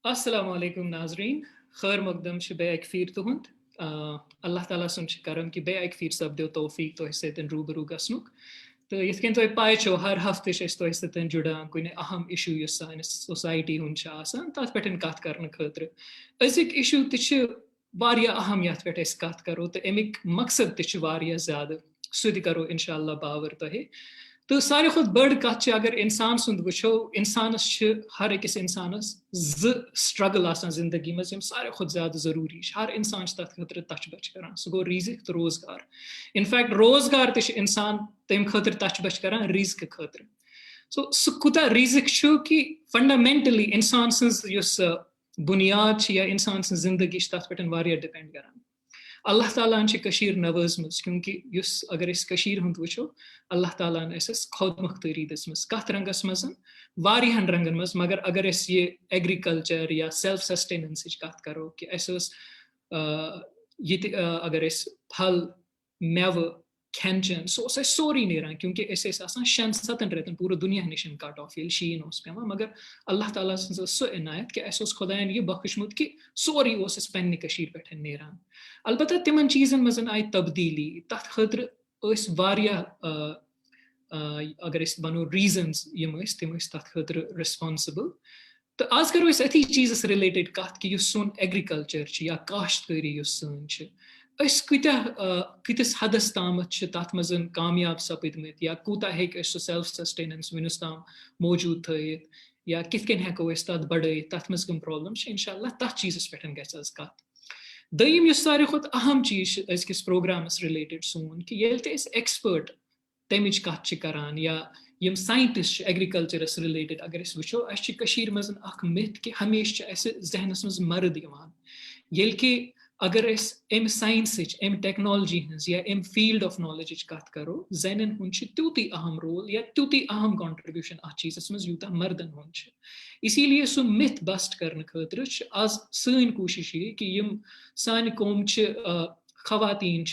अस्सलाम वालेकुम नाजरीन खैर मकदम से बे एक फिर तुहंद अल्लाह ताला सुन करम कि बे एक फिर सब्दो तौफीक तो सतन रूबरू गसनुक तो यथ कन तुम पाय छो हर हफ्ते तुम सतन जुड़ान कुछ अहम इशू सानिस सोसाइटी हुंद तथ पे कत कर खतर अजिक इशू तह अहम ये पे कत करो तो अमिक मकसद तह ज्यादा सह करो इंशाअल्लाह बावर तह तो सारे खुद बड़ कत अगर इंसान सुंद वो इंसानस हर अकिस इंसानस स्ट्रगल जिंदगी मज सारे खुद ज्यादा जरूरी हर इंसान तथ खतर तच बच कर सह गो रिजिक तो रोजगार इनफैक्ट रोजगार इंसान तम खतर तच बच कर रिजिक खतर सो सह कूता रिजिक कि फंडामेंटली इंसान सज बुनियाद या इंसान जिंदगी तथ पे डिपेंड कर अल्लाह ताला नवाजम क्योंकि अगर वो अल्लाह ताला खुद मुख्तरी दसम कत रंगस मजन रंगन मज मगर अगर ये एग्रीकल्चर या सेल्फ सस्टेनेंस कत करो कि ये अगर फल मेव खेन चेन सह सोरी नेरान क्योंकि 6-7 रेतन पूरा दुनिया नश कट ऑफ ये शीन पे मगर अल्लाह ताला सह इनायत कि खुदायन यह बख्शमुत कि सोरी पे नेरान अलबत्ता तिमन चीजन मजन आय तब्दीली तथ खतर अगर वनो रीजन्स तम तथ खतर रिस्पॉन्सिबल तो आज करो अथी चीजस रिलेटेड कत कि सोन एग्रीकल्चर या काश्तकारी सन कतिस हदस ताम तथ मज कामयाब सपदमत या कूता हेक सेल्फ सस्टेनेंस वनुस ताम मौजूद थयत या कित कन हेको तथ बढ़ाइत तथ मज कम प्रॉब्लम इंशाअल्लाह तथ चीजस पे गस कत दयम सारे खुद अहम चीज अजकिस प्रोग्रामस रिलेटेड सोन कि एक्सपर्ट तमिच कत करान या यम साइंटिस्ट एग्रीकल्चरस रिलेटेड अगर वो मज मिथ कि हमेशा जहनस मज मर्द ये कि अगर अम साइंस अम टेक्नोलॉजी या अम फील्ड ऑफ नॉलेज कत करो जैनन हुंद त्यूती अहम रोल या त्यूती अहम कंट्रीब्यूशन अ चीजस मज यूता मर्दन हुंद इसीलिए सह मिथ बस्ट करने खतर आज सन कोशिश ये कि यम सान कौम खवातीन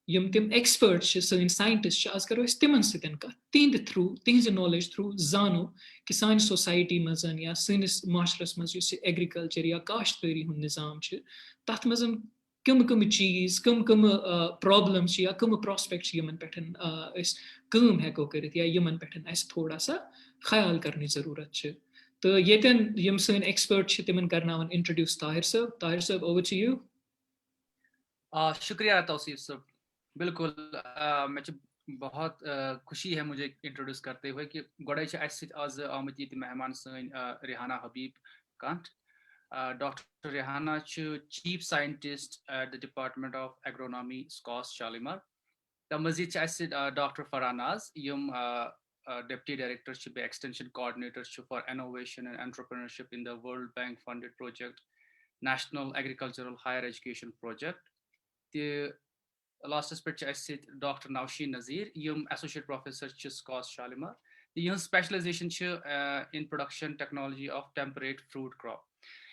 यम तम एक्सपर्ट सन साइंटिस्ट आज करो तिमन सतन कत तिहद थ्रू तिहज नॉलेज थ्रू जानो कि सान सोसाइटी मजन या सनिस माशरस मज एग्रीकल्चर या काश्तकारी हुंद निज़ाम तथ मज कम कम चीज कम कम प्रॉब्लम्स या कम प्रॉस्पेक्ट्स यमन पे कम हेको कर या यमन पे थोड़ा सा ख्याल करने जरूरत तो येतन यम सन एक्सपर्ट तिमन करनावन इंट्रोड्यूस ताहिर साहब ओवर टू यू शुक्रिया तौसीफ साहब बिल्कुल मे बहुत खुशी है मुझे इंट्रोड्यूस करते हुए कि गोड़े आज आमत ये मेहमान सन Rihana Habib Kanth doctor Rihana chief scientist at the department of agronomy SKUAST Shalimar तम मजीद डॉक्टर फरानाज यम Deputy Director Extension Coordinator for Innovation and Entrepreneurship in the World Bank funded project National Agricultural Higher Education Project. The last पे Dr. Nausheen Nazir, Yama Associate Professor Scott Shalimar. The specialization in production technology of temperate fruit crop.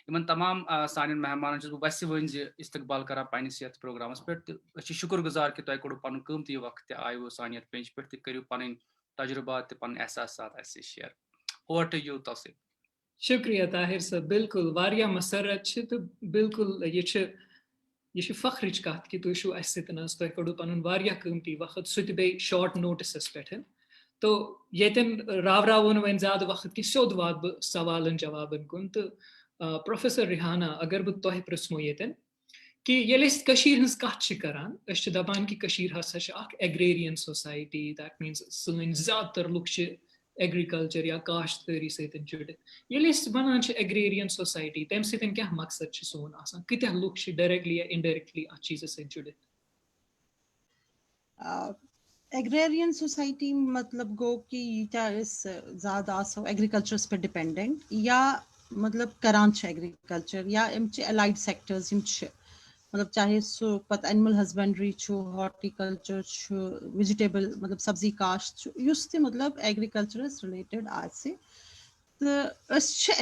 इन तमाम सान मेहमान वस one इस्तकबाल कर पस ये programmes पे शुक्रगुजार कि तुम कोड़ पन कीमती वक्त आयो सान पेज पे करो पन तजुर्बात पन एहसासात share over to you Tauseef शुक्रिया ताहिर साहब बिल्कुल वारिया मसरत तो बिल्कुल ये फख्रच कत कि तुम तुम कड़ो पन वारिया कीमती वक्त सह बे शॉर्ट नोटिस पे तो येतन रावन वन ज्यादा वक्त कि सोद वात बह सवालन जवाबन कुन तो प्रोफेसर रिहाना अगर बह तुह पृछमो येतन कि ये कत करान दपान कि हसा एग्रेरियन सोसाइटी दैट मीन्स सन ज्यादातर लुक एग्रीकल्चर या काश्तकारी सतन जुड़ित ये बनान एग्रेरियन सोसाइटी तम सतन क्या मकसद सोन कत्या लुक डायरेक्टली या इनडायरेक्टली अ चीज सत जुड़ित एग्रेरियन सोसाइटी मतलब गो कि ज्यादा एग्रीकल्चर पे डिपेंडेंट या मतलब करान एग्रीकल्चर या एलाइड सेक्टर्स मतलब चाहे सो पत एनिमल हस्बेंड्री हॉर्टिकल्चर वेजिटेबल मतलब सब्जी काश्त मतलब एग्रीकल्चरस रिलेटेड आज तो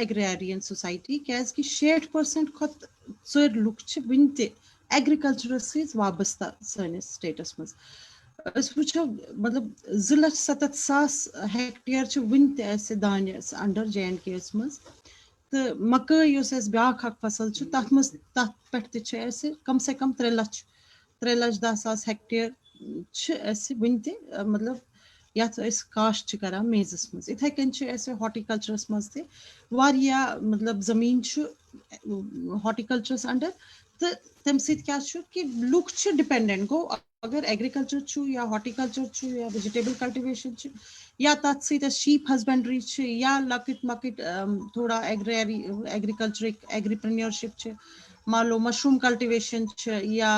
एग्रेरियन सोसाइटी क्या कि 60% खुद चर लुक वन एग्रीकल्चरस वाबस्ता सनिस स्टेटस मज वो मतलब 2,70,000 हेक्टेयर वन दान अंडर JNK मज तो मकई युस एस ब्याख अख फसल छु तथ मस तथ पेठ ते छु ऐसे कम से कम 3 लाख 10,000 हेक्टेयर छु ऐसे वुनते मतलब यात अस काश्त छु करा मेजस मस इथे कन छु ऐसे हॉर्टिकल्चरस मस ते वारिया मतलब जमीन छु हॉर्टिकल्चरस अंडर तो तम सित क्या छु कि लुक छु डिपेंडेंट गो अगर एग्रीकल्चर छु या हॉर्टिकल्चर छु या वेजिटेबल कल्टीवेशन छु या तथ सित शीप हस्बेंड्री छु या लकिट मकिट थोड़ा एग्रीकल्चर एग्रीप्रेन्योरशिप छु मान लो मशरूम कल्टीवेशन छु या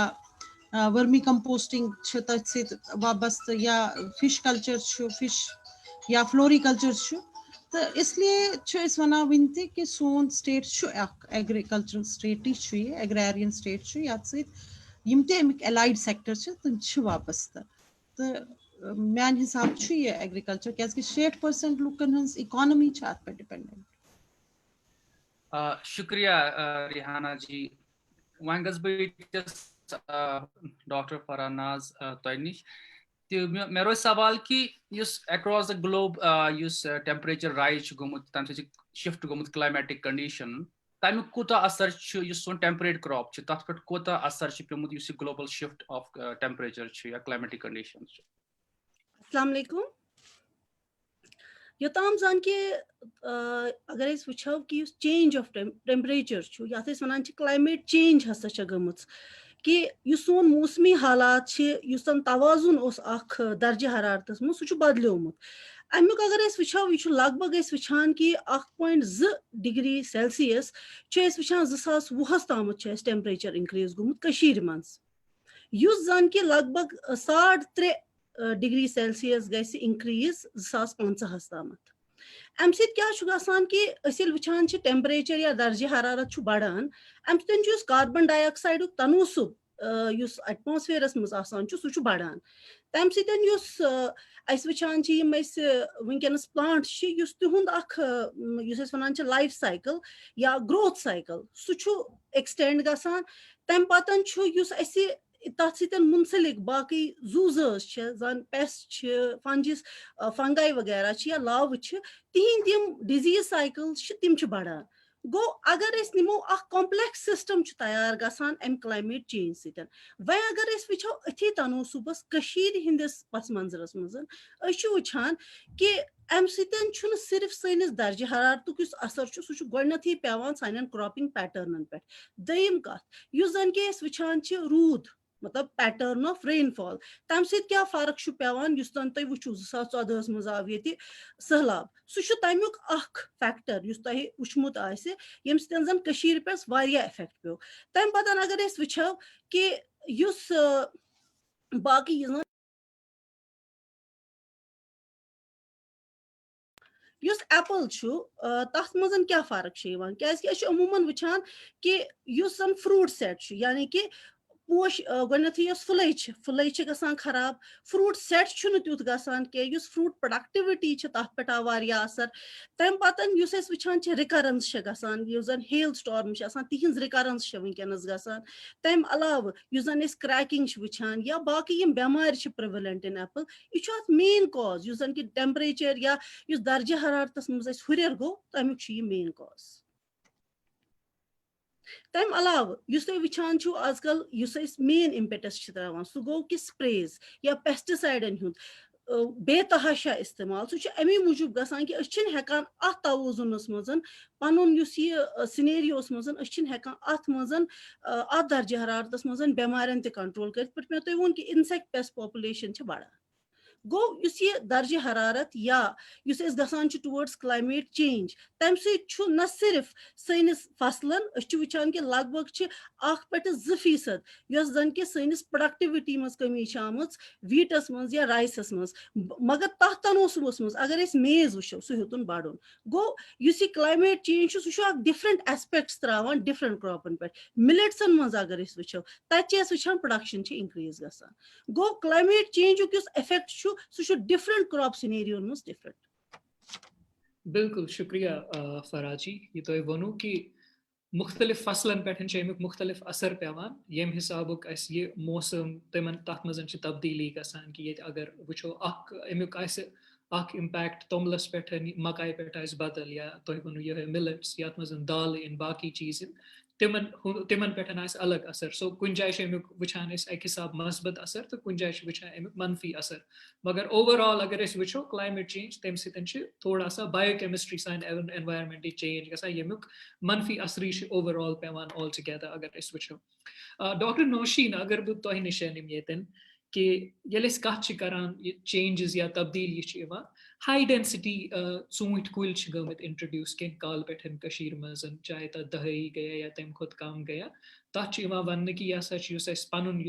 वर्मी कंपोस्टिंग छु तथ सित वाबस्त या फिश कल्चर छु फिश या फ्लोरिकल्चर छु तो इसलिए छु इस वना विनती कि सोन स्टेट छु एग्रीकल्चरल स्टेट छु ये एग्रेरियन स्टेट छु या सित यम ते अमिक एलाइड सेक्टर छु तम छु वाबस्त तो मान हिसाब छु ये एग्रीकल्चर क्या कि 60% लुकन हंस इकोनॉमी छु अत पे डिपेंडेंट शुक्रिया रिहाना जी वंगस बेटिस डॉक्टर फरहानाज तोनिश तो मे रोज सवाल कि युस अक्रॉस द ग्लोब युस टेम्परेचर राइज गोमुत तम से शिफ्ट गोमुत क्लाइमेटिक कंडीशन तम कोता असर छु युस सोन टेम्परेट क्रॉप छु तथ पे कोता असर छु पेमुत युस ग्लोबल शिफ्ट ऑफ टेम्परेचर छु या क्लाइमेटिक कंडीशन छु अस्सलाम वालेकुम योताम जान कि अगर अस वुछो कि चेंज ऑफ टेम्परेचर छु या वनान क्लाइमेट चेंज हसा छ गमच कि सोन मौसमी हालात युसन तवाजुन ओस अख दर्जे हरारतस मु सु बदल्योमुत अमुक अगर अस वुछो यह लगभग अस वुछान कि 1.2 डिग्री सेल्सियस अस वुछान 2020 तामत टेम्परेचर इंक्रीज गोमुत कशीर मंज युस जान कि लगभग 3.5 degree Celsius gas increase 2050 Tamat अम सत क्या गसान कि वुछान टेम्परेचर या दर्जे हरारत बढ़ान अम सत कार्बन डाइऑक्साइड तनूसुब एटमॉस्फेयरस मज सह बढ़ान तम सत वुछान वनकस प्लांट तिहुंद वन लाइफ साइकिल या ग्रोथ साइकिल सह एक्सटेंड गसान तम पतन तथ सत मुंसलिक बाकी जूजर्स जान पेस्ट फंजिस फंगाई वगैरह या लाव तिहिंद यम डिजीज साइकिल्स तिम बढ़ान गो अगर निमो कॉम्प्लेक्स सिस्टम तैयार गसान अम क्लाइमेट चेंज सत वह अगर वो अथी तनोसुबस हिंदिस पस मंजरस मज वुछान कि अम सत सिर्फ सैनिस दर्जे हरारतुक असर सह गोडनथी पेवान सान क्रॉपिंग पैटर्नन पे दयिम कथ जन कि वुछान रूद मतलब पैटर्न ऑफ रेनफॉल तम सत क्या फर्क पेवान तन तुम वो 2014 मज आव ये सहलाब सह तमुक फैक्टर तुह वुचमुत यम जन पे इफेक्ट पे तम पतन अगर वो कि बाकी एप्पल तथ मज क्या फर्क क्या अमूमन वुछान कि जन फ्रूट सेट यानी कि पोश गोडनथी फुलै गसान खराब फ्रूट सेट तुथ गसान के फ्रूट प्रोडक्टिविटी तथ पे आव असर तम पतन वुछान रिकरेंस गसान जन हेल स्टॉर्म तिहिंज रिकरेंस वनकस गसान तम अलाव जन क्रैकिंग वुछान या बाकी बेमार प्रिवेलेंट इन एप्पल यह मेन कॉज जन कि टेम्परेचर या दर्जे हरारतस मज हुर गो तमुक मेन कॉज तम अलाव वुछान आजकल मेन इम्पेटस त्रावान सह गो कि स्प्रेज या पेस्टिसाइडन हुंद बेतहाशा इस्तेमाल सह अमी मूजूब गसान कि हेकान अत तवजुनस मज पनुन यह सिनेरियोस मज हेकान अत मज अत दर्जे हरारतस मज बेमारन ते कंट्रोल कर मे तुम वो कि इंसेक्ट पेस्ट पॉपुलेशन बढ़ान गो यह दर्जे हरारत या गसान टुवर्ड्स क्लाइमेट चेंज तम सत न सिर्फ सैनिस फसलन वुछान कि लगभग 1% जन कि सैनिस प्रोडक्टिविटी मज कमी आमच वीटस मज या राइसस मज मगर तथ तनोसुबस मज अगर मेज वो सह हेतुन बढ़ुन गो यह क्लाइमेट चेंज सह डिफरेंट एस्पेक्ट्स त्रावान डिफरेंट क्रॉपन पे मिलेट्सन मज अगर वो तत वुछान प्रोडक्शन इंक्रीज गसान गो क्लाइमेट चेंज इफेक्ट सह डिफरेंट क्रॉप सिनेरियो मज डिफरेंट बिल्कुल शुक्रिया फराह जी ये तो वनो कि मुख्तलिफ फसलन पे अमुक मुख्तलिफ असर पेवान यम हिसाबुक ये मौसम तमन तथ मज तब्दीली गसान कि ये अगर वुछो अमुक अख इम्पैक्ट तोमलस पे मकाई पे बदल या तुम वो ये मिलेट्स या दाल इन बाकी चीज़ तिमन पे अलग असर सो कुन जाए वुचान एक हिसाब मस्बत असर तो कुन जाए वुचान अमुक मनफी असर मगर ओवरऑल अगर वो क्लाइमेट चेंज तम सत थोड़ा सा बायोकेमिस्ट्री सान एनवायरमेंट चेंज गसा यमुक मनफी असर ओवरऑल पेवान ऑल टुगेदर अगर वो डॉक्टर नौशीन अगर बह तुह निश ये कि ये कत करान चेंजेस या तब्दीली हाई डेंसिटी ूट कुल गमत इंट्रोड्यूस कह काल पे मज चाहे तथ दही गया या तम खुद कम गया तथ वन कि यह पुन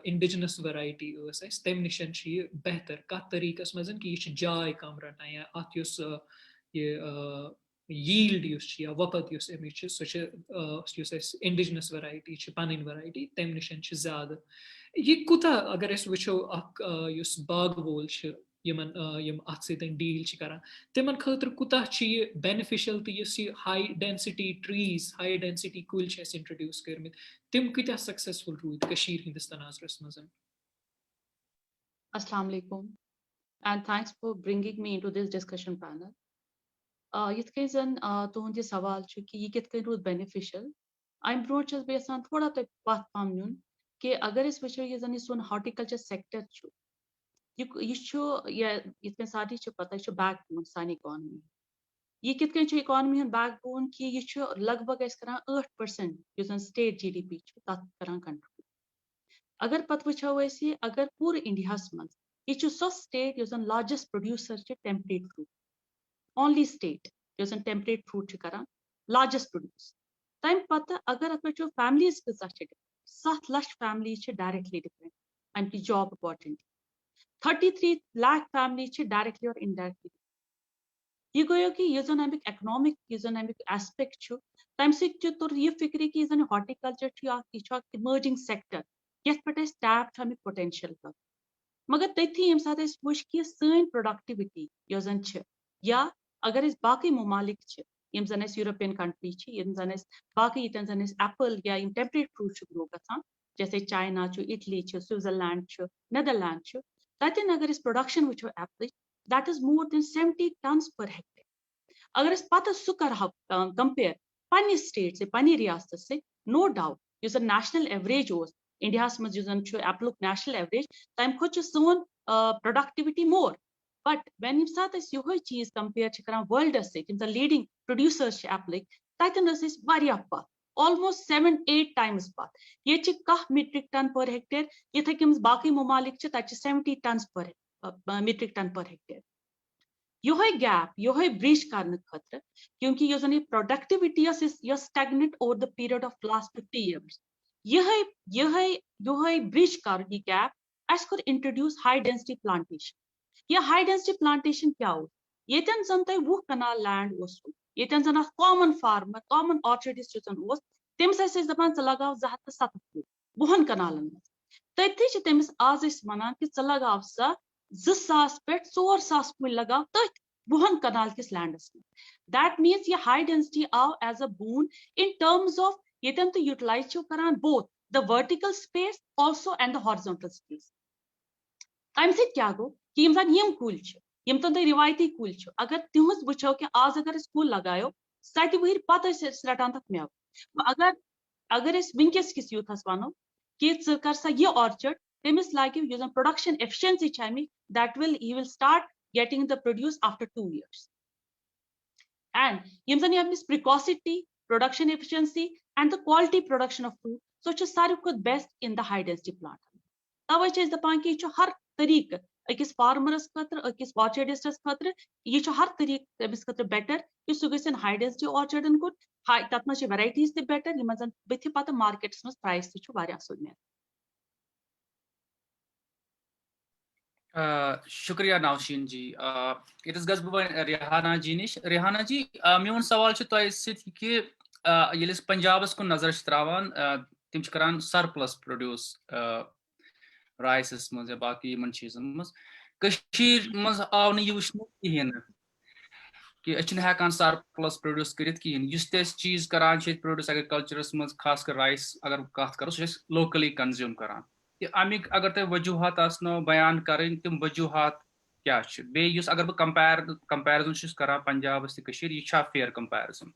इंडिजिनस वैरायटी तम निश बेहतर कत तरीकस मज कि यह जाय कम रटान या अत यील्ड या वपत इंडिजिनस वैरायटी पन वैरायटी तम निश ज्यादा यह कुता अगर वो बाग वोल अत डील करान तिमन खतर कुता बेनिफिशियल तो high density trees high density कुल इंट्रोड्यूस कर्म तिम कत्या सक्सेसफुल रूद हंदिस तनाजरस मज Assalamu alaikum and thanks for bringing me into this discussion panel. Yith कन zan तुहंद सवाल कि यह कित रूद बेनिफिशियल अम ब्रो बसान थोड़ा तुम पथ पम नुन कि अगर वो यह जन सोन हॉर्टिकल्चर सेक्टर यह सारी पता यह बैकबोन सान इकॉनमी यह कित इकॉनमी बैकबोन कि यह लगभग 8% जो स्टेट GDP तथ कर कंट्रीब्यूट अगर पत वो अगर पूरे इंडिया मज यह सो स्टेट जो largest producer temperate fruit only state जो टेम्परेट फ्रूट कर लार्जेस्ट प्रोड्यूस तम पत अगर अत वो फैमिलीज कह 7 लाख फैमिली डायरेक्टली डिपेंड अम कि job opportunity 33 lakh family directly और इनडायरेक्टली यह गो कि यह अमिक इकनॉमिक यह अमिक एस्पेक्ट तम तुर यह फिक्र कि यह हॉर्टिकल्चर इमर्जिंग सेक्टर ये पे टैप अमिक पोटेंशियल कर मगर तथी ये सात वो कि सन प्रोडक्टिविटी या अगर बाकी ममालिक यम जन यूरोपियन कंट्री यम जन बाकी यन जन एप्पल या टेम्परेट फ्रूट ग्रो ग जैसे चाइना इटली स्विट्जरलैंड नेदरलैंड तन अगर प्रोडक्शन वो apple that is more than 70 tons पर हेक्टेयर अगर पत सह कर कंपेयर पन्ने स्टेट से पन्ने रियासत से नो डाउट जो नेशनल एवरेज इंडिया मज एप्पल नेशनल एवरेज तम खुद सोन प्रोडक्टिविटी मोर बट वेन ये सात यो चीज कंपेयर कर वर्ल्डस से लीडिंग प्रोड्यूसर्स एप्पल तन पथ ऑलमोस्ट 7-8 टाइम्स पथ ये 10 मीट्रिक टन पर हेक्टेयर ये बाकी ममालिक 70 टन पर मीट्रिक टन पर हेक्टेयर यो गैप यो ब्रिज कर खतर क्योंकि यो productivity stagnant over the period of last 50 years यह ब्रिज कर यह गैप अस कोर इंट्रोड्यूस हाई डेंसिटी प्लांटेशन यह हाई डेंसिटी प्लांटेशन क्या ये जन तुम 20 कनाल लैंड ये जन कॉमन फार्मर कॉमन ऑर्चर्डिस्ट तमिस दपान लगाव 270 फुट 20 कनालन तथी तमिस आज वन कि लगाव सा 2000 पे 4,000 कुल लगाव तथ 20 कनाल किस लैंडस दैट मीन्स ये हाई डेंसिटी आव as a boon in terms of ये तो यूटिलाइज करान both the vertical space also and the horizontal space तम क्या गो कि यम कुल यम तो रिवायती कुल अगर तिहस वो कि आज अगर कुल लगायो 7 वहर पत रटान तक मेव अगर वनकस किस यूथस वनो कि कर सा यह ऑर्चर्ड तमिस लागे जो प्रोडक्शन एफिशिएंसी अमिक that he will start getting the produce after 2 years and यम जन अमिस precocity production efficiency and the quality production of fruit so सारे खुद best in the high density plant तवे दपान कि हर तरीक अकिस फार्मरस खतर अकिस ऑर्चर्डिस्टस खतर यह हर तरीक तमिस खतर बेटर कि सह गन हाई डेंसिटी ऑर्चर्डन कुन तथ मज वैराइटीज ते बेटर यम जन बथ पत मार्केट्स मज प्राइस ते असल मिल शुक्रिया नौशीन जी ये गस बह रेहाना जी निश रेहाना जी मोन सवाल तुह कि पंजाबस कुन नजर त्रावान तिम करान सरप्लस प्रोड्यूस राइसस मज या बाकी चीजन मज आव न यह वुचन कहें कि हेकान सरप्लस प्रोड्यूस करित कहें चीज करान प्रोड्यूस एग्रीकल्चरस मज खासकर राइस अगर कत करो सह लोकली कंज्यूम करान अमिक अगर तुम वजूहत आसनो बयान करें तिम वजूहत क्या बे युस अगर बह कंपैरिजन छुस करान पंजाब तो कशीर यह छा फेयर कंपैरिजन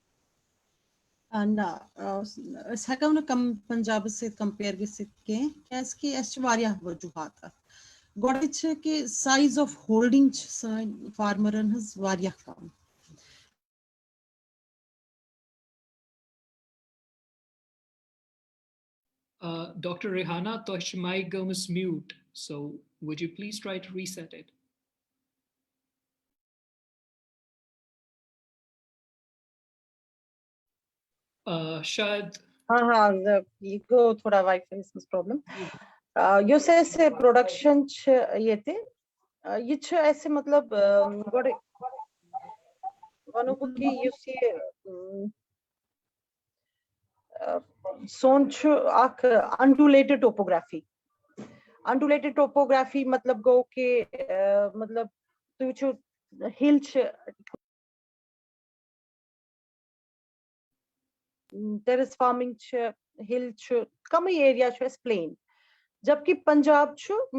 ना अस हेको न पंजाब सहित कंपेयर गसित कह कि अस वजूहत गोड़े कि साइज ऑफ होल्डिंग सन फार्मरन हज वारिया कम Dr. Rehana, tosh mic goes mute, so would you please try to reset it? Shad. हाँ ये गो थोड़ा वाईफाई प्रॉब्लम युस ऐसे प्रोडक्शन ये थे ये ऐसे मतलब गोड़े वनो कि युस ये सोन अनडुलेटेड टोपोग्राफी मतलब गो कि मतलब तुम हिल टेरेस फार्मिंग हिल कम एरिया प्लेन जबकि Punjab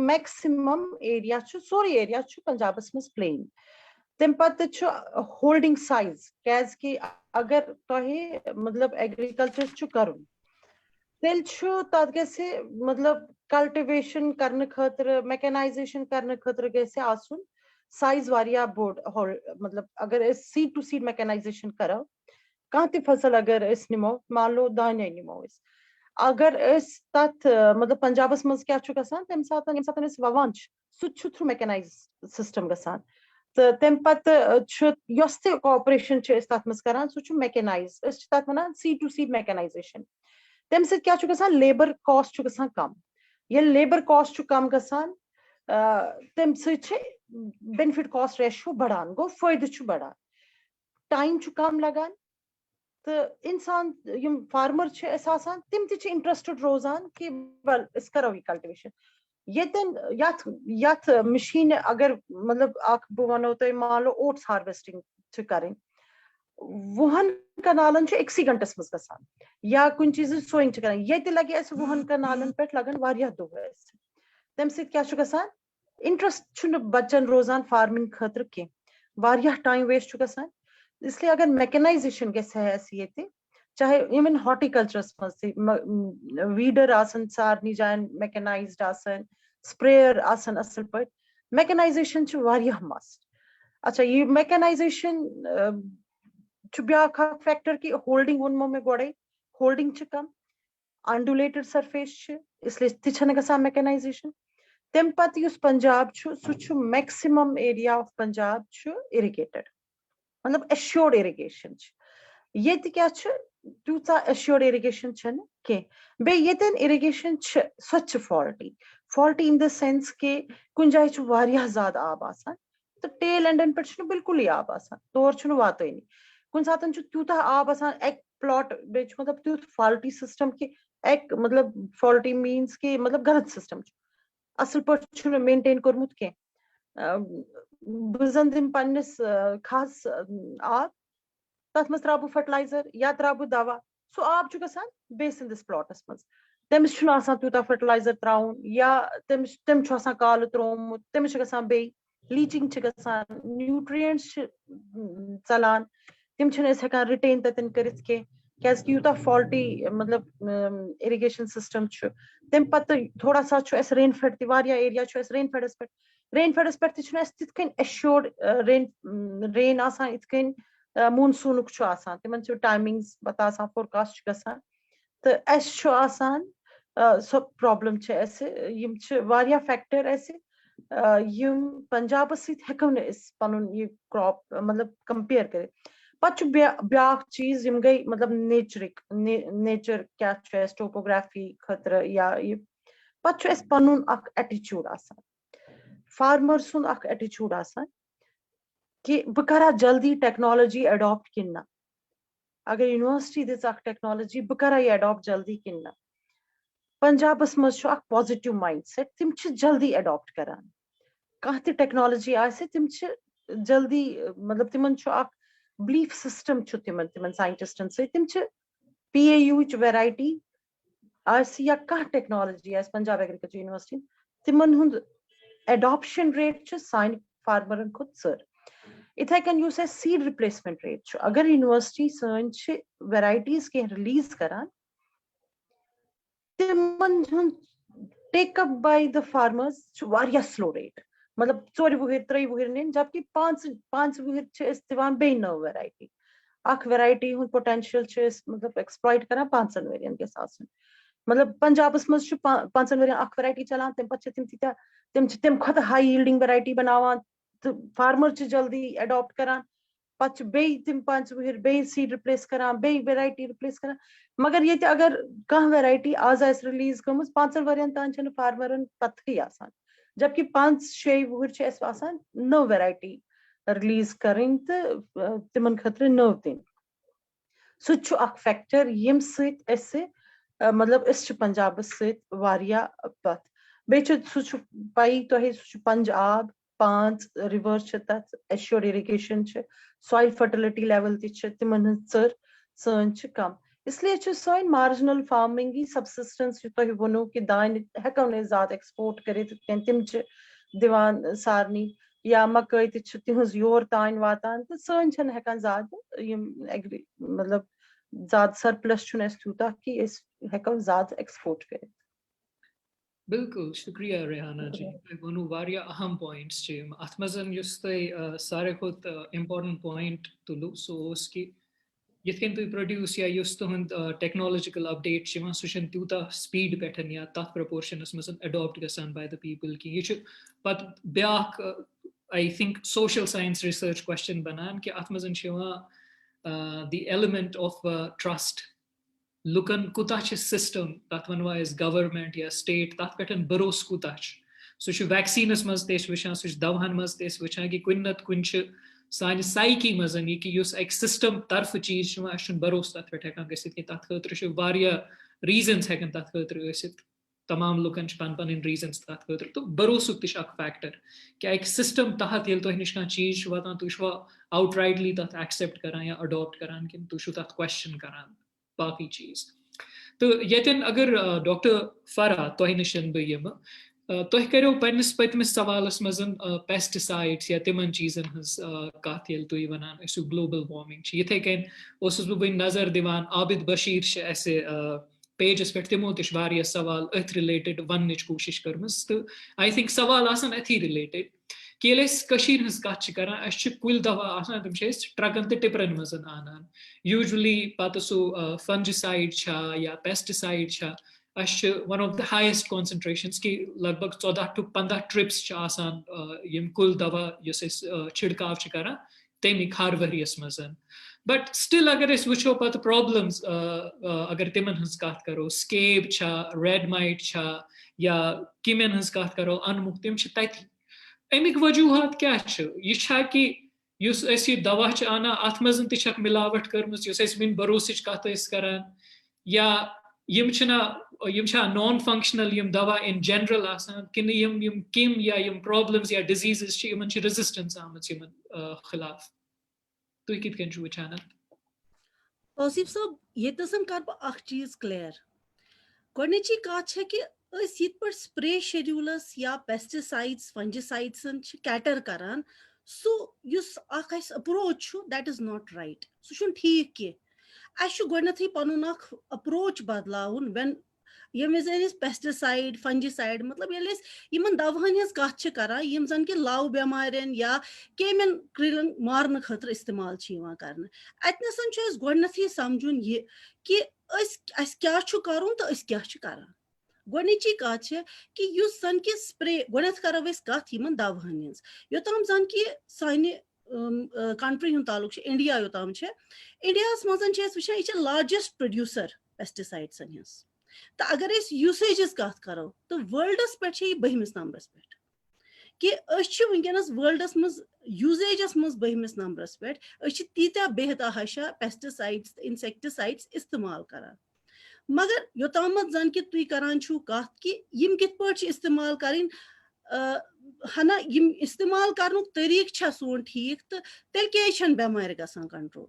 maximum area sorry area पंजाबस मज प्लेन तम पत होल्डिंग साइज क्या अगर तुह मतलब एग्रीकल्चर कर तेल तथ गसे मतलब कल्टिवेशन करने खतर मैकेनाइजेशन करने खतर गसे आसुन साइज वारिया बोड़ मतलब अगर सीड टू सीड मैकेनाइजेशन करो कह त फसल अगर निमो मान लो दाने निमो अगर तथ मतलब पंजाबस मज क्या गसान तम सात ववान सह थ्रू मैकेनाइज सिस्टम गसान तो तम पत कॉपरेशन तथ मज करान सह मैकेनाइज तथ वन सीड टू सीड मैकेनाइजेशन तम सत क्या गसान लेबर कॉस्ट गसान कम ये लेबर कॉस्ट कम गसान तम सत बेनिफिट कॉस्ट रेशियो बढ़ान गो फायदे बढ़ान टाइम कम लगान तो इंसान यम फार्मर तम इंटरेस्टेड रोजान कि वेल करो ये कल्टिवेशन यथ मशीन अगर मतलब बह वनो तुम मान लो ओट्स हार्वेस्टिंग करें 20 कनालन एक्सी घंटस मज गसान या कुछ चीज सोइंग कर ये लगे 20 कनालन पे लगन वारिया दुह तम सत इंटरेस्ट बच्चन रोजान फार्मिंग खतर कह वारिया टाइम वेस्ट गसान इसलिए अगर मैकेनाइजेशन गए चाहे इवन हॉर्टिकल्चरस मज वीडर आसन सारनी जान मैकेनाइज्ड आसन स्प्रेयर आसन असल पे मैकेनाइजेशन मस्ट अच्छा ये मैकेनाइजेशन ब्या फैक्टर कि होल्डिंग वनमो मे गोड़े होल्डिंग कम अनडुलेटेड सरफेस इसलिए तन गसान मैकेनाइजेशन तम पत पंजाब सह maximum area of Punjab irrigated मतलब एश्योर्ड इरिगेशन ये क्या तूत एश्योर्ड इरिगेशन कह बे irrigation so faulty in the sense के कुछ जाए ज्यादा आब आसान तो टेल एंडन पे बिल्कुल आब आसान तौर वात कुछ सात तूत आब आसान एक प्लॉट बे मतलब तुथ फॉल्टी सिस्टम कि एक मतलब फॉल्टी मीन्स कि मतलब गलत सिस्टम असल पे मेंटेन कोर्मुत कह बन दिम पन्निस खास आब तथ मज त्रा फर्टिलाइजर या त्रा दवा सो आब गसान बेस दिस प्लॉटस मज तमिस तूत फर्टिलाइजर त्राउन या तम काल त्रोमुत तमिस गसान बे लीचिंग गसान न्यूट्रिएंट्स चलान तम हेकान रिटेन ततन करित क्या यूत फॉल्टी मतलब इरिगेशन सिस्टम तम पत थोड़ा सा रेनफेड एरिया रेनफेडस पे तिथ एश्योर्ड रेन आसान इत मूनसून तिमन टाइमिंग्स पता फोरकास्ट गसान तो आसान सो प्रॉब्लम फैक्टर पंजाब सको पन यह क्रॉप मतलब कंपेयर कर पत ब्या चीज गई मतलब नेचर क्या टोपोग्राफी खतर या ये पत पन एटीट्यूड फार्मर सुन एटीट्यूड कि बह करा जल्दी टेक्नोलॉजी अडॉप्ट कि ना अगर यूनिवर्सिटी दिस टेक्नोलॉजी बह करा यह अडॉप्ट जल्दी कि ना पंजाबस मज पॉजिटिव माइंडसेट तम जल्दी अडॉप्ट करान कह टेक्नोलॉजी तम जल्दी मतलब तिमन बिलीफ सिस्टम तिमन साइंटिस्टन तम PAU वेराइटी या कह टेक्नोलॉजी पंजाब एग्रीकल्चर यूनिवर्सिटी तिमन हुंद एडॉप्शन रेट सान फार्मरन खुद सर इथे कन यूस सीड रिप्लेसमेंट रेट अगर यूनिवर्सिटी सन वेराइटीज के रिलीज करान तिमन take up by the farmers slow rate मतलब 4 वुहर 3 वुहर निन जबकि 5 वुहर दिवान बे नव वेराइटी अख वेराइटी हुन पोटेंशियल मतलब एक्सप्लॉइट करा 5 वेरियन के साथ मतलब पंजाबस मज 5 वेरियन अख वेराइटी चलान तम पछ तिम खत हाई यील्डिंग वेराइटी बनावान तो फार्मर जल्दी अडॉप्ट करान पछ बे तिम 5 वुहर बे सीड रिप्लेस करान बे वेराइटी रिप्लेस करान मगर ये अगर कह वेराइटी आज रिलीज गमस 5 वेरियन तान छन फार्मरन पथई आसान जबकि 5-6 वुहर एस आसान नव वेराइटी रिलीज करें तो तिमन खतर नव दिन सह अख फैक्टर यम सत मतलब पंजाब सत्या पथ बे सह पई तोहे पंजाब 5 रिवर तथ assured irrigation soil fertility level तिमन चर सन कम इसलिए सन मार्जिनल फार्मिंग सबसिस्टेंस तुह वनो कि दान हेको न ज्यादा एक्सपोर्ट कर तिम दिवान सारनी या मकई तिहज योर तान वातान तो सन छन हेकान ज्यादा मतलब ज्यादा सरप्लस तूता कि हेको ज्यादा एक्सपोर्ट कर बिल्कुल शुक्रिया रेहाना जी वनु वारिया अहम पॉइंट्स चे अथ मजन युस तय सारे खुद इम्पोर्टेंट पॉइंट तुलु सो उसकी यथकन तुम प्रोड्यूस या युस तुहंद टेक्नोलॉजिकल अपडेट सह तूता स्पीड पे या तथ प्रपोर्शनस मज अडॉप्ट गसान बाय द पीपल कि यह पत ब्याख I think social science research question बनान कि अथ मज द एलिमेंट ऑफ ट्रस्ट लुकन कुता सिस्टम तथ वनवा एज गवर्नमेंट या स्टेट तथ पे भरोस कुता सह वैक्सीनस मज वचान सह दवाहन मज वचान कि कुन नत कुन सान साइकी मज कि एक सिस्टम तरफ चीज भरोस तथ पे गि तथ खतर रीजन्स हेकन तथ खतर तमाम लुकन पन पन रीजन्स तथ खतर तो भरोसुक फैक्टर क्या एक सिस्टम तहत ये तुह नश चीज वातान तुवा आउटराइटली तथ एक्सेप्ट करान या अडॉप्ट करान कि तुह तथ क्वेश्चन करान बाकी चीज तो यन अगर डॉक्टर फरा तुह नश बह तुह करो पन्निस पतमिस सवालस मज पेस्टिसाइड्स या तिमन चीजन हज कथ ये तुह वनान ग्लोबल वार्मिंग यथे कन बह नजर दिवान आबिद बशीर ऐसे पेजस पे तिमो तह सवाल अथ रिलेटेड वन कोशिश कर्मस तो आई थिंक सवाल आसान अथी रिलेटेड कि हज कत करान कुल दवा तम ट्रकन तो टिपरन मज आनान यूजुअली पत सह फंजिसाइड या pesticide one of the highest concentrations कि लगभग 14 to 15 ट्रिप्स आसान कुल दवा छिड़काव करान तमिक हर वरियस मज बट स्टिल अगर वो पत प्रॉब्लम्स अगर तिमन हज कत करो स्केब रेड माइट या किमेन हज कत करो अनमुक तम तथ अमिक वजूहत क्या यह कि युस दवा आना अथ मज तक मिलावट कर्मस वन भरोस कत करान या यम नॉन फंक्शनल यम दवा इन जनरल आसान कि यम किम या यम प्रॉब्लम्स या डिजीजेस इन रेजिस्टेंस आम खिलाफ तुम कित वचान तौसीफ साहब ये कर बह चीज क्लियर गोची कत कि ये स्प्रे शेड्यूलस या पेस्टिसाइड्स फंजिसाइड्सन कैटर करान सह approach that is not right सह ठीक कह गोथी पन अप्रोच बदलावन व्हेन यम पेस्टिसाइड फंजिसाइड मतलब ये दवाहन हज कत करान यम जन कि लाव बेमारन या केमिन क्रिलन मारन खतर इस्तेमाल कर अतनसन गोथी समझुन यह कि क्या करुन तो क्या करान गोची कत कि जन कि स्प्रे गोथ करो कत दवाहन हज योताम जन कि सानि कंट्री हुंद तालुक इंडिया योताम इंडिया मज वचान यह लार्जेस्ट प्रोड्यूसर पेस्टिसाइड्सन हज तो अगर यूसेज कत करो तो वर्ल्डस पे 12 नंबरस पे कि वनकस वर्ल्डस मज यूसेजस मज 12 नंबरस पे तीत्या बेहतहाशा पेस्टिसाइड्स इंसेक्टिसाइड्स इस्तेमाल करान मगर योताम जन कि तुम करान कत कि यम कित पे इस्तेमाल करें हना यम इस्तेमाल कर तरीक सोन ठीक तो तेल क्या बेमार गसान कंट्रोल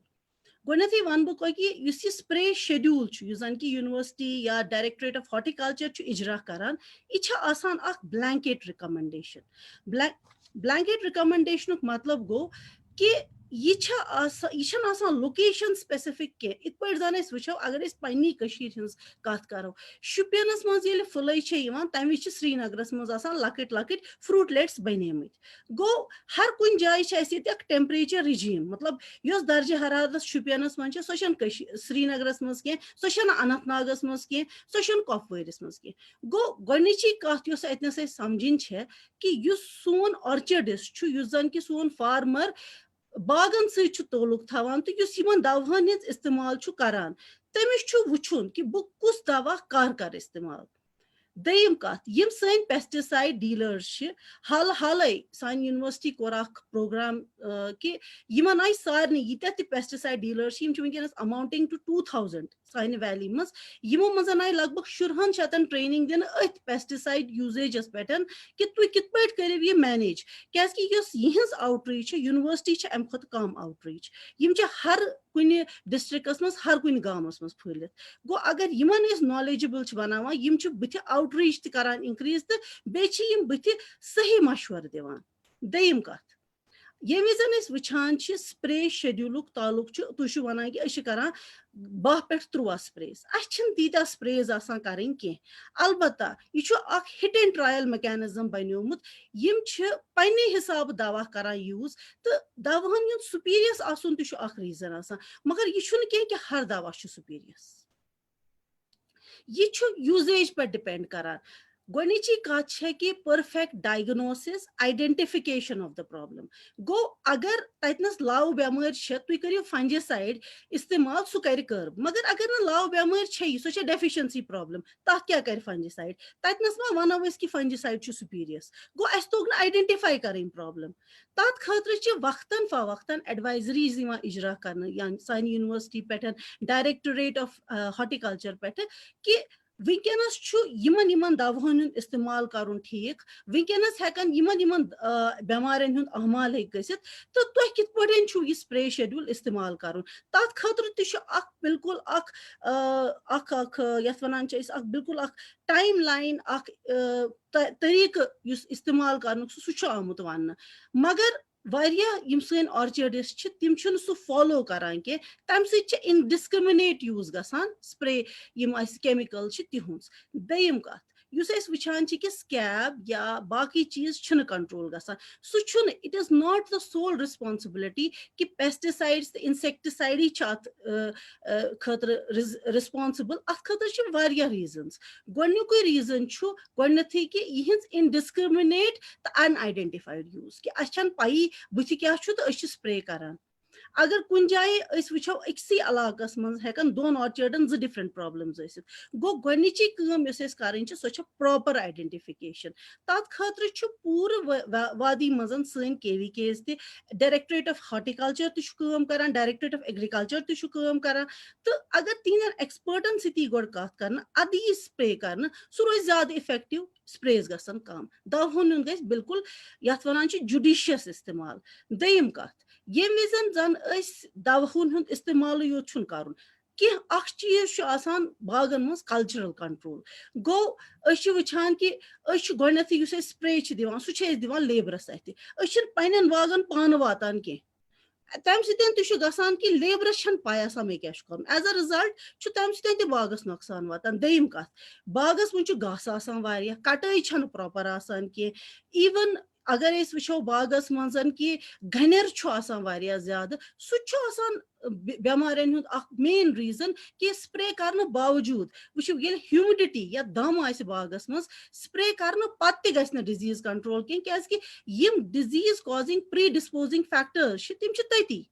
गोथी वन बह कि यह स्प्रे शेड्यूल जन कि यूनिवर्सिटी या डायरेक्टरेट ऑफ हॉर्टिकल्चर इजरा करान यह ब्लैंकेट रिकमेंडेशन ब्लैंकेट रिकमेंडेशन मतलब गो कि यह लोकेशन स्पेसिफिक कह इत पे जन वो अगर पन्नी हज कत करो शुपियनस मज फुल तमें श्रीनगरस मज लकट लकट फ्रूटलेट्स बनेमत गो हर कुन जाए टेम्परेचर रिजीम मतलब यस दर्ज हरारत शुपियनस मज सो श्रीनगरस मज कह सो अनंतनागस मज कह सो कपवारिस मज कह गो गोची कत अतनस समझन कि सोन ऑर्चर्डिस जन कि सोन फार्मर बागन सल्लुक थवान तो दवाहन हज इस्तेमाल करान तमिस वुचुन कि बह कुस दवा कर इस्तेमाल दयम कत यम सन पेस्टिसाइड डीलर्स हाल हालै सान यूनिवर्सिटी कोर प्रोग्राम कि यमन आय सारे यीत्या पेस्टिसाइड डीलर्स वनकस अमाउंटिंग टू 2000 सान वैली मज यमो मजन आय लगभग शुरहन ट्रेनिंग दिन अथ पेस्टिसाइड यूजेजस पे कि तुम कित पे करो यह मैनेज क्या यहज आउटरीच यूनिवर्सिटी अम खुद कम आउटरीच यम हर कुन डिस्ट्रिक्टस मज हर कुन गामस मज फैलित गो अगर यमन नॉलेजेबल बनावान यम बुथ आउटरीच करान इंक्रीज तो बेम बुथ सही मशवर दिवान दयम कत ये विजन वुचान स्प्रे शेड्यूल तालुक तुम वन कि करान 12 पे 13 स्प्रेज तीत्या स्प्रेज करें कह अलबत्ता यह हिट एंड ट्रायल मैकेनिज्म बनियोमुत यम पन्ने हिसाब दवा करान यूज तो दवाहन युद सुपीरियस आसन तह रीजन मगर यह कि हर दवा सुपीरियस यह यूजेज पे डिपेंड करान गोची कत कि perfect diagnosis identification of the problem go अगर ततनस लाव बेमार तुम करो फंजिसाइड इस्तेमाल सह कर कर्ब मगर अगर न लाव बेमार सो डेफिशिएंसी प्रॉब्लम तथ क्या कर फंजिसाइड ततनस मा वनो कि फंजिसाइड सुपीरियस गो अस तोग न आइडेंटिफाई करें प्रॉब्लम तथ खतर वक्तन फवक्तन एडवाइजरीज इजरा कर सान यूनिवर्सिटी पे डायरेक्टोरेट ऑफ हॉर्टिकल्चर पे कि वनकस यमन दवाहन इस्तेमाल कर ठीक वनकस हेकन यमन बेमारन हुंद अहमाल गसित तो तुह कित पटन यह स्प्रे शेड्यूल इस्तेमाल कर तथ खतर बिल्कुल यथ वनान बिल्कुल टाइम लाइन तरीक इस्तेमाल कर सह आमुत वन मगर वारिया सन ऑर्चर्डिस तिम सह फॉलो करान के तम इनडिस्क्रिमिनेट यूज गसान स्प्रे केमिकल तिहुंस दयम कत वुचान कि स्कैब या बाकी चीज कंट्रोल गसान सह it is not the sole responsibility कि पेस्टिसाइड्स इंसेक्टिसाइड खतर रिस्पॉन्सिबल अत खतर वारिया रीजन्स गोनुक रीजन गोथी कि यहज इनडिस्क्रिमिनेट तो अनआइडेंटिफाइड यूज कि अन पई बुथ क्या तो स्प्रे करान अगर कुन जाए वो अक्सी इलाकस मज हेकन दोन ऑर्चर्डन 2 डिफरेंट प्रॉब्लम्स गो गोची करें सो प्रॉपर आइडेंटिफिकेशन तथ खतर पूरे वादी मजन सन KVKs डायरेक्टरेट ऑफ हॉर्टिकल्चर तरान डायरेक्टरेट ऑफ एग्रीकल्चर तरान तो अगर तीन एक्सपर्टन सती गो कत कर अद यह स्प्रे कर सह रोज ज्यादा इफेक्टिव स्प्रेज गसन कम दवाहन ग बिल्कुल यथ वनान जुडिशियस इस्तेमाल दयम कत ये विजन जन दवाहन हुंद इस्तेमाल योत कर कह चीज बागन मज कल्चरल कंट्रोल गो वुचान कि गोथी स्प्रे दिवान सह दिवान लेबरस अथ पन्न बागन पान वातान कह तम सतान कि लेबरस पाय मे क्या कर एज अ रिजल्ट तम सत बागस नुकसान वातान दयम कत बागस वो घास कटाई प्रॉपर कह इवन अगर वो बागस मजन कि घनर ज्यादा सह बेमारन हुंद मेन रीजन कि स्प्रे कर बावजूद वो ह्यूमिडिटी या दम आस बागस मज स्प्रे कर पे गि डिजीज कंट्रोल कह disease causing pre disposing factors तम तती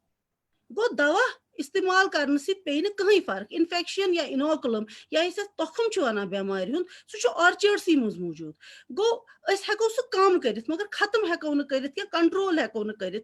गो दवा इस्तेमाल करने पे कहीं फर्क इन्फेक्शन या इनोकुलम या तखम वन बेमार हुंद सह ऑर्चर्ड्स मज मौजूद गो हेको सह कम कर मगर खत्म हेको न कर कंट्रोल हेको न कर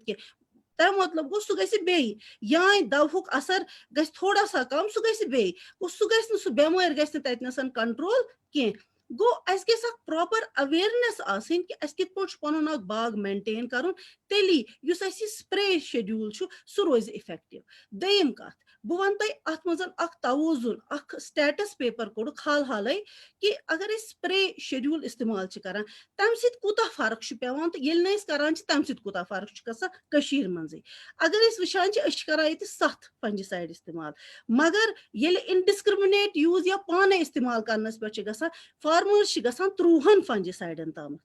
तम मतलब गो सह गि या दवुक असर गि थोड़ा सा कम सह गि गो सह बेमार गसन कंट्रोल कह गो अस प्रॉपर अवेयरनेस कि अस कित पन बाग मेंटेन कर तेली स्प्रे शेड्यूल सह रोज इफेक्टिव दयम कत बह वन तुम अत मज तवजुन स्टेटस पेपर कोड़ हाल हालै कि अगर स्प्रे शेड्यूल इस्तेमाल कर तम सूता फर्क पेवान तो ये करान तम सूता फर्क गसान मज अगर वुचान करान ये 7 फंजिसाइड इस्तेमाल मगर ये इनडिस्क्रिमिनेट यूज या पाने इस्तेमाल करनस पे गसान फार्मर्स गसान 30 फंजिसाइडन तम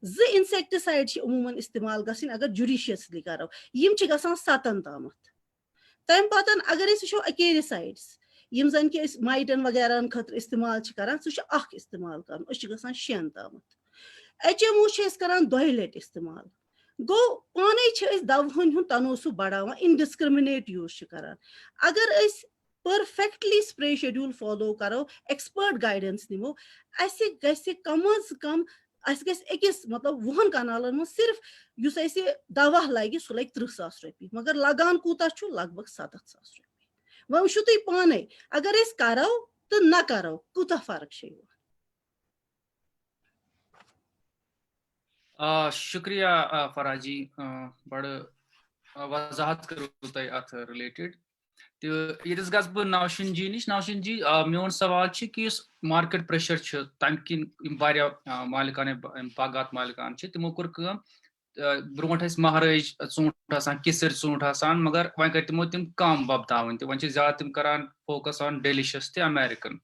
2 इंसेक्टिसाइड उमूमन इस्तेमाल गसन अगर जुडिशियसली करो यम 7 तम तम पतन अगर वो अकेरिसाइड्स यम जन कि माइटन वगैरह खतर इस्तेमाल करान सह इस्तेमाल कर 6 तम HMO करान 2 लट इस्तेमाल गो पाने दवाहन हुंद तनोसु बढ़ावान इनडिस्क्रिमिनेट यूज करान अगर परफेक्टली स्प्रे शेड्यूल फॉलो करो एक्सपर्ट गाइडेंस निमो कम अज कम अकिस मतलब 10 कनालन में सिर्फ युस दवा लगे सह लगे 30,000 रुपये मगर लगान कूता लगभग 7,000 रुपये वो वुचु तुम पाने अगर करो तो न करो कूता फर्क शुक्रिया फराह जी बड़ वजाहत करो तुम अत रिलेटेड तो ये गस बह नौशीन जी नश नौशीन जी मोन सवाल कि मार्केट प्रेशर तम किन मालिकान बागात मालिकान तमो कोर ब्रोट महाराज ूंट किसर ूंट मगर वह कर तमो तम कम वपदावन तो वह ज्यादा तम करान फोकस ऑन डेलिशियस तो अमेरिकन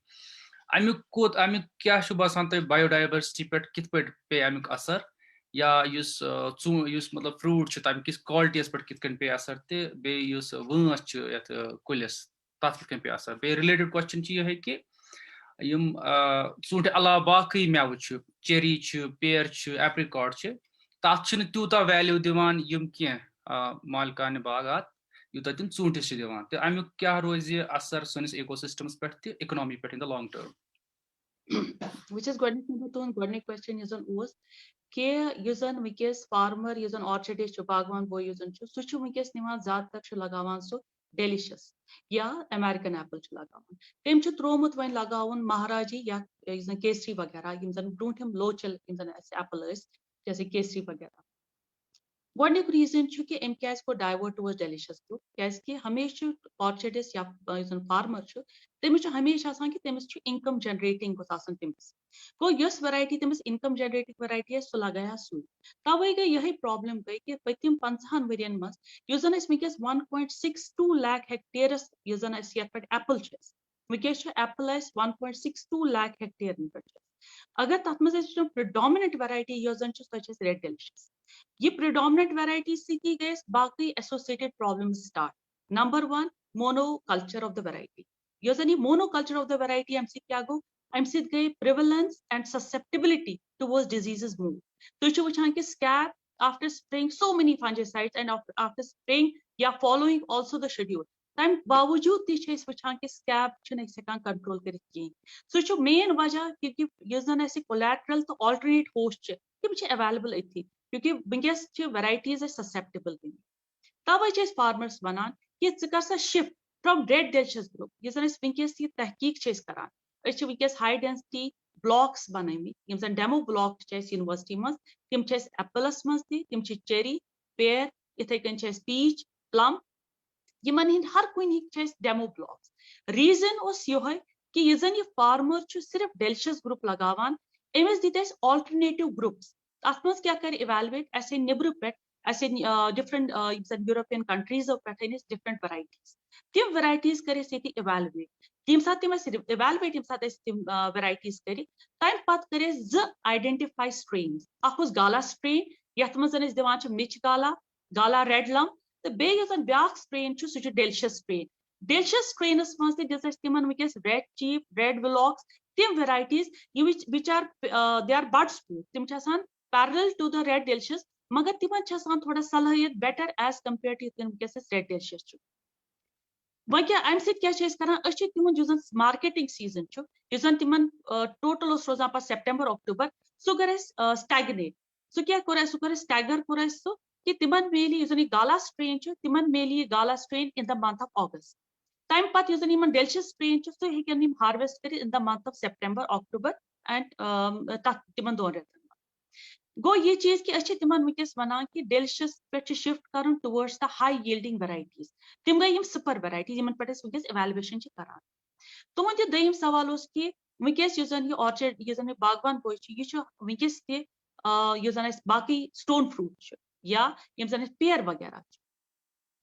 अमुक क्या बसान तुम बायोडाइवर्सिटी पे कित पे अमुक असर या मतलब फ्रूट तम किस क्वालिटीस पे कित पे असर तो बेस वंस ये कुलिस तथ कित पे असर बे रिलेटेड क्वेश्चन ये कि यम ूंट अलावा बाकी मेव चेरी पेर एप्रिकॉट तथ तूता वैल्यू दिवान यम कह मालिकान बागात यूता तम ूंटिस दिवान तो अमुक क्या रोज असर सनिस इकोसिस्टम्स पे तो इकोनॉमी पे in the long term which is गोडनिक क्वेश्चन यस कि वस फार्मर ऑर्चर्डिस्ट बागवान बो सह वस ज्यादातर लगावान सो डेलिशियस या अमेरिकन एप्पल लगावान तम त्रोमुत वन लगावन महाराजी या केसरी वगैरह ब्रोठम लोचल एप्पल जैसे केसरी वगैरह गोडनिक रीजन कि अम क्या डाइवर्ट टुवर्ड्स डेलिशियस ग्रुप क्या हमेशा ऑर्चर्डिस्ट या फार्मर तमिस हमेशा कि तमिस इनकम जनरेटिंग तमिस गो यस वैरायटी तमिस इनकम जनरेटिंग वैरायटी सह लगाया सू तवे गई यही प्रॉब्लम गई कि पतिम 50 वरियन मज वस 1.62 लाख हेक्टेयरस पे एप्पल वस एप्पल 1.62 लाख हेक्टेयर पे अगर तथ मज प्रिडोमिनेंट वैरायटी रेड डेलिशियस ये प्रिडोमिनेंट वैरायटी सी गए बाकी associated problems start number 1 monoculture of the variety ये मोनोकल्चर ऑफ द वैरायटी अम क्या गो अम गई prevalence and susceptibility towards diseases move तुम वुचान कि scab after spraying so many fungicides and after spraying या following also the schedule तम बावजूद वुचान कि scab हेकान control कर सह मेन वजह क्योंकि कोलैटरल तो ऑल्टरनेट होस्ट तम अवेलेबल अथी क्योंकि वनकस वैरायटीज ससेप्टेबल तवे फार्मर्स वनान कि कर सा shift from red delicious group वनकस तहकीक करान वनकस हाई डेंसिटी ब्लॉक्स बनमित डेमो ब्लॉक यूनिवर्सिटी मज तम एप्पलस मज तम चेरी पेर इथे कन पीच प्लम यमन हिंद हर कुन डेमो ब्लॉक्स रीजन ये कि ये फार्मर सिर्फ डेलिशियस ग्रुप लगावान अमिस दित ऑल्टरनेटिव ग्रुप्स अत मज क्या कर इवेलुएट ऐसे निब्र पे ऐसे डिफरेंट यूरोपियन कंट्रीज पे डिफरेंट वैरायटीज तम वैरायटीज कर इवेलुएट तम सात तम इवेलुएट यम सात तम वैरायटीज कर तम पत कर आइडेंटिफाई स्ट्रेन गाला स्ट्रेन यथ मज दिवान मिच गाला गाला रेड लम तो ब्या स्ट्रेन सह डेलिशियस स्ट्रेनस मज तिमन वनकस रेड चीफ रेड विलॉक्स तम varieties which are they are bud sport तम parallel to the red delicious मगर तिमन थोड़ा सलाहियत बेटर एज कंपेयर टू वनकस रेड डेलिशियस वह क्या अम सत तिमन मार्केटिंग सीजन तिमन टोटल रोजान पे सेप्टेम्बर अक्टूबर सह कर स्टैगनेट सह क्या सह स्टैगर कोर सह कि तिमन मेली गाला स्ट्रेन तिमन मेली Gala strain in the month of August तम पे डेलिशियस स्ट्रेन सह हेकन हार्वेस्ट कर in the month of September October and तिमन 2 रेतन गो ये चीज कि अच्छे तिमन वुनकस वनान कि डेलिशियस पे शिफ्ट करन towards the high yielding varieties तिम गई सुपर वेराइटीज यमन पे वुनकस इवैल्यूएशन करान तुहद यह दयम सवाल कि वुनकस ये ऑर्चर्ड ये बागवान पोश यह वुनकस तन बाकी स्टोन फ्रूट या यम जन पेयर वगैरह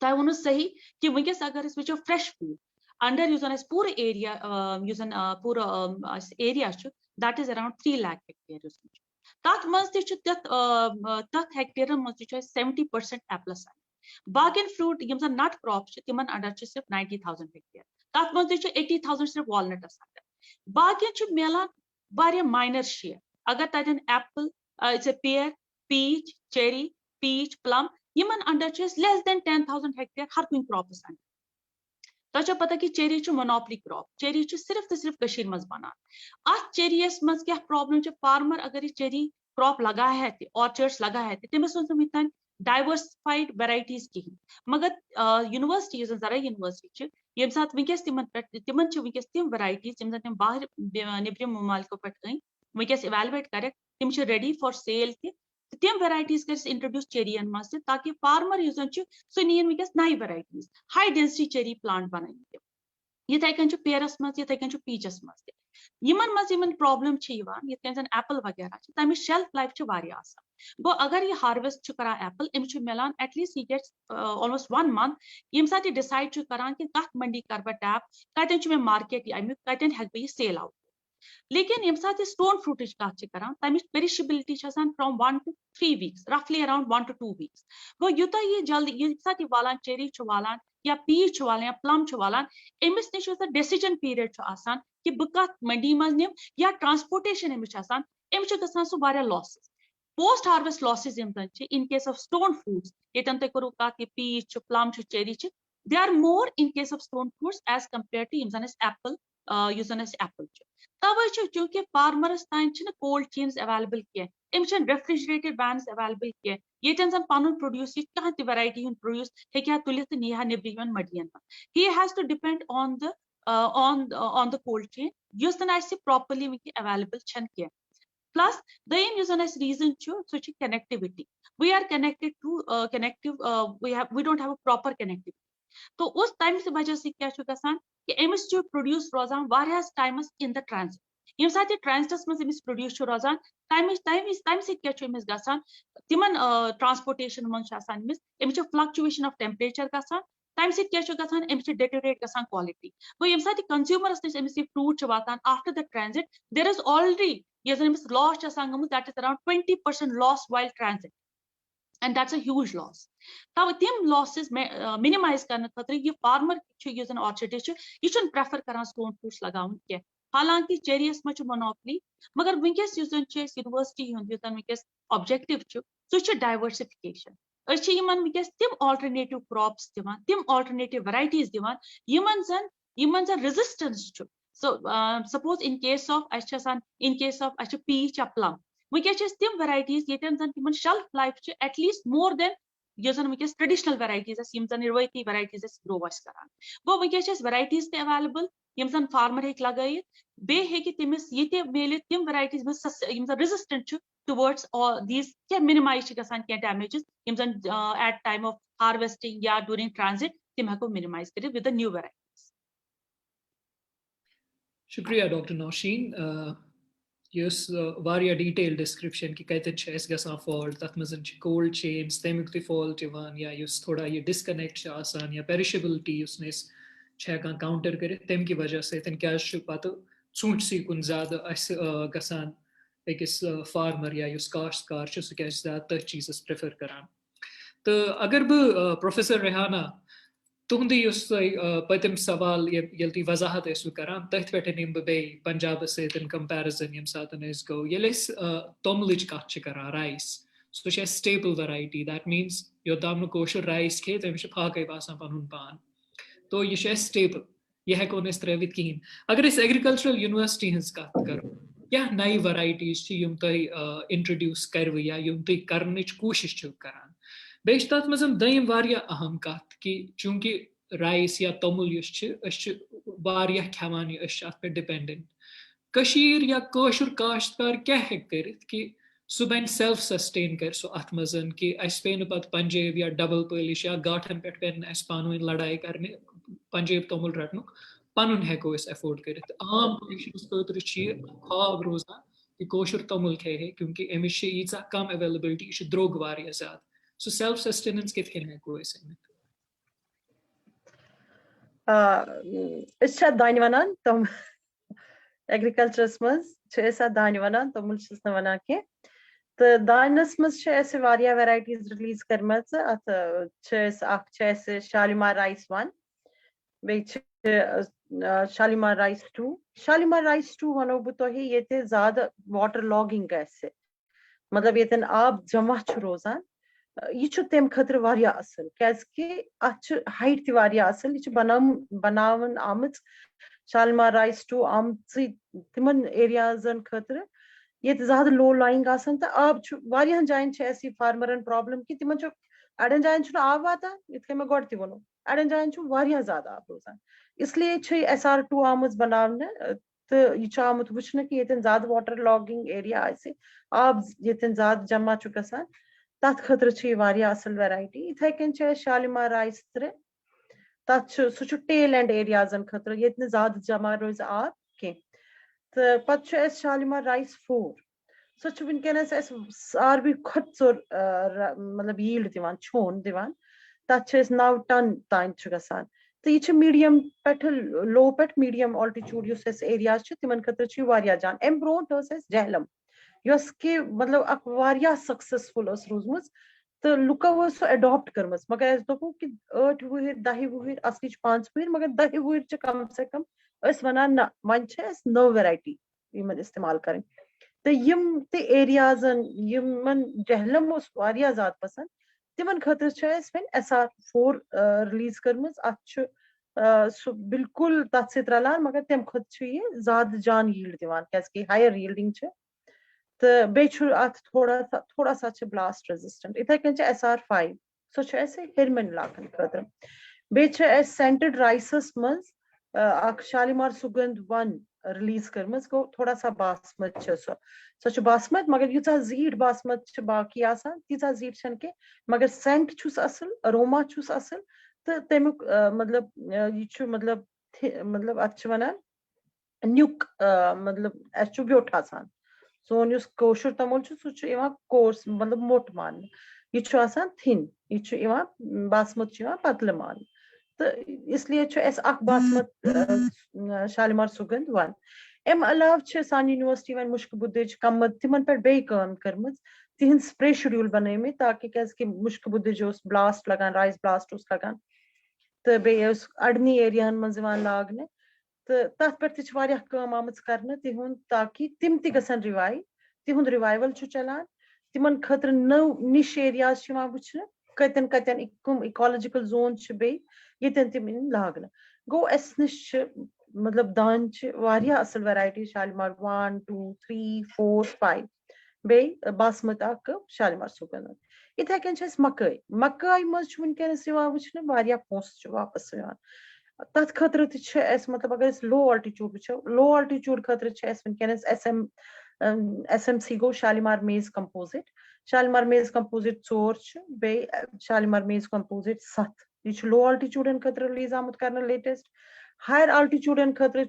तह वो सही कि वुनकस अगर वो फ्रेश फूड अंडर पूरा एरिया पूरा area that is around 3 lakh hectare तथ मज तथ हेक्टेयरन मज 70% एप्लस बाकी फ्रूट यम जन नट क्रॉप तिमन अंडर सिर्फ 90,000 हेक्टेयर तथ मज 80,000 सिर्फ वॉलनटस अंडर बाकी मिलान वारिया माइनर शेयर अगर तन apple pear peach cherry peach plum यमन अंडर लेस देन 10,000 हेक्टेयर हर कुछ क्रॉपस अंडर तो पता कि चेरी मोनोपली क्रॉप चेरी सिर्फ तो सिर्फ कशीर मज बनान अत चेरियस मज क्या प्रॉब्लम फार्मर अगर चेरी क्रॉप लगा है ऑर्चर्ड्स लगा है तमिस तन डाइवर्सिफाइड वेराइटीज कहें मगर यूनिवर्सिटी जरा यूनिवर्सिटी ये सात वुनकस तिमन वुनकस तिम वेराइटीज यम तम बाहर निब्रिम ममालिको पे वुनकस इवैल्यूएट कर तिम रेडी फॉर सेल तिम वेराइटीज कर इंट्रोड्यूस चेरियन मज ताकि फार्मर सह नीन वुनकस नई varieties high density cherry plant बनान यिथै कन पेयरस मज यिथै कन पीचस मज यमन मज यमन प्रॉब्लम यिथ कन एप्पल वगैरह तमिस शेल्फ लाइफ वारिया आसान गो अगर यह हार्वेस्ट करा एप्पल अमिस मिलान एटलीस्ट यह गेट्स ऑलमोस्ट 1 मंथ यम साथ डिसाइड करान कि कत मंडी कर बह टैप कतन मे मार्केट अमुक कतन हेक बह सेल आउट लेकिन यम साथ स्टोन फ्रूट कत तमिस पेरिशेबिलिटी फ्रॉम 1 to 3 weeks रफली अराउंड 1 to 2 weeks गो यूत यह जल्दी ये साथ वालान चेरी वालान या पीच वालान या प्लम वालान अमिस नश डिसीजन पीरियड कि बह कत मंडी मज निम या ट्रांसपोर्टेशन अमिस गसान सह वारिया losses post harvest losses in case of stone fruits ये करो कत peach plum cherry they are more in case of stone fruits as compare to यम एप्पल एप्पल तवे चूंकि फार्मरस तान कोल्ड चेन्स अवेलेबल कह रेफ्रिजरेटेड वैन्स अवेलेबल कह ये जन पन प्रोड्यूस कह वेराइटी प्रोड्यूस हे तुलित तो नीहा निब्रिमन मडियन he has to depend on the cold chain युस तन प्रॉपर्ली अवेलेबल कह प्लस दयम रीजन सह connectivity we are connected to we don't have a proper connectivity तो उस टाइम से वजह से क्या गसान कि अमिस प्रोड्यूस रोजान वारियास टाइमस इन द ट्रांजिट यम साथ ट्रांजिटस मज अमिस प्रोड्यूस रोजान तम से क्या गसान तिमन ट्रांसपोर्टेशन मज अमिस फ्लक्चुएशन ऑफ टेम्परेचर गसान तम से क्या गसान अमिस डेटोरेट गसान क्वालिटी गो यम साथ कंज्यूमरस नश अमिस फ्रूट वातान after the transit there is already ये अमिस लॉस गमुत that is around 20% loss while transit and that's a huge loss तब तिम losses minimize करने खतर ये फार्मर ऑर्चर्ड यह प्रेफर करान स्टोन फ्रूट्स लगान कह हालांकि चेरियस मज मोनोपली मगर वुनकस यूनिवर्सिटी वुनकस ऑब्जेक्टिव सह डाइवर्सिफिकेशन वुनकस तिम ऑल्टरनेटिव क्रॉप्स दिवान तिम ऑल्टरनेटिव वेराइटीज दिवान यमन जन resistance so suppose in case of peach या प्लम वुनकस तिम वेराइटीज ये तिम shelf life at least more than वुनकस ट्रेडिशनल वेराइटीज रवायती वेराइटीज ग्रो करान गो वुनकस वेराइटीज ते अवेलेबल यम जन फार्मर हेक लगायित बे हेकि तमिस ये मिल तिम वेराइटीज रेजिस्टेंट टुवर्ड्स दीज क्या मिनिमाइज गसान क्या डैमेजेस यम जन एट टाइम ऑफ हार्वेस्टिंग या ड्यूरिंग ट्रांजिट तिम हेको मिनिमाइज कर विद द न्यू वेराइटीज शुक्रिया डॉक्टर नौशीन यस वारिया डिटेल डिस्क्रिप्शन कि कतन गसान फॉल्ट तथ मज कोल्ड चेन्स तमिक ते फॉल्ट या थोड़ा ये डिस्कनेक्ट या पेरिशेबिलिटी हेकान काउंटर कर तम की वजह से क्या पत ूंटसी कुन ज्यादा गसान अकिस फार्मर या काश्तकार सह क्या ज्यादा तथ चीज़स प्रेफर करान तो अगर बह प्रोफेसर रेहाना तुंद पतम सवाल ये तुम वजाहत करान तथ पे निम बे पंजाब सतन कंपेरिजन यम सात गो ये तोमल कत करान राइस सह staple variety that means Jotham kosher rice खे तमिस फाके बासान पनुन पान तो यह स्टेपल यह हेको त्रवित कहें अगर एग्रीकल्चरल यूनिवर्सिटी हज कत करो क्या नई वेराइटीज तुम इंट्रोड्यूस करव या तुम कर कोशिश करान बे तथ मज दयम अहम कत कि चूंकि राइस या तोमुल खेवान अत पे डिपेंडेंट कशीर या कोशुर काश्तकार क्या हेक कर कि सो बन सेल्फ सस्टेन कर सो अथ मजन कि अस पे न पत पंजाब या डबल पॉलिश या गाठन पे कर अस पान लड़ाई करने पंजाब तोमुल रटनुक पनुन हेको अस अफोर्ड करित आम पेशेंट्स खतर ख्वाब रोजान कि कोशर तोमुल खे क्योंकि अमिस यीचा कम अवेलेबिलिटी यह द्रोग वारिया ज्यादा सो सेल्फ सस्टेनेंस कित हेको अस दान वनान तम एग्रीकल्चरस मज दान वनान तोमुल वनान कह तो दानस मज वैराइटीज रिलीज करम अत शालीमार राइस 1 बे शालीमार राइस 2 शालीमार राइस 2 वनो बह तुह ये ज्यादा वाटर लॉगिंग मतलब ये आब जमा रोजान यह तम खतर वारिया असल क्या हाइट तह असल यह बनावन आमच शालीमार राइस 2 आम तिमन एरियाजन खतर ये ज्यादा लो लाइंग तो आब वारियान जायन फार्मरन प्रॉब्लम कि तिमन अड़न जायन आब वातान इत मे गोड वो अड़न जायन वारिया ज्यादा आब रोजान इसलिए SR2 आमज बनाने तो यह आमुत वुचन कि ये ज्यादा वाटर लॉगिंग एरिया आब ये ज्यादा जमा गसान तथ खतर असल वैरायटी इथे कन शालीमार राइस 3 तथ सह टेल एंड एरियाजन खतर ये ज्यादा जमा रोज आब कह तो पे शालीमार राइस 4 सह वनकस सारवी खुद चोर मतलब यील्ड दिवान छोन दिवान तथ 9 टन तान गसान तो यह मीडियम पे लो पे मीडियम ऑल्टीट्यूड एरिया तिमन खतर वारिया जान अम ब्रोट जहलम यस कि मतलब सक्सेसफुल रोजम तो लुको सह अडॉप्ट कर्म मगर दोपो कि 8 वुहर 10 वुहर असली 5 वुहर मगर 10 वुहर कम से कम वनान ना वन नव वैरायटी इस्तेमाल करें तो यम ते एरियाजन यमन जहलम ज्यादा पसंद तिमन खतर SR4 रिलीज कर्म अत बिल्कुल तथ सत रलान मगर तम खुद ज्यादा जान यील्ड दिवान क्या हायर यील्डिंग तो बे थोड़ा सा ब्लास्ट रेजिस्टेंट इथे कन SR5 सह हिरमन इलाकन खतर बे सेंटेड राइसस मज शालीमार सुगंध 1 रिलीज कर्म गो थोड़ा सा बासमत सह बासमत मगर यूचा जीट बासमत बाकी आसान तीजा जीट के मगर सेंट असल अरोमा असल तो तमुक मतलब यह मतलब अत वनान न्युक मतलब अस ब्योट आसान सोन कोशर तमुल सह कोर्स मतलब मोट मान यह थिन यह बासमत पतल मान तो इसलिए बासमत शालीमार सुगंध 1 अम अलाव सान यूनिवर्सिटी वन मुश्क बुद्ध कमत तिमन पे बे कर्म तिहंद स्प्रे शेड्यूल बन ताकि क्या मुश्क बुद्ध ब्लास्ट लगान राइस ब्लास्ट लगान तो बे अड़नी एरियान मज लागने तो तथ पे कम आम कर तिहुंद ताकि तिम तन रिवाइव तिहुंद रिवाइवल चलान तिमन खतर नव निश एरियाज वुचन कतन कतन कम इकोलॉजिकल जोन ये तिम लागन गो अस निश मतलब दान असल वैरायटी शालीमार 1 2 3 4 5 बे बासमत शालीमार सुगंध इथे कन मकई मज वनकस वुचन पोस वापस तथ खतर मतलब अगर लो ऑल्टीट्यूड वो लो ऑल्टीट्यूड खतर वनकस SMC गो शालीमार मेज कंपोजिट शालीमार मेज कंपोजिट 4 बे शालीमार मेज कंपोजिट 7 यह लो ऑल्टीट्यूडन खतर रिलीज आमुत कर लेटेस्ट हायर ऑल्टीट्यूडन खतर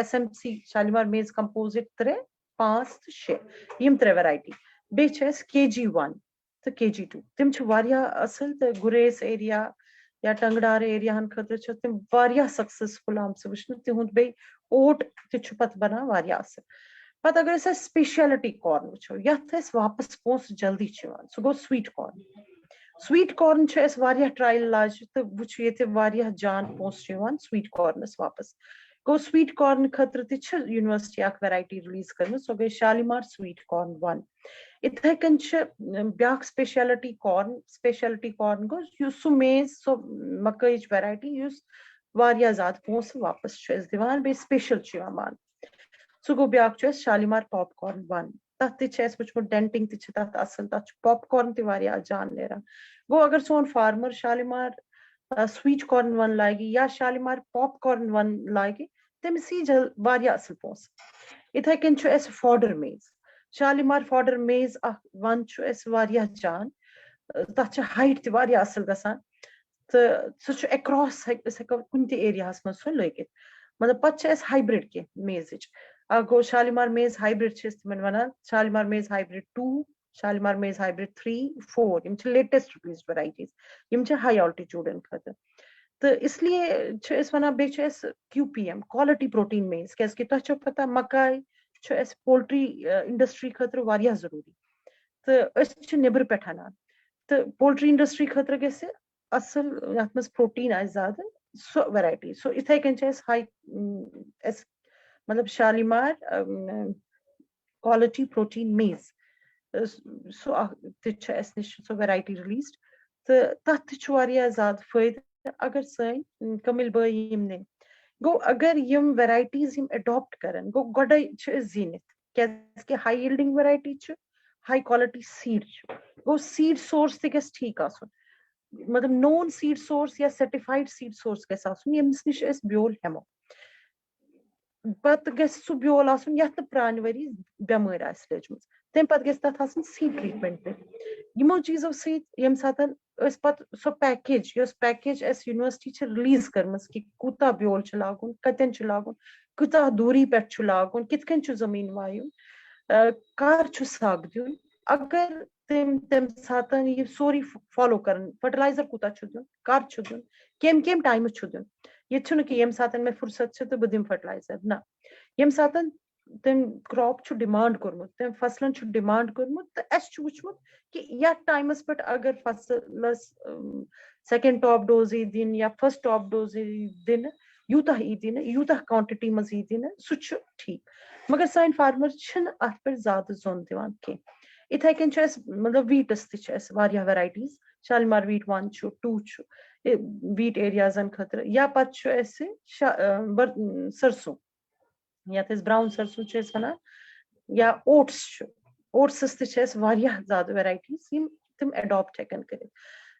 SMC शालीमार मेज कंपोजिट 3 5 तो 6 यम 3 वैरायटी बे KG1 तो KG2 तिम असल तो गुरेज एरिया या टंगडार एरिया खतर तिम सक्सेसफुल आम वुचन तिहुंद बे ओट पत बनान असल पत अगर स्पेशलिटी कॉर्न वो यथ वापस पोस जल्दी सह गो स्वीट कॉर्न ट्रायल लाज तो वो ये जान पोस स्वीट कॉर्नस वापस गो स्वीट कॉर्न खतर यूनिवर्सिटी वैरायटी रिलीज कर सो गई शालीमार स्वीट कॉर्न 1 इथे कन ब्या स्पेशलिटी कॉर्न गो सह मेज सो मकई वैरायटी ज्यादा पोस वापस दिवान बे स्पेशल मान सह गो ब्या शालीमार पॉपकॉर्न 1 तथ वो डेंटिंग तथ असल तथ पॉपकॉर्न जान नेरान गो अगर सोन फार्मर शालीमार स्वीट कॉर्न 1 लागी या शालीमार पॉपकॉर्न 1 लागी तमिस असल पोस इथे कन फॉडर मेज शालीमार फॉडर मेज वन वारिया जान तथ हाइट ति वारिया असल गसान तो सह एक्रॉस कुन एरियास मज सह लगित मतलब पे हाइब्रिड के मेज गो Shalimar maize hybrid तिमन one Shalimar maize hybrid 2 Shalimar maize hybrid 3 4 latest release varieties high ऑल्टीट्यूडन खतर तो इसलिए वन बे QPM क्वालिटी प्रोटीन मेज क्या तुम पता मकाई पोल्ट्री इंडस्ट्री खतर वारिया जरूरी तो नबर पे अनान तो पोल्ट्री इंडस्ट्री खतर ग असल यथ मज प्रोटीन आ ज्यादा सो वेराइटी सो इथे कन हाई मतलब शालीमार क्वालिटी प्रोटीन मेज सो नश सो वेराइटी रिलीज तो तथ ज्यादा फायदे अगर सन कमिल बई ने गो अगर यम वेराइटीज अडॉप्ट करन गो गोडे जीनित क्या high yielding variety high quality seed गो सीड सोर्स ते गस ठीक आसन मतलब नोन सीड सोर्स या सर्टिफाइड सीड सोर्स गस आसन यम्स निश अस ब्योल हेमो पत गस सु ब्योल आसन यत प्रान वरी बेमार आस लजमस तम पत गस तथ आसन सीड ट्रीटमेंट ते यमो चीजों से यम सातन पत सो पैकेज पैकेज यूनिवर्सिटी रिलीज करमस कि कूता ब्योल लागुन कतन लागुन कूता दूरी पे लागुन कितकन जमीन वायुन कर साग दिन अगर तम सातन ये सोरी फॉलो करन फर्टिलाइजर कूता दिन कर दिन केम टाइम दिन ये कि यम सातन में फुर्सत तो बह दिम फर्टिलाइजर ना यम सातन तम क्रॉप डिमांड कोरमुत तम फसलन डिमांड कोरमुत तो अस वुचमुत कि या टाइमस पे अगर फसलस सेकंड टॉप डोज दिन या फर्स्ट टॉप डोज दिन यूता दिन यूता क्वांटिटी मज दिन सह ठीक मगर सान फार्मर अत पे ज्यादा जोन दिवान कह इथे कन मतलब वीटस तह वेराइटीज शालीमार वीट 1 2 वीट एरियाजन खतर या पे सरसों यथ ब्राउन सरसों वन या ओट्स ज्यादा वेराइटीज तम अडॉप्ट हेकन कर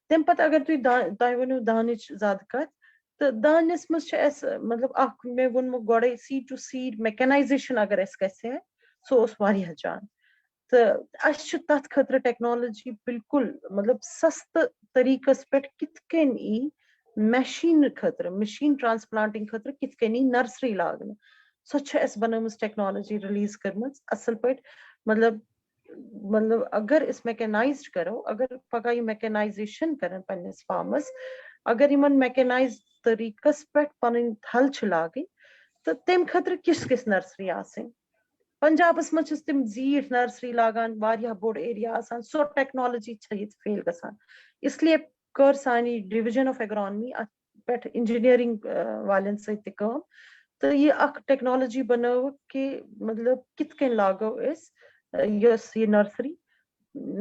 तम पत अगर तुम वो दानच ज्यादा कत तो दानस मज मतलब मे वो गोड़े सीड टू सीड मैकेनाइजेशन अगर गए सो जान तो अस तथ खतर टेक्नोलॉजी बिल्कुल मतलब सस्त तरीकस पे कितकन ई मशीन खतर मशीन ट्रांसप्लांटिंग खतर कितकन ई नर्सरी लागन सो बनमस टेक्नोलॉजी रिलीज करम असल पे मतलब अगर इस मैकेनाइज्ड करो अगर पगह ये मैकेनाइजेशन कर पन्निस फार्मस अगर इन मैकेनाइज तरीकस पे पन थल लाग तो तम खतर किस नर्सरी आसन पंजाबस मज तम जीठ नर्सरी लागान वारिया बोड़ एरिया आसान सो टेक्नोलॉजी फेल गसान इसलिए कर सानी डिवीजन ऑफ एग्रोनॉमी पे इंजीनियरिंग वालन सत तो ये टेक्नोलॉजी बनव कि मतलब कितकन लागो ये नर्सरी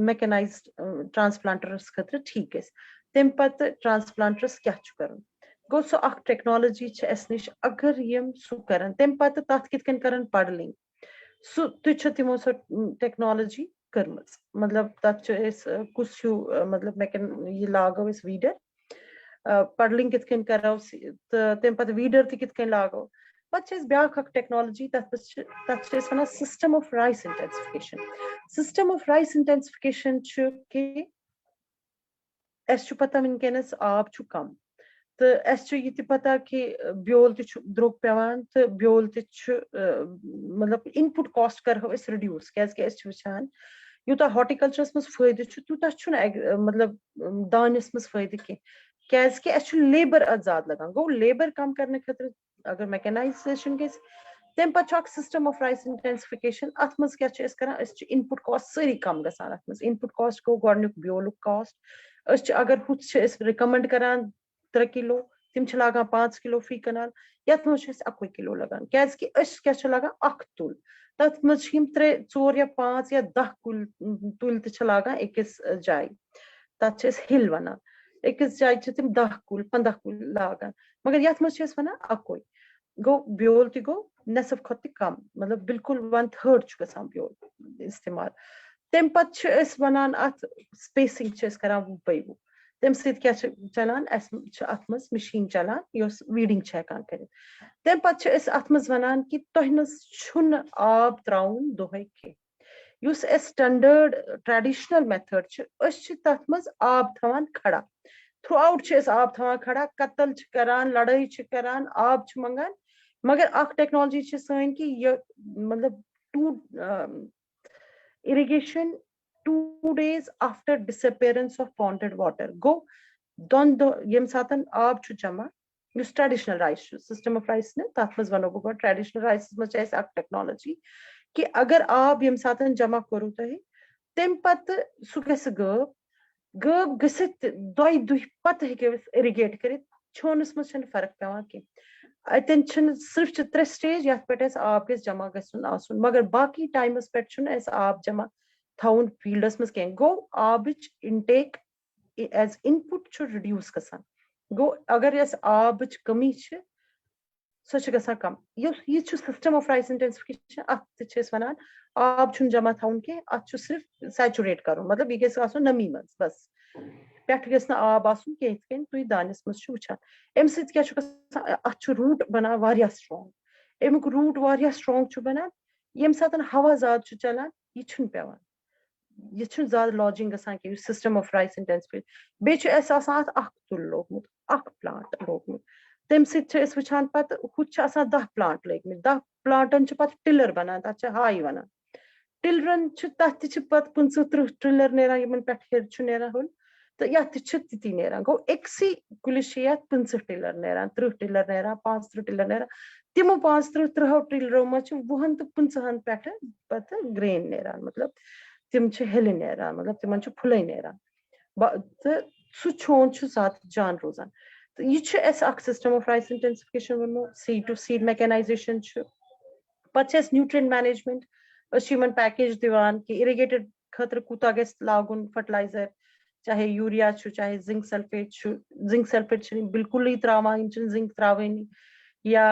मैकेनाइज्ड ट्रांसप्लांटर्स खतर ठीक तम पत ट्रांसप्लांटर्स क्या कर गो सो टेक्नोलॉजी नश अगर यम सह कर तम पत तथ कितकन कर पडलिंग सो तुमो सो टेक्नोलॉजी कर्म मतलब तथ कुछ मतलब ये लागो वीडर पडलिंग कितकन करो तम पत वीडर कितकन लागो पे ब्या टेक्नोलॉजी तथ one system of rice intensification कि पता वनकस आब कम तो ये पता कि ब्योल द्रोग पेवान तो ब्योल मतलब इनपुट कॉस्ट करो रिड्यूस क्या वुचान यूता हॉर्टिकल्चरस मज फायदे तूता मतलब दानस मज फायदे क्या लेबर ज्यादा लगान गो लेबर कम करने खतर अगर मैकेनाइजेशन गई तम पे सिस्टम ऑफ राइस इंटेंसिफिकेशन अत मज क्या इनपुट कॉस्ट सारी कम गसान अत मज इनपुट कॉस्ट गो गोडनुक ब्योलुक कॉस्ट अगर हुत रिकमेंड करान 3 किलो तम लागान 5 किलो फी कनाल यथ मज 1 किलो लगान क्या लगान अख तुल तथ मज 3 4 या 5 या 10 तुल लगान अकिस जाय तथ हिल वनान अकिस जाय तम 10 कुल 15 कुल लगान मगर यथ मज वनान 1 गो ब्योल गो नसफ खत कम मतलब बिल्कुल 1/3 गसान ब्योल इस्तेमाल तम पे वनान अत स्पेसिंग करान 20 by 20 तम क्या चलान अत मज मशीन चलान वीडिंग हेकान कर तम पे अत मज वनान कि तुह आब त्राउन दोहे कह युस स्टैंडर्ड ट्रेडिशनल मेथड छ अस छ तथ मज आब थवान खड़ा थ्रू आउट छ अस आब थवान खड़ा कत्ल छ करान लड़ाई छ करान आब छ मंगान मगर अख टेक्नोलॉजी छ सैन कि ये मतलब to irrigation 2 days after disappearance of ponded water go don yem satan aab chu jama yus traditional rice system of rice ne tat maz vano go traditional rice maz chais ak technology कि अगर आप यम साथन जमा करू तहे तेम पत सुगस गब गसित दोय दुह पत हेके इरिगेट करित छोनस मज छन फर्क पेवान कि अतन छन सिर्फ छ 3 स्टेज यथ पेट एस आप के जमा गसन आसुन मगर बाकी टाइमस पेट छन एस आप जमा थाउन फील्डस मज के गो आबिच इनटेक एज इनपुट छ रिड्यूस गसन गो अगर एस आबिच कमी छ सच गसा कम ये सिस्टम ऑफ राइस इंटेंसिफिकेशन अत वनान आब छुन जमा थाउन के अत सिर्फ सैचुरेट करो मतलब ये गस आसो नमी मज बस पेट गस ना आब आसुन के इतकन तुई दानिस मज छु वचान एम सित क्या छु गसा अत रूट बना वारिया स्ट्रांग एमुक रूट वारिया स्ट्रांग छु बना यम सातन हवा जाद छु चलान ये छुन पेवान ये छु जाद लॉजिंग गसा के सिस्टम ऑफ राइस इंटेंसिफिकेशन बे छु एस आसान अख तुल लोगमुत अख प्लांट लोगमुत तम सत वचान पे हुत 10 प्लांट लगे 10 प्लांटन पे टिलर बनान तथ हाई वन टिलरन तथ पे 25-30 टिलर नान पे हेर नान हुन तो ये ती नान गो एक्सी कुलिस 50 टिलर नान 30 टिलर नान 35 टिलर नान तिमो 35-30 टिलरो मज 20 तो 50 पे ग्रेन नान मतलब तिम हेल नान मतलब तिमन फुल नान तो सह छोन ज्यादा जान रोजान तो ये सिस्टम ऑफ राइस इंटेंसिफिकेशन वो सीड टू सीड मैकेनाइजेशन पे न्यूट्रिएंट मैनेजमेंट पैकेज दिवान कि इरिगेटेड खतर कूता गस लागुन फर्टिलाइजर चाहे यूरिया चाहे जिंक सल्फेट बिल्कुल ही त्रावान जिंक त्रावानी या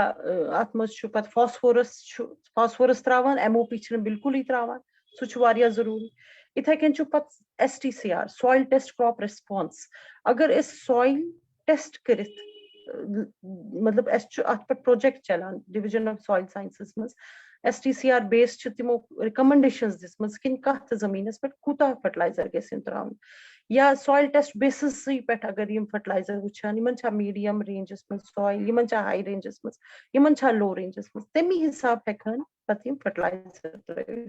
अत मज पे फास्फोरस त्रावान MOP बिल्कुल ही त्रावान सह वारिया जरूरी इथे कन पे STCR soil test crop response अगर इस सॉइल टेस्ट करित मतलब अत पे प्रोजेक्ट चलान डिवीजन ऑफ सॉइल साइंसेस मज STCR बेस्ड तिमो रिकमेंडेशंस दिसमज किन कत जमीनस पे कूता फर्टिलाइजर गसन त्रावन या सॉइल टेस्ट बेसिस पे अगर यम फर्टिलाइजर वुचान यमन छा मीडियम रेंजस मज सॉइल यमन छा हाई रेंजस मज यमन छा लो रेंजस मज तमी हिसाब हेकन पत यम फर्टिलाइजर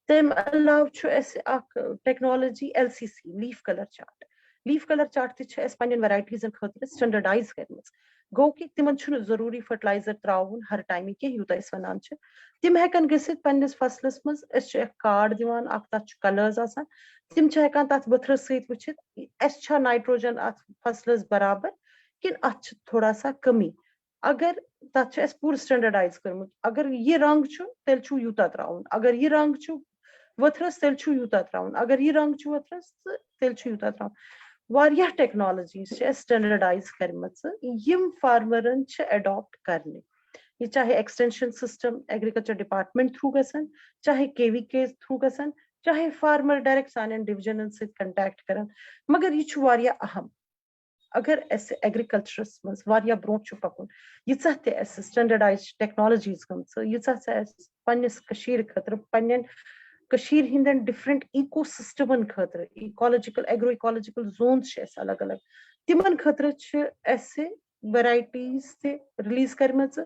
तम अलाव छु एस अक technology LCC leaf colour chart पन वैराइटीजन खतर स्टैंडर्डाइज कर गो कि तिमन जरूरी फर्टिलाइजर त्राउन हर टाइम के यूत वनान तिम हेकन गसित पन्निस फसलस मज कार्ड दिवान अख तथ कलर्स आसान तिम हेकान तथ बथरस सहित वुचित छा नाइट्रोजन अथ फसलस बराबर किन अथ थोड़ा सा कमी अगर तथ पूर स्टैंडर्डाइज करमुत अगर ये रंग तेल छु यूता त्राउन अगर ये रंग छु वथरस तेल छु यूता त्राउन अगर ये रंग छु वथरस तेल छु यूता त्राउन वारिया टेक्नोलॉजीज स्टैंडर्डाइज करमच यम फार्मरन अडॉप्ट करने ये चाहे extension system agriculture department through गसन चाहे KVK थ्रू गसन चाहे फार्मर डायरेक्ट सान डिविजन से कंटैक्ट करन मगर ये वारिया अहम अगर ऐसे एग्रीकल्चरस मज वारिया ब्रों पकुन यीचा ते स्टैंडर्डाइज टेक्नोलॉजीज गमच यीचा पन्निस कशीर खतर पन्नन कशीर हिंदन डिफरेंट इकोसिस्टमन खतर इकोलॉजिकल एग्रो इकोलॉजिकल जोन्स अलग अलग तिमन खतर ऐसे वैराइटीज से रिलीज करमच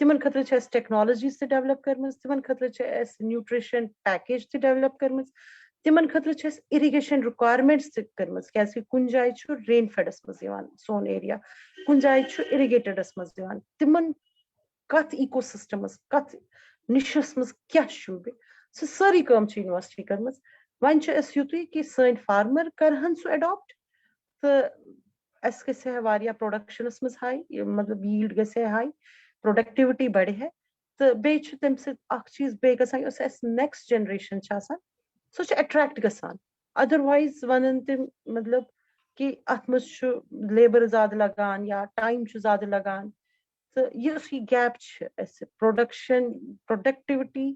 तिमन खतर टेक्नोलॉजीज से डेवलप करमच तिमन खतर न्यूट्रिशन पैकेज से डेवलप करमच तिमन खतर इरिगेशन रिक्वायरमेंट्स से करमच कैसे कुन जाय रेन फेडस मज सोन एरिया कुन जाय इरिगेटेडस मज तिमन कत इकोसिस्टमस कत निशस मज क्या शुबे सह सारी कम यूनिवर्सिटी करमच वन युतुई कि सन फार्मर करहन सह अडॉप्ट तो अस गसे वारिया प्रोडक्शनस मज हाई मतलब यील्ड गसे हाई प्रोडक्टिविटी बढ़े है तो बे तम चीज बे नेक्स्ट जनरेशन सह अट्रैक्ट गसान अदरवाइज वन तम मतलब कि अत मज लेबर ज्यादा लगान या टाइम ज्यादा लगान तो ये गैप प्रोडक्टिविटी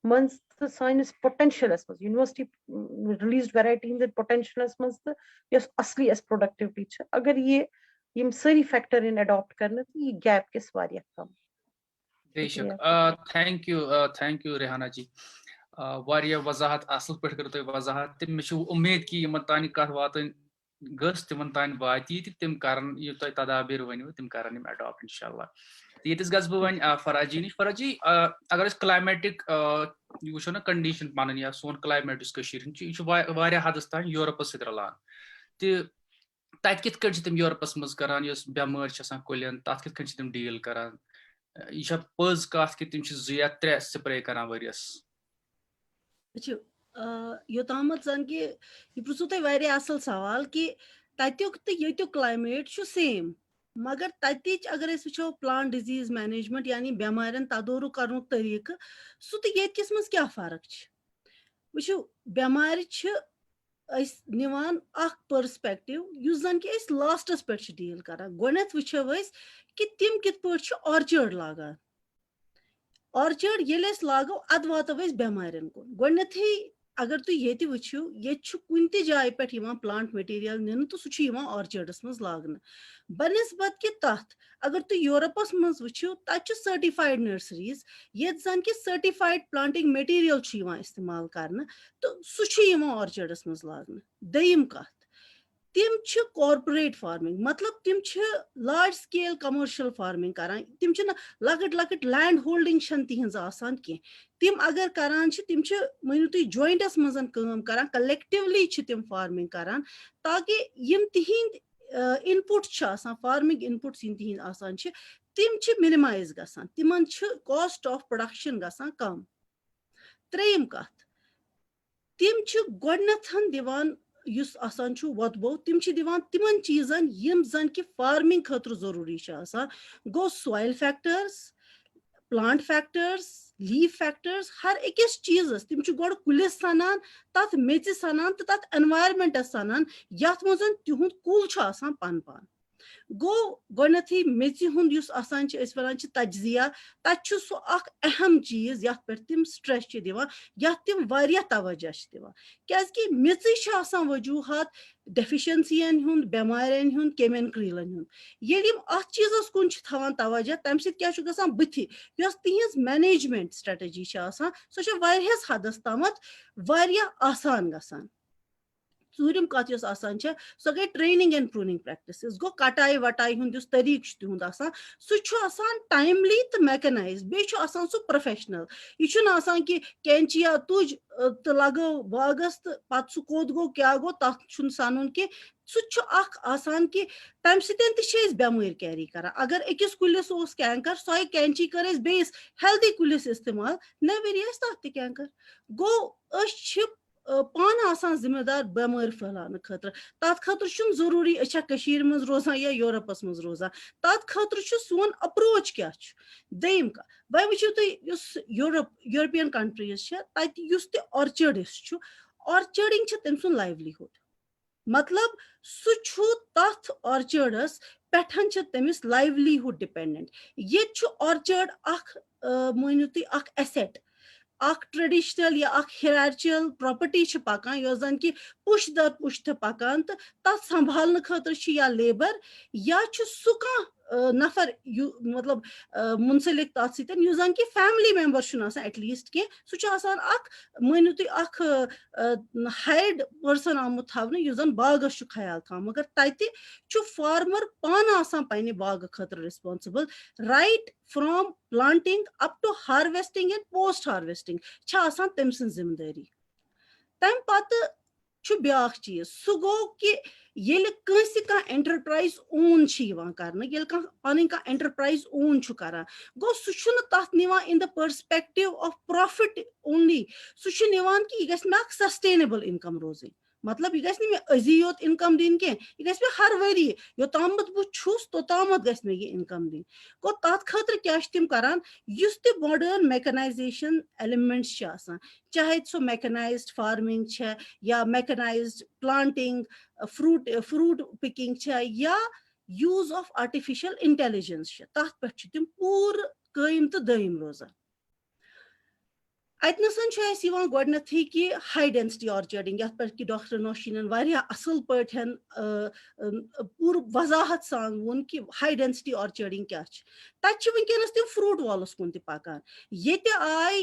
मन तो साइंस पोटेंशियलस मज university release variety in potentials मज तो यस असली प्रोडक्टिविटी अगर ये यम सारी फैक्टर इन अडॉप्ट करने तो ये गैप किस वारिया कम बेशक थैंक यू रेहाना जी वारिया वजाहत असल पे कर तुम वजाहत तो मे उम्मीद कि यमन तान कथ वातन गस तिमन तान वाती तिम करन ये तुम तदाबीर वनो तिम करन यम अडॉप्ट इंशाल्लाह। तो ये गस बह वन फराजी नश। फराजी अगर क्लाइमेटिक वो ना कंडीशन वन या सोन क्लाइमेट यह हदस तान यूरोपस सत रलान तो तत कित तिम यूरोपस मज करान बेमार कुलियन तथ कित तिम डील करान यह पज कत कि तिम 2 या 3 स्प्रे करान वरियस। योतामत जन कि यह पृछो तुम वारिया असल सवाल कि तत्युक तो येतुक क्लाइमेट सेम मगर ततिच अगर अस वुचो प्लांट डिजीज मैनेजमेंट यानी बेमारन तदोरु करन तरीक सु तो येतकिस मज क्या फर्क वुचो बेमार निवान अख पर्सपेक्टिव युस जन कि अस लास्टस पे डील करान गोनेथ वुचो अस कि तिम कित पट ऑर्चर्ड लागान ऑर्चर्ड ये लागो अद वातो अस बेमारन कुन गोनेथी अगर तुम ये वो ये कुन जाय पे प्लांट मटीरियल निन तो सह ऑर्चर्डस मज लागन बनस्बत कि तथ अगर तुम यूरोपस मज वो तत सर्टिफाइड नर्सरीज ये जन कि सर्टिफाइड प्लांटिंग मटीरियल इस्तेमाल कर तो सह ऑर्चर्डस मज लागन। दयिम कथ तिम कॉर्पोरेट फार्मिंग मतलब तिम लार्ज स्केल कमर्शियल फार्मिंग करान तिम लकट लकट लैंड होल्डिंग तिहज आसान कह तिम अगर करान तिम मनो तुम जॉइंटस मज करान कलेक्टिवली तिम फार्मिंग करान ताकि यम तिहिंद इनपुट फार्मिंग इनपुट्स यम तिहिंद आसान तिम मिनिमाइज गसान तिमन कॉस्ट ऑफ प्रोडक्शन गसान कम। त्रेयम कथ तिम गोडनथन दिवान युस आसान वतबो तिम दिवान तिमन चीजन यम जन कि फार्मिंग खतर जरूरी गो soil factors plant factors leaf factors हर अकिस चीजस तिम गोड कुलिस सनान तथ मेच सनान तो तथ एनवायरमेंटस सनान यथ मज तिहुंद कुल पन पन गो गोडनथी मेच हुंद युस आसान वन तज्जिया तत सो अख अहम चीज यथ पे तिम स्ट्रेस दिवान यथ तिम वारिया तवज्जो दिवान क्याजि मेच आसान वजूहात डेफिशिएंसियन हुंद बेमारियन हुंद केमियन क्रीलन हुंद येल यम अथ चीजस कुन थवान तवज्जो तम सत क्या गसान बुथि यस तिहिंज मैनेजमेंट स्ट्रेटजी आसान सो वारियास हदस तामत वारिया आसान गसान। ूरम कत सो गई ट्रेनिंग एंड प्रूनिंग प्रैक्टिस गो कटाई वटाई हुंद तरीक तिहुंद सह टाइमली तो मैकेनाइज बे सह प्रोफेशनल यह कि कैंचिया तुज तो लगो बागस तो पत सह कोद गो क्या गो तथ सन कि सह कि तम सत बेमार कैरी कर अगर अकिस कुलिस कैंकर सो कैंची कर बेस हेल्दी कुलिस इस्तेमाल न वरी तथ कैंकर गो पान आसान जिम्मेदार बेमार फैलाने खतर तथ खतर जरूरी मज रोजान या यूरोपस मज रोजान तथ खतर सोन अप्रोच क्या दयिम का वह वो तुम यूरोपियन कंट्रीज तत ऑर्चर्डिस्ट ऑर्चर्डिंग तम सुन लाइवलीहुड मतलब सह तथ ऑर्चर्डस पेठन तमिस लाइवलीहुड डिपेंडेंट ये ऑर्चर्ड मानो तुम एसेट ट्रेडिशनल या हियरार्चिकल प्रॉपर्टी पकान यो जन कि पुश दर पुश्त पकान तो तथ संभालने खतर या लेबर या सह नफर मतलब मुंसलिक तथ सत जन कि फैमिली मेंबर एटलीस्ट कह सह मानो तुम हायर्ड पर्सन आमुत थवन यु जन बागस ख्याल थो मगर तत फार्मर पान आसान पन्ने बाग खतर responsible right from planting up to harvesting and post harvesting तम जिम्मेदारी। तम पत ब्या चीज सह गो कि ये एंटरप्राइज ओन कर पन एंटरप्राइज ओन कर गो सह तथ निवान in the perspective of profit only सह निवान कि यह मे सस्टेनेबल इनकम रोज मतलब यह मे अजी योत इनकम दिन कह यह मे हर वरी योतामत बहुत तोतामत ग इनकम दिन गो तथ खतर क्या तम करान युस ते मॉडर्न मैकेनाइजेशन एलिमेंट्स चाहे सो मैकेनाइज्ड फार्मिंग या मैकेनाइज्ड प्लांटिंग फ्रूट पिकिंग या यूज ऑफ आर्टिफिशियल इंटेलिजेंस तथ पे तम पूर कायम तो दायम रोजान। अतनसन छ अस यवान गोडनथी कि हाई डेंसिटी ऑर्चर्डिंग यथ पर कि डॉक्टर नौशीनन वारिया असल पठन पूर वजाहत सान वोन कि हाई डेंसिटी ऑर्चर्डिंग क्या छ तत छ वनकनस तिम फ्रूट वॉलस कुन त पकान येते आय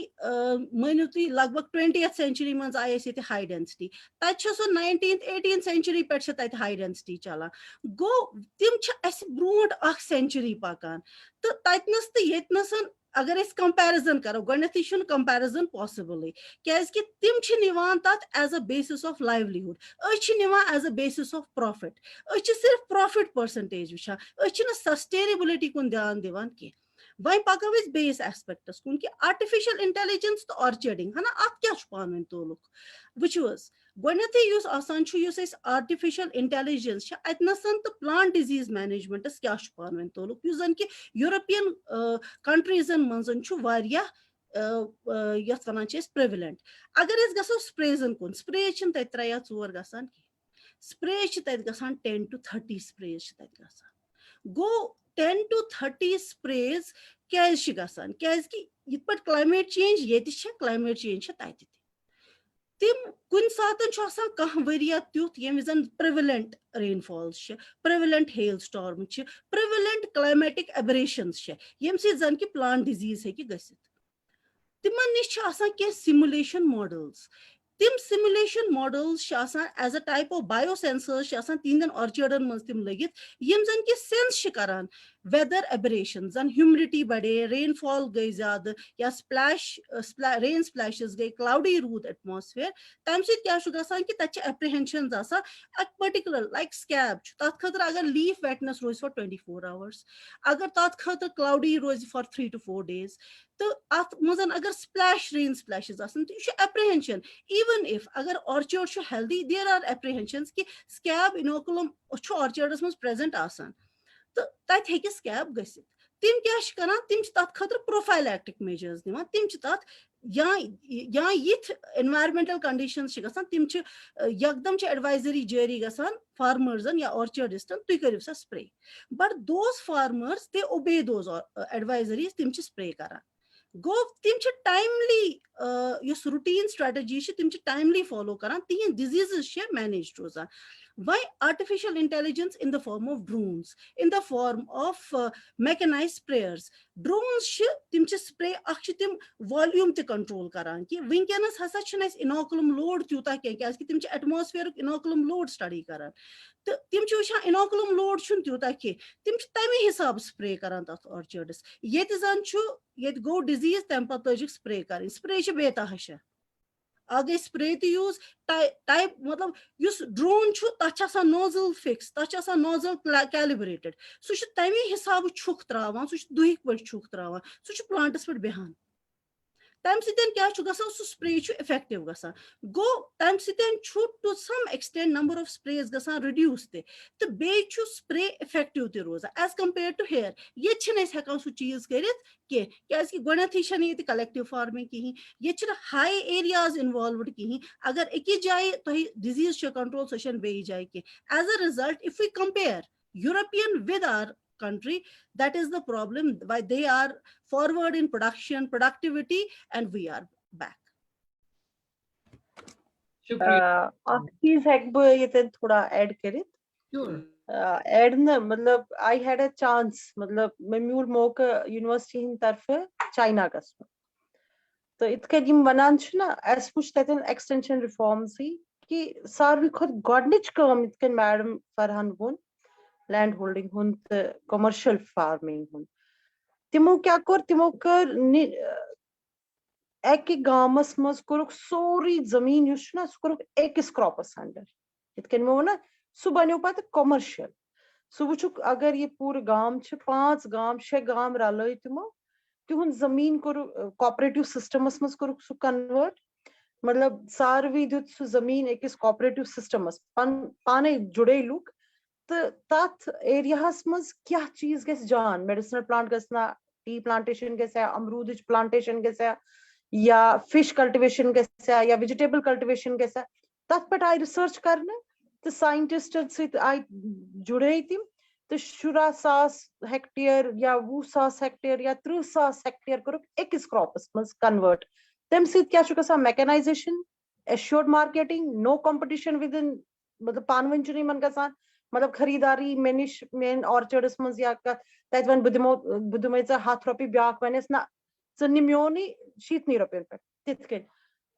मानियो तुई लगभग 20th सेंचुरी मंज आय ये हाई डेंसिटी तत छ सो 19th 18th सेंचुरी पे तत हाई डेंसिटी चलान गो तिम छ अस ब्रोट अख सेंचुरी पकान तो ततनस तो येतनसन अगर इस कंपैरिजन करो गणित शुन कंपैरिजन पॉसिबल क्या कि तिम छ निवान तत as a basis of livelihood अछ निवान as a basis of profit अछ सिर्फ प्रॉफिट परसेंटेज वुचान अछ न सस्टेनेबिलिटी कुन ध्यान दिवान की वह पको बेस एस्पेक्टस कुन कि आर्टिफिशियल इंटेलिजेंस तो ऑर्चर्डिंग है ना अत क्या पान वन तोलुक वुचो गोडनथी युस आसान छु युस इस आर्टिफिशियल इंटेलिजेंस छ अतनसन तो प्लांट डिजीज मैनेजमेंटस क्या पान वन तोलुक युस जन कि यूरोपियन कंट्रीजन मंजन छु वारिया यथ वनान छ प्रेवलेंट अगर इस गसो स्प्रेजन कुन स्प्रे छन तत 3 या 4 गसान की स्प्रे छ तत गसान 10 to 30 स्प्रे छ तत गसान गो 10 to 30 स्प्रेज क्या छ गसान क्या कि यत पट क्लाइमेट चेंज येति छ क्लाइमेट चेंज छ तत तिम कुन सातन छ आसान कह वरिया त्युत यम विजन प्रेवलेंट रेनफॉल्स छ प्रेवलेंट हेल स्टॉर्म छ प्रेवलेंट क्लाइमेटिक एबरेशंस छ यम से जन कि प्लांट डिजीज है कि गसित तिमन निश छ आसान के सिमुलेशन मॉडल्स तिम सिमुलेशन मॉडल्स छ आसान as a type of biosensors छ आसान तीन ऑर्चर्डन मंज तिम लगित यम जन कि सेंस छ करान वेदर एबरेशन जन ह्यूमिडिटी बढ़े रेनफॉल गई ज्यादा या रेन स्प्लैशेस गई क्लाउडी रूद एटमॉस्फेयर तम सत क्या गसान कि तत एप्रिहेंशंस आसान अक पर्टिकुलर लाइक स्कैब तथ खतर अगर लीफ वेटनेस रोज फॉर 24 hours अगर तथ खतर क्लाउडी रोज फॉर 3 to 4 days तो अत मजन अगर स्प्लैश रेन स्प्लैशेस आसान तो यह एप्रिहेंशन इवन इफ अगर ऑर्चर्ड छ हेल्दी देयर आर एप्रिहेंशंस कि स्कैब इनोकुलम छ ऑर्चर्डस मज प्रेजेंट आसान तो तत हेकि स्कैब गसित तिम क्या करान तिम तथ खतर प्रोफाइलैक्टिक मेजर्स दिवान तिम तथ या यिथ एनवायरमेंटल कंडीशंस गसान तिम यकदम एडवाइजरी जारी गसान फार्मर्सन या ऑर्चर्डिस्टन तुई करियो सा spray but those farmers they obey those advisories तिम स्प्रे करान गो तिम टाइमली युस रूटीन स्ट्रेटजी तिम टाइमली फॉलो करान तिहन डिजीजेस मैनेज रोजान why artificial intelligence in the form of drones in the form of mechanized sprayers drones tim spray tim volume te control karan ki winkenas hasa chnes inoculum load tyuta kya ki tim atmosphere inoculum load study karan तो तिम वुचान inoculum load छुन त्यूता कि तिम तमे हिसाब spray करान तथ ऑर्चर्डस ये जन ये गो डिजीज तम पत लजिक स्प्रे कर स्प्रे बेतहाशा आगे स्प्रे तो यूज टाइप मतलब युस ड्रोन तथ नोजल फिक्स तथ नोजल कैलिब्रेटेड सह तमे हिसाब छुक त्रावान सह दुहिक पे छुक त्रावान सह प्लांटस पे बेहान तम क्या सह स्प्रे इफेक्टिव गसान गो तम to some extent number of sprays गसान रिड्यूस तो बे स्प्रे इफेक्टिव ते रोजान एज कंपेयर टू हेयर ये हेकान सह चीज कर गोडनथी कलेक्टिव फार्मिंग कहीं ये हाई एरियाज इन्वॉल्वड कहीं अगर एक जाए तुम डिजीज कंट्रोल सह बे जाए कह as a result if we compare European with our country that is the problem why they are forward in productivity and we are back ak cheez hek bu ye thoda add karit sure add na matlab I had a chance matlab memul mok university hin tarfe china gas to itke dim banan chna as push taten extension reforms hi ki sarvi khod godnich kam itken madam farhan won land holding हुन commercial farming हुन तिमो क्या कर एक गामस मज कोरुक sorry जमीन use ना सु कोरुक एकस क्रॉपस अंडर इतकन में वना सु बन्यो पत कमर्शियल सु वुचुक अगर ये पूरे गाम छ 5 गाम 6 गाम रलय तिमो तिहुन जमीन कोरु कोऑपरेटिव सिस्टमस मज कोरुक सु कन्वर्ट मतलब सारवी दुत सु जमीन एकस कोऑपरेटिव सिस्टमस पाने जुड़े लुक तथ एरियास मज क्या चीज गस जान मेडिसिनल प्लांट गसना टी प्लांटेशन गसा अमरूद प्लांटेशन गसा या फिश कल्टिवेशन गसा या वेजिटेबल कल्टिवेशन गसा तथ पे आई रिसर्च करने तो साइंटिस्ट सहित आई जुड़े तिम तो 17,000 हेक्टेयर या 20,000 हेक्टेयर या 30,000 हेक्टेयर करुक एकस क्रॉपस मज कन्वर्ट तम सत क्या mechanization, assured marketing, no competition within, मतलब पानवन इन गसान, मतलब खरीदारी मे निश मेन ऑर्चर्डस मज या तत वन बह दिमे 100 रुपये, ब्याक वनस ना च नि मोनी 70 रुपये पे तिथ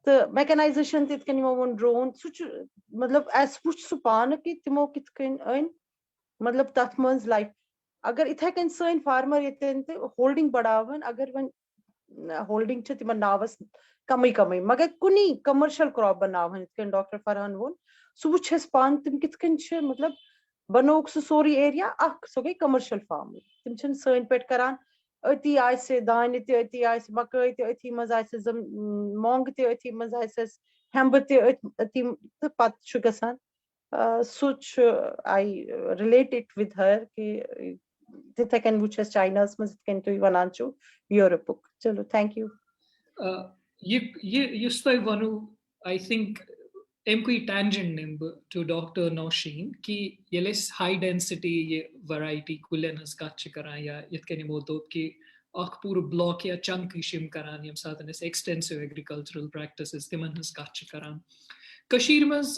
तो मैकेनाइजेशन तिथ वो ड्रोन सह मतलब अस वो सह पान कि तिमो कित अन मतलब तथ मज लाइफ अगर इथे कन सन फार्मर ये होल्डिंग बढ़ावन, अगर वन होल्डिंग तिमन नावस कम कम मगर कुनी कमर्शियल क्रॉप बनावन डॉक्टर फरहान वोन सह वुस पान तिम कित मतलब बनोक सह सोरी एरिया सो गई कमर्शियल फार्म, तिम सन पे करान अति आसे दान अति आसे मकई अति मज आसे मोंग अति मज आसे हेम्ब अति तो पत गसान such I relate it with her कि तिथे कन वुस चाइनास मज कन तुम वनान यूरोपुक। चलो थैंक यू। ये वनु आई थिंक एमकुई टैंजेंट निम टू डॉक्टर नौशीन कि ये हाई डेंसिटी ये वैरायटी कुलन हज कत करान या यथ कन यमो दोप कि अख पूरा ब्लॉक या चंक करान यम साथ एक्सटेंसिव एग्रीकल्चरल प्रैक्टिसेस तिमन हज कत करान कशीर मज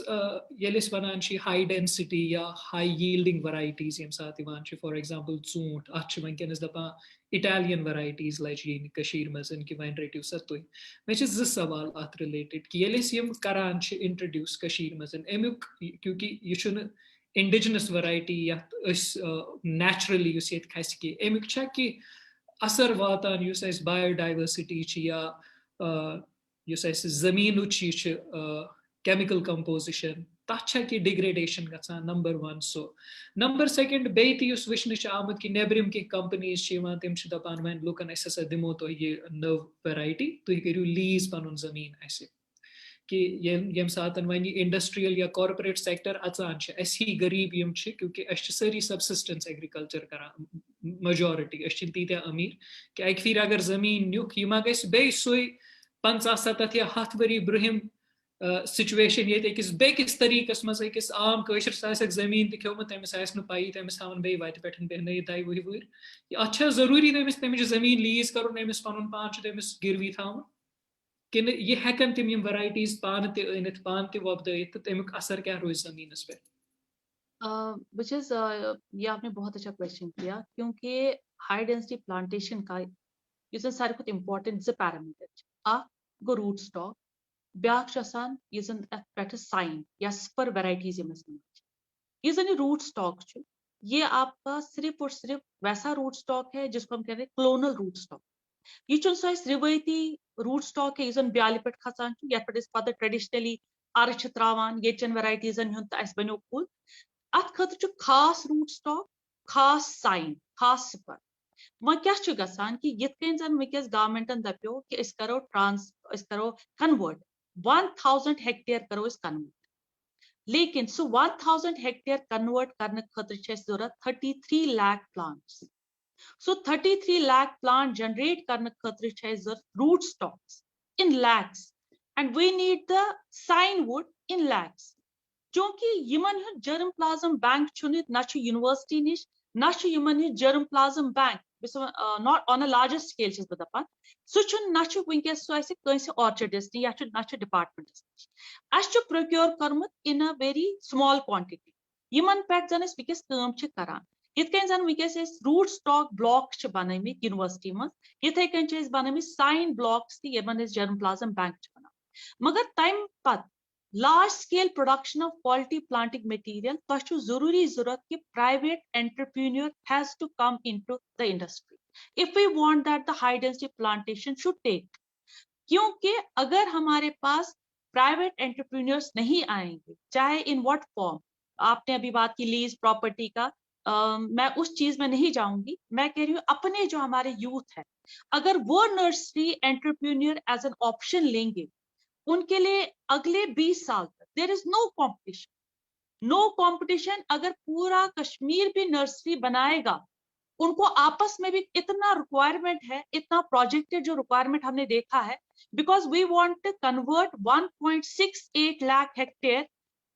यलिस वनान हाई डेंसिटी या हाई यील्डिंग वैरायटीज यम साथ इवान फॉर एग्जांपल ऊंट अत वनकस दपान इटालियन वैरायटीज लज यीन कशीर मज कि वन रटिव सा तुम मे ज सवाल अत रिलेटेड कि यलिस यम करान इंट्रोड्यूस कशीर मज अमुक क्योंकि यह इंडिजिनस वैरायटी यथ नेचुरली खस कि अमुक कि असर वातान बायोडाइवर्सिटी या जमीन chemical composition तथा कि डिग्रेडेशन गसान नंबर 1 सो नंबर 2 बेति युस विश्न आमद कि नेबरिम की कंपनीज तम दपान वन लुकन अस दिमो तो ये नव वैरायटी तुम करू लीज पन जमीन अस कि यम सात वन इंडस्ट्रियल या कॉर्पोरेट सेक्टर अचान अस ही गरीब यम क्योंकि अस सारी सबसिस्टेंस एग्रीकल्चर करान मेजॉरिटी तीत्या अमीर कि अक फिर अगर जमीन नुक यह मा गई सोई 50-70 या 100 वरी ब्रहिम सिचुएशन ये बेकिस तरीकस मज अकिस आम कशर जमीन तोमुत तमिस पई तमिस हावन बे वत पे बेहन 2 वुहर अच्छा जरूरी तमिस जमीन लीज कर पन पान तमिस गिरवी थवन कि यह हेकन तम वैरायटीज पान अनित पान वोपदायित तमिक असर क्या रोज जमीनस पे। ये आपने बहुत अच्छा क्वेश्चन किया क्योंकि हाई डेंसिटी प्लांटेशन का सारे खुद इम्पोर्टेंट 2 पैरामीटर गो रूट स्टॉक ब्याक पे साइन या स्पर वैरायटीज ये जन रूट स्टॉक ये आपका सिर्फ और सिर्फ वैसा रूट स्टॉक है जिसको हम कहते हैं क्लोनल रूट स्टॉक। यह रिवायती रूट स्टॉक है यह ब्याल पे खचान ये पे ट्रेडिशनली अर त्रावान येचन वैरायटीजन बनो कुल अत खतर खास रूट स्टॉक खास साइन खास स्पर वह क्या गसान कि यथ कन जन वस गवर्नमेंटन दपो कि करो कन्वर्ट 1000 हेक्टेयर करो कन्वर्ट लेकिन सो 1000 हेक्टेयर कन्वर्ट करने खतर जरूरत 33 lakh plants so 33 lakh plant generate करने खतर जरूरत root stocks in lakhs and we need the scion wood in lakhs क्योंकि यमन जर्म प्लाज्म बैंक ना यूनिवर्सिटी निश ना germplasm bank not on a larger scale दपान सह वनकस ऑर्चर्डस या डिपार्टमेंटस अस प्रोक्योर कर्मुत in a very small quantity यमन पे जन वनकस करान यथ कन जन वनकस रूट स्टॉक ब्लॉक बनमित यूनिवर्सिटी मज यथे कन बनमित साइन ब्लॉक्स यमन जर्म प्लाज्म बैंक बनान मगर तम पत large scale production of quality planting material तो जरूरी जरूरत कि private entrepreneur has to come into the industry if we want that the high density plantation should take क्योंकि अगर हमारे पास private entrepreneurs नहीं आएंगे चाहे in what form आपने अभी बात की लीज प्रॉपर्टी का मैं उस चीज में नहीं जाऊंगी मैं कह रही हूँ अपने जो हमारे यूथ है अगर वो nursery entrepreneur as an option लेंगे उनके लिए अगले 20 साल तक देयर इज नो कंपटीशन अगर पूरा कश्मीर भी नर्सरी बनाएगा उनको आपस में भी इतना रिक्वायरमेंट है इतना प्रोजेक्टेड जो रिक्वायरमेंट हमने देखा है because we want to convert 1.68 lakh hectare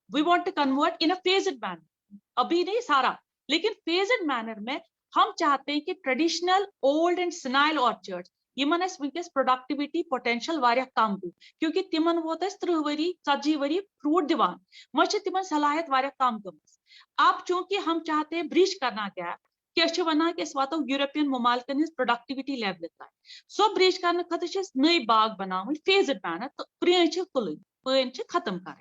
we want to convert in a phased manner अभी नहीं सारा लेकिन फेज्ड मैनर में हम चाहते हैं कि traditional old and senile orchards यमन अस वंकस प्रोडक्टिविटी पोटेंशियल वारिया कम गो क्योंकि तिमन वोत 30 वरी 40 वरी फ्रूट दिवान मच तिमन सलाहियत वारिया कम गमस। अब चूंकि हम चाहते हैं ब्रीच करना क्या क्या वना कि वातो यूरोपियन ममालिकन हज प्रोडक्टिविटी लेवल तक सो ब्रीच करने खतर नई बाग बनावन फेज्ड मैनर तो प्रें तुल पन खत्म कर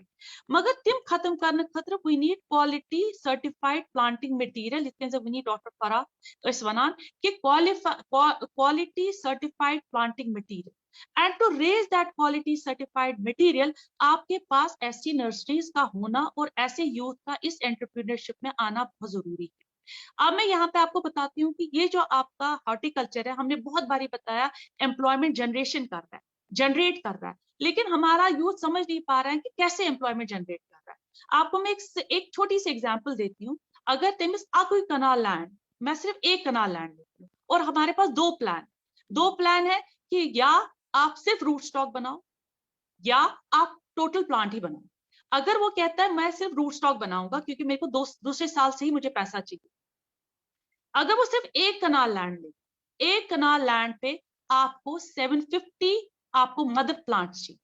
मगर तिम खत्म करने खतर we need quality certified planting material इत वनी डॉक्टर फराह वनान कि quality certified planting material and to raise that quality certified material आपके पास ऐसी नर्सरीज का होना और ऐसे यूथ का इस एंटरप्रेन्योरशिप में आना बहुत जरूरी है। अब मैं यहाँ पे आपको बताती हूँ कि ये जो आपका हॉर्टिकल्चर है हमने बहुत बारी बताया एम्प्लॉयमेंट जनरेशन कर रहा है जनरेट कर रहा है लेकिन हमारा यूथ समझ नहीं पा रहा है कि कैसे एम्प्लॉयमेंट जनरेट कर रहा है। आपको मैं एक छोटी सी एग्जांपल देती हूँ। अगर तेमिस कोई कनाल लैंड मैं सिर्फ एक कनाल लैंड लेती हूँ और हमारे पास दो प्लान है कि या आप सिर्फ रूट स्टॉक बनाओ या आप टोटल प्लांट ही बनाओ। अगर वो कहता है मैं सिर्फ रूट स्टॉक बनाऊंगा क्योंकि मेरे को दूसरे साल से ही मुझे पैसा चाहिए, अगर वो सिर्फ एक कनाल लैंड ले एक कनाल लैंड पे आपको 750 आपको मदर प्लांट चाहिए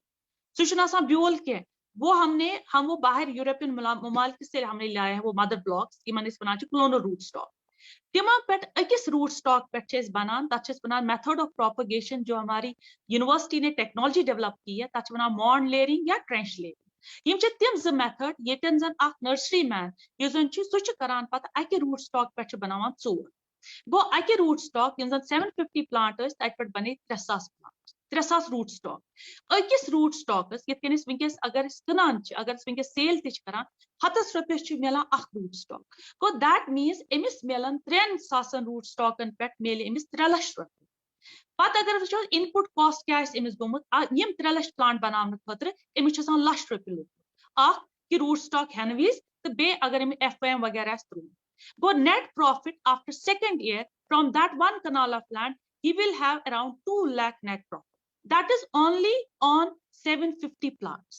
सुशना सा ब्यूल के हम वो बाहर यूरोपियन ममालिक से हमने लाया है वो मदर ब्लॉक्स यमन वन क्लोनल रूट स्टॉक तिम पे अकिस रूट स्टॉक पे बनान तथ वन मेथड ऑफ प्रोपगेशन जो हमारी यूनिवर्सिटी ने टेक्नोलॉजी डेवलप की है तथ वन मॉन्ड लेयरिंग या ट्रेंच लेयरिंग तिम ज मेथड ये जन नर्सरी मैन सह करान पता अकि रूट स्टॉक पे बनावान 4 गो अकि रूट स्टॉक 750 प्लांट पे बने 3000 प्लांट 3000 रूट स्टॉक अकिस रूट स्टॉकस वंकस अगर कनान अगर वंकस सेल करान 100 रुपये मिलान अख रूट स्टॉक गो दैट मीन्स अमिस मिलन 3000 रूट स्टॉकन पे मिले अमिस 3 लाख रुपये पत अगर वो इनपुट कॉस्ट क्या अमिस गोमुत 3 लाख प्लांट बनाने खतर अमिस लाख रुपये लोग कि रूट स्टॉक हेन विज तो बे अगर FYM वगैरह त्रुन गो net profit after second year from that one kanal of land he will have around 2 lakh net profit. That is only on 750 plants.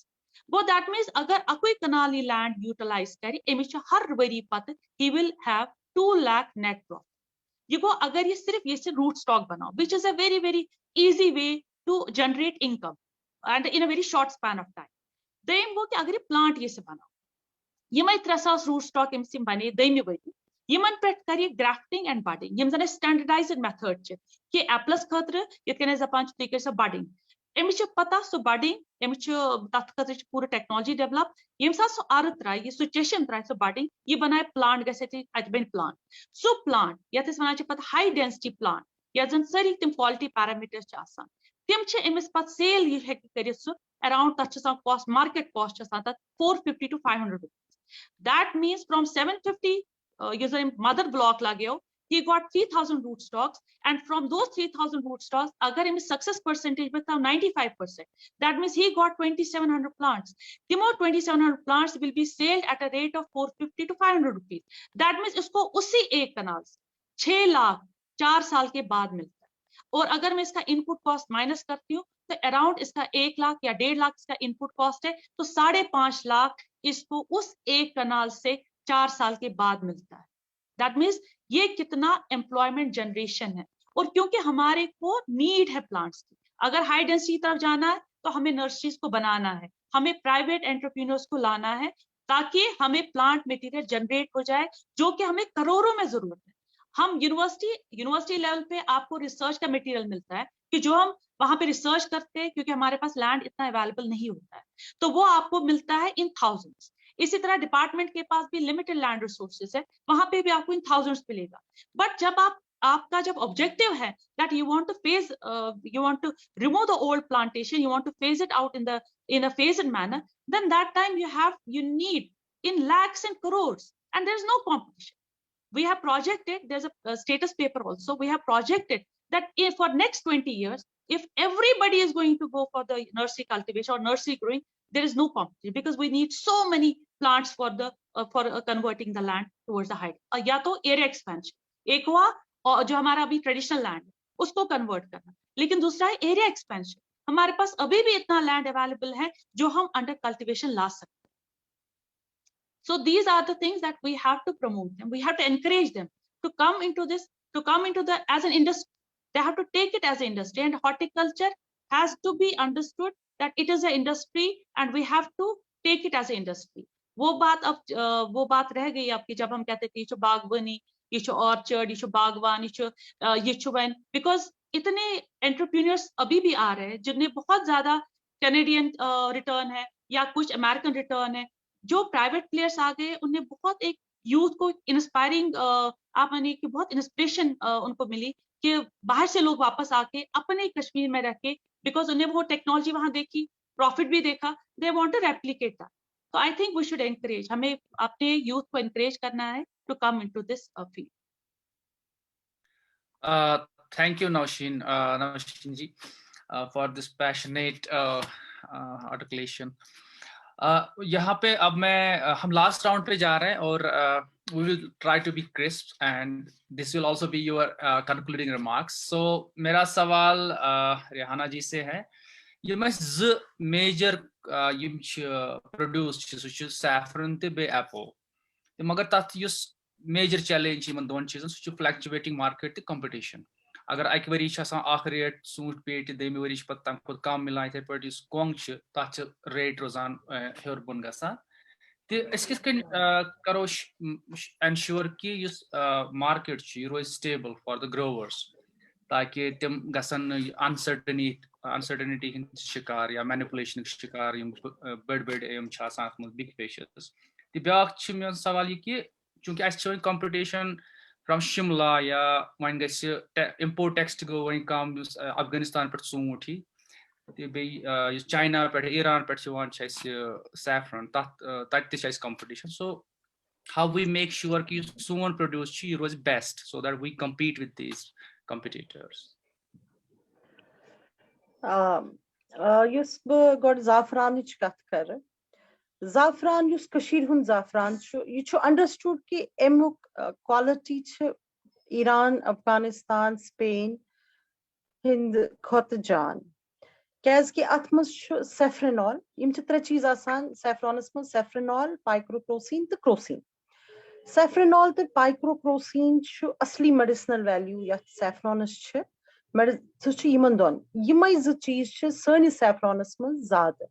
But that means agar akoi kanali land utilize kari emis har vari pat he will have 2 lakh net profit. ये गो अगर ये सिर्फ root stock बनाओ which is a very very easy way to generate income and in a very short span of time. Then वो कि अगर ये plant ये से बनाओ ये मैं 300 रूट स्टॉक इमसिम बने दमी वरी यमन पे कर ग्राफ्टिंग एंड बडिंग यम जन स्टैंडर्डाइज्ड मेथड कि एप्लस खतर ये दपान तुम बडिंग अमिस पता सो बडिंग अमिस तथ खतर पूरा टेक्नोलॉजी डेवलप ये सो are try so चेशन try so budding ये बनाए प्लांट गत बन प्लांट सो प्लांट ये वन पता हाई डेंसिटी प्लांट या जन सारी तिम क्वालिटी पैरामीटर्स तिम अमिस पे सेल ये कर अराउंड तथ cost market cost 450 to 500 rupees. That means from 750 mother block lagyo he got 3000 root stocks and from those 3000 root stocks agar his success percentage was 95%, that means he got 2700 plants. The more 2700 plants will be sold at a rate of 450 to 500 rupees. That means isko usi ek kanal 6 lakh 4 साल के बाद मिलता है। और अगर मैं इसका input cost minus करती हूँ तो अराउंड इसका 1 लाख या 1.5 लाख इसका इनपुट कॉस्ट है तो 5.5 लाख इसको उस एक कनाल से 4 साल के बाद मिलता है। दैट मीन्स ये कितना एम्प्लॉयमेंट जनरेशन है। और क्योंकि हमारे को नीड है प्लांट्स की, अगर हाई डेंसिटी तरफ जाना है तो हमें नर्सरीज को बनाना है, हमें प्राइवेट एंटरप्रेन्योर्स को लाना है ताकि हमें प्लांट मटेरियल जनरेट हो जाए जो कि हमें करोड़ों में जरूरत है। हम यूनिवर्सिटी लेवल पे आपको रिसर्च का मटेरियल मिलता है कि जो हम वहां पे रिसर्च करते हैं क्योंकि हमारे पास लैंड इतना अवेलेबल नहीं होता है, तो वो आपको मिलता है इन थाउजेंड्स। इसी तरह डिपार्टमेंट के पास भी लिमिटेड लैंड रिसोर्सेज है, वहां पे भी आपको इन थाउजेंड्स मिलेगा। बट जब आपका जब ऑब्जेक्टिव है that you want to remove the old plantation, you want to phase it out in a phased manner, then that time you need in lakhs and crores, and there is no competition. We have projected, there's a status paper also, we have projected that for next 20 years, if everybody is going to go for the nursery cultivation or nursery growing, there is no competition because we need so many plants for converting the land towards the height. या तो area expansion, एक हुआ और जो हमारा अभी traditional land है उसको कन्वर्ट करना, लेकिन दूसरा है एरिया एक्सपेंशन। हमारे पास अभी भी इतना लैंड अवेलेबल है जो हम अंडर कल्टिवेशन ला सकते हैं। So these are the things that we have to promote them. We have to encourage them to come into this, as an industry, They have to take it as an industry, and horticulture has to be understood that it is an industry and we have to take it as an industry. वो बात रह गई आपकी जब हम कहते थे ये बागवानी, ये ऑर्चर्ड, ये बागवान, ये वन, बिकॉज इतने एंटरप्रेन्योर्स अभी भी आ रहे हैं जिनमें बहुत ज्यादा कैनेडियन रिटर्न है या कुछ अमेरिकन रिटर्न है. जो प्राइवेट प्लेयर्स आ गए उनने बहुत एक यूथ को इंस्पायरिंग आप मानिए कि बहुत इंस्पिरेशन उनको मिली कि बाहर से लोग वापस आके अपने कश्मीर में रह के, बिकॉज उन्हें वो टेक्नोलॉजी वहां देखी, प्रॉफिट भी देखा, they want to replicate that. तो I think we should encourage, हमें अपने यूथ को एनकरेज करना है to come into this field. Thank you, Naushin ji, for this passionate articulation. यहाँ पे अब हम लास्ट राउंड पे जा रहे हैं और we will try to be crisp and this will also be your concluding remarks. So मेरा सवाल रेहाना जी से है. ये मैं ज major यम produce सो च saffron ते बे apple. मगर तथ युस major challenge यमन दोन चीजन सो च fluctuating market ते competition. अगर एक वरी रेट सूट पेट दम वरी पत कम मिलान इथे पे कोंग तथ रेट रोजान हेर बोन गसान. किस करो एनश्योर कि मार्केट रोज स्टेबल फॉर द ग्रोवर्स ताकि तम गसन अनसर्टनिटी शिकार या मैनिपुलेशन शिकार बड़ बिग फिशेस. ब्या मे सवाल ये कि चूंकि कंपटीशन फ्रॉम शिमला या वन इम्पोर्ट टेक्स गो वन कम अफगानिस्तान पे सूट ही चाइना पे ईरान पे सैफरन तथ competition. So how we make sure कि सोन प्रोड्यूस रोज best so that we compete with these competitors. युस ब गोड ज़ाफ़रानच कथ कर, ज़ाफ़रान युस कशीर हुन ज़ाफ़रान ये अंडरस्टूड कि एमुक quality Iran, Afghanistan, Spain, Hind खोत जान कैज कि अत मज सेफ्रेनॉल यम त्रे चीज आसान सेफ्रॉनस मज सेफ्रेनॉल, पाइक्रोक्रोसीन तो क्रोसीन. सेफ्रेनॉल तो पाइक्रोक्रोसीन असली मेडिसिनल वैल्यू या सेफ्रॉनस यमन दोन यमै ज चीज सनिस सेफ्रॉनस मज ज्यादा.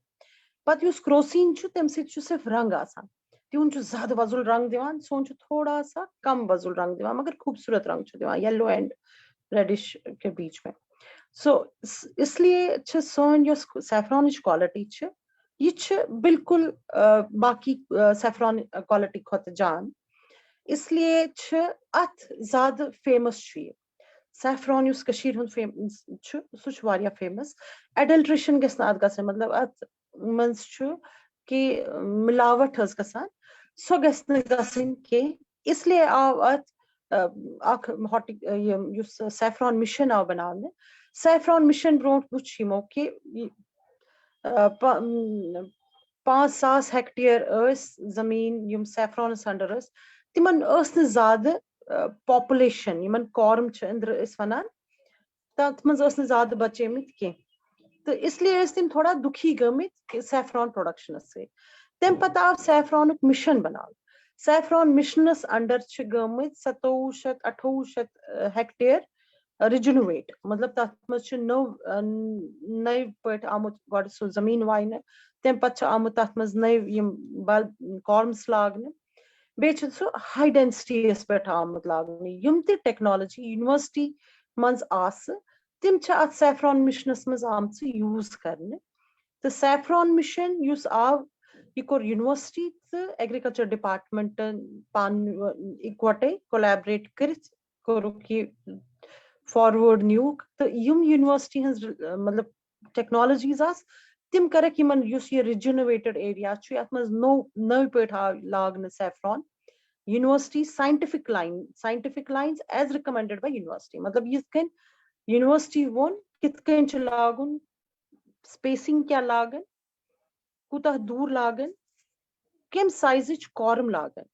पत युस क्रोसीन तम सिर्फ रंग आसान, तिन ज्यादा वजुल रंग दिवान, सोन थोड़ा सा कम वजुल रंग दिवान मगर खूबसूरत रंग दिवान येलो एंड रेडिश के बीच में. सो इसलिए सोन यो सैफरॉनिश क्वालिटी ये बिल्कुल बाकी सैफरॉन क्वालिटी खोत जान. इसलिए अत ज्यादा फेमस सैफरॉन युस कशीर हुन फेमस सह वारिया फेमस. एडल्ट्रेशन गस न अत गसन, मतलब अत मंज कि मिलावट हज गसान सो गस न गसन के. इसलिए आव अत युस सैफरॉन मिशन आव बनाने. सैफरॉन मिशन ब्रोट वुच यमो कि 5,000 हेक्टेयर जमीन यम सैफरॉनस अंडर तिमन न ज्यादा पॉपुलेशन यमन कॉर्म अंदर वनान तथ मज न ज्यादा बचेमित के. तो इसलिए तिम थोड़ा दुखी गमित सैफरॉन प्रोडक्शन से. तम पत आव सैफरॉन मिशन बनाव. सैफरॉन मिशनस अंडर गमित 2700-2800 हेक्टेयर रिजनोवेट, मतलब तथ मज नव पे आमुत गड सो जमीन वायने, तम पत आमुत तथ मज नव यम कॉर्म्स लागने, बे सो हाई डेंसिटी पे आमुत लागने. यम ते टेक्नोलॉजी यूनिवर्सिटी मज आस तिम अत सैफरॉन मिशनस मज आमच यूज करने. तो सैफरॉन मिशन युस आव यह कोर यूनिवर्सिटी तो एग्रीकल्चर डिपार्टमेंट पान इकवटे कोलैबोरेट कर फॉरवर्ड न्यूक. तो यम यूनिवर्सिटी हज मतलब टेक्नोलॉजीज आस तिम करक यमन युस ये रिजनोवेटेड एरिया अत मज नव पे लागन saffron. University scientific lines as recommended by university, मतलब ये यूनिवर्सिटी वोन कित लागन, स्पेसिंग क्या लागन, कुतः दूर लागन, कम साइज कॉर्म लागन.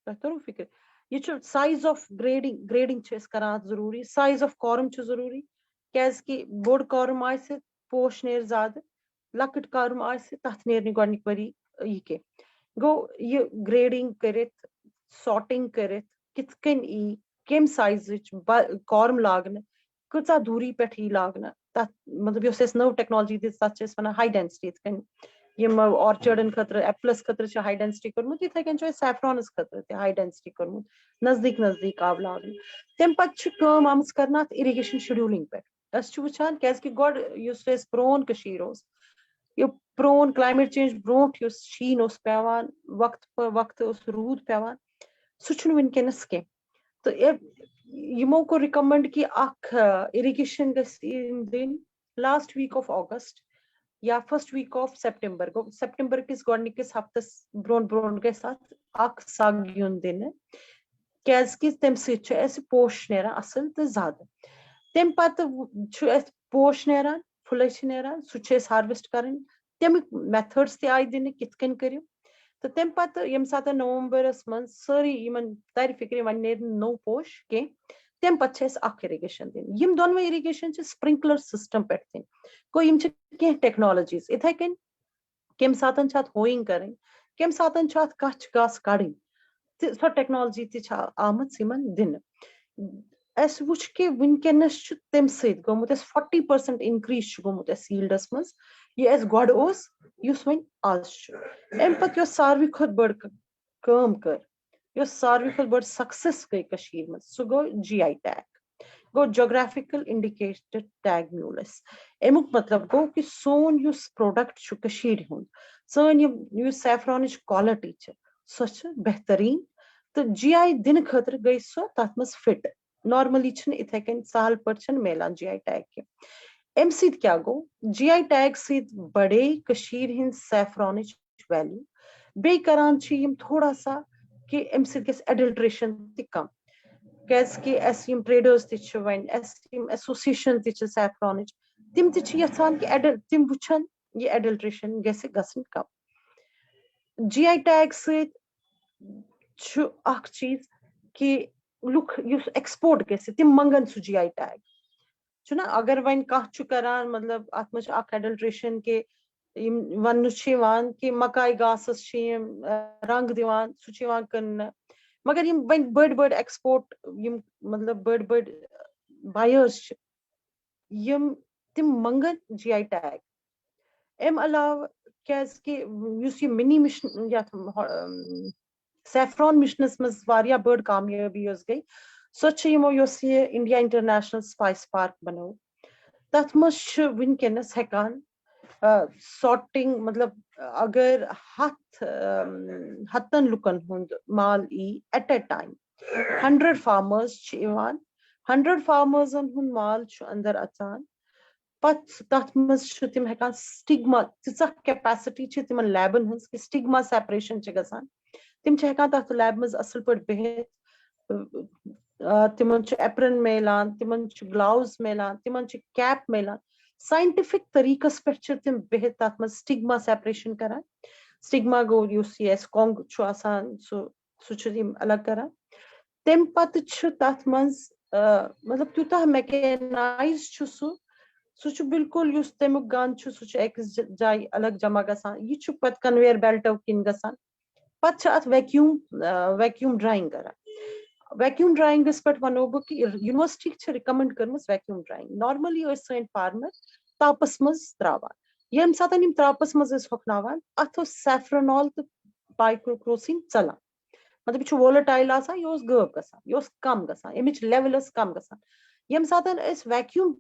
तरो फिक्र ये साइज ऑफ ग्रेडिंग करान जरूरी. साइज ऑफ कॉर्म जरूरी कैज कि बोड़ कॉर्म आसे पोश नेर ज्यादा, लकट कॉर्म आसे तथ नेर गोडनिक वरी ये के गो. ये ग्रेडिंग करित सॉर्टिंग करित कित कन कम साइज कॉर्म लागन कचा दूरी पे ही लागना तत मतलब योस एस नव टेक्नोलॉजी दिस तत छे वना हाई डेंसिटी कन यम ऑर्चर्डन खतर एप्लस खतर छ हाई डेंसिटी करमुत इथे कन छ सैफ्रॉनस खतर ते हाई डेंसिटी करमुत नजदीक नजदीक आव लागन तम पत छ काम आमस करना इरिगेशन शेड्यूलिंग पे अस छ वुचान कैस कि गॉड योस एस प्रोन कशीर ओस ये प्रोन क्लाइमेट चेंज ब्रोट योस शीन ओस पेवान वक्त पर वक्त ओस रूद पेवान सुचन वनकनस के तो यमो को रिकमेंड कि अख इरिगेशन दिन लास्ट वीक ऑफ अगस्त या फर्स्ट वीक ऑफ सितंबर गो सितंबर किस गोडनिकिस हफ्तस ब्रोन ब्रोन के साथ अख साग युन दिन कैस कि तम से पोश नेरा असल तो ज्यादा तम पत पोश नेरा फुल नेरा सह हार्वेस्ट कर तमिक मेथड्स ते आय दिन कित कन करियो तो तम पत यम सात नवंबरस मन सारी यमन तर फिक्र वन नेर नो पोश के तम पत अख इरिगेशन दिन यम दोनवे इरिगेशन स्प्रिंकलर सिस्टम पे दिन को यम कह टेक्नोलॉजीज इथे कन कम सात होइंग करें कम सात कच गास कड़न सो टेक्नोलॉजी ती आम दिन अस वुच कि वनकनस तम समुत 40% इंक्रीज गोमुत यील्डस मज ये गोड ओस युस वन आज अम पत सारवी खुद बड़ काम कर यो सारवी खुद बड़ सक्सेस गई कशीर मज सह गो GI टैग गो जोग्राफिकल इंडिकेटेड टैग म्यूलस अमुक मतलब गो कि सोन युस प्रोडक्ट कशीर हुंद सन युस सैफ्रॉनिच क्वालिटी सह बेहतरीन तो GI दिन खतर गई सो तथ मज फिट नॉर्मली इथे कन सहल पर मिलान GI टैग के अम सत क्या गो GI टैग सत बड़े कशीर हिंद सैफ्रॉनिच वैल्यू बे करान थोड़ा सा कि अम सत गस एडल्ट्रेशन ति कम कैस कि अस यम ट्रेडर्स ति वन एसोसिएशन ति सैफ्रॉनिच तिम ति यछान कि तिम वुछन ये एडल्ट्रेशन गस गसन कम GI टैग सत चीज कि लुक युस एक्सपोर्ट गस तिम मंगन सु GI टैग ना अगर वन कह करान मतलब अत मज एडल्ट्रेशन के वन कि मकाई घासस रंग दिवान सह कन मगर यम वन बड़ बड़ एक्सपोर्ट यम मतलब बड़ बड़ बायर्स यम तिम मंगन GI टैग अम अलाव कैस कि युस ये मिनी मिशन या सैफ्रॉन मिशनस मज वारिया बड़ कामयाबी गई सो यमो ये इंडिया इंटरनेशनल स्पाइस पार्क बनो तथ मज वनकनस हेकान सॉर्टिंग मतलब अगर हतन लुकन हुंद माल at a time 100 farmers 100 farmers हुंद माल अंदर अचान पत तथ मज तिम हेकान स्टिग्मा तीचा कैपेसिटी तिमन लैबन हंस कि स्टिग्मा सेपरेशन गसान तिम हेकान तथ लैब मज असल पर बिहित तिमन एप्रन मिलान तिमन ग्लव्स मिलान तिमन कैप मिलान साइंटिफिक तरीकस पे तिम बिहित तथ मज स्टिग्मा सेपरेशन करान स्टिग्मा गो युस ये कोंग आसान सह अलग करान तम पत तथ मज मतलब त्यूता मैकेनाइज सह बिल्कुल युस तमुक गन सह अकिस जाय अलग जमा गसान यह पत कन्वेयर बेल्टो किन गसान पत अत वैक्यूम ड्राइंग करान वैक्यूम ड्राइंग पे वनो बह कि यूनिवर्सिटी रिकमेंड कर वैक्यूम ड्राइंग नॉर्मली सन फार्मर तापस मज त्रावान यम सात तापस मज होखनावान अत सैफ्रोनॉल तो पाइक्रोक्रोसिन चलान मतलब यह वोलेटाइल यह गब गसान यह कम गसान अमिच लेवल कम गसान यम सात वैक्यूम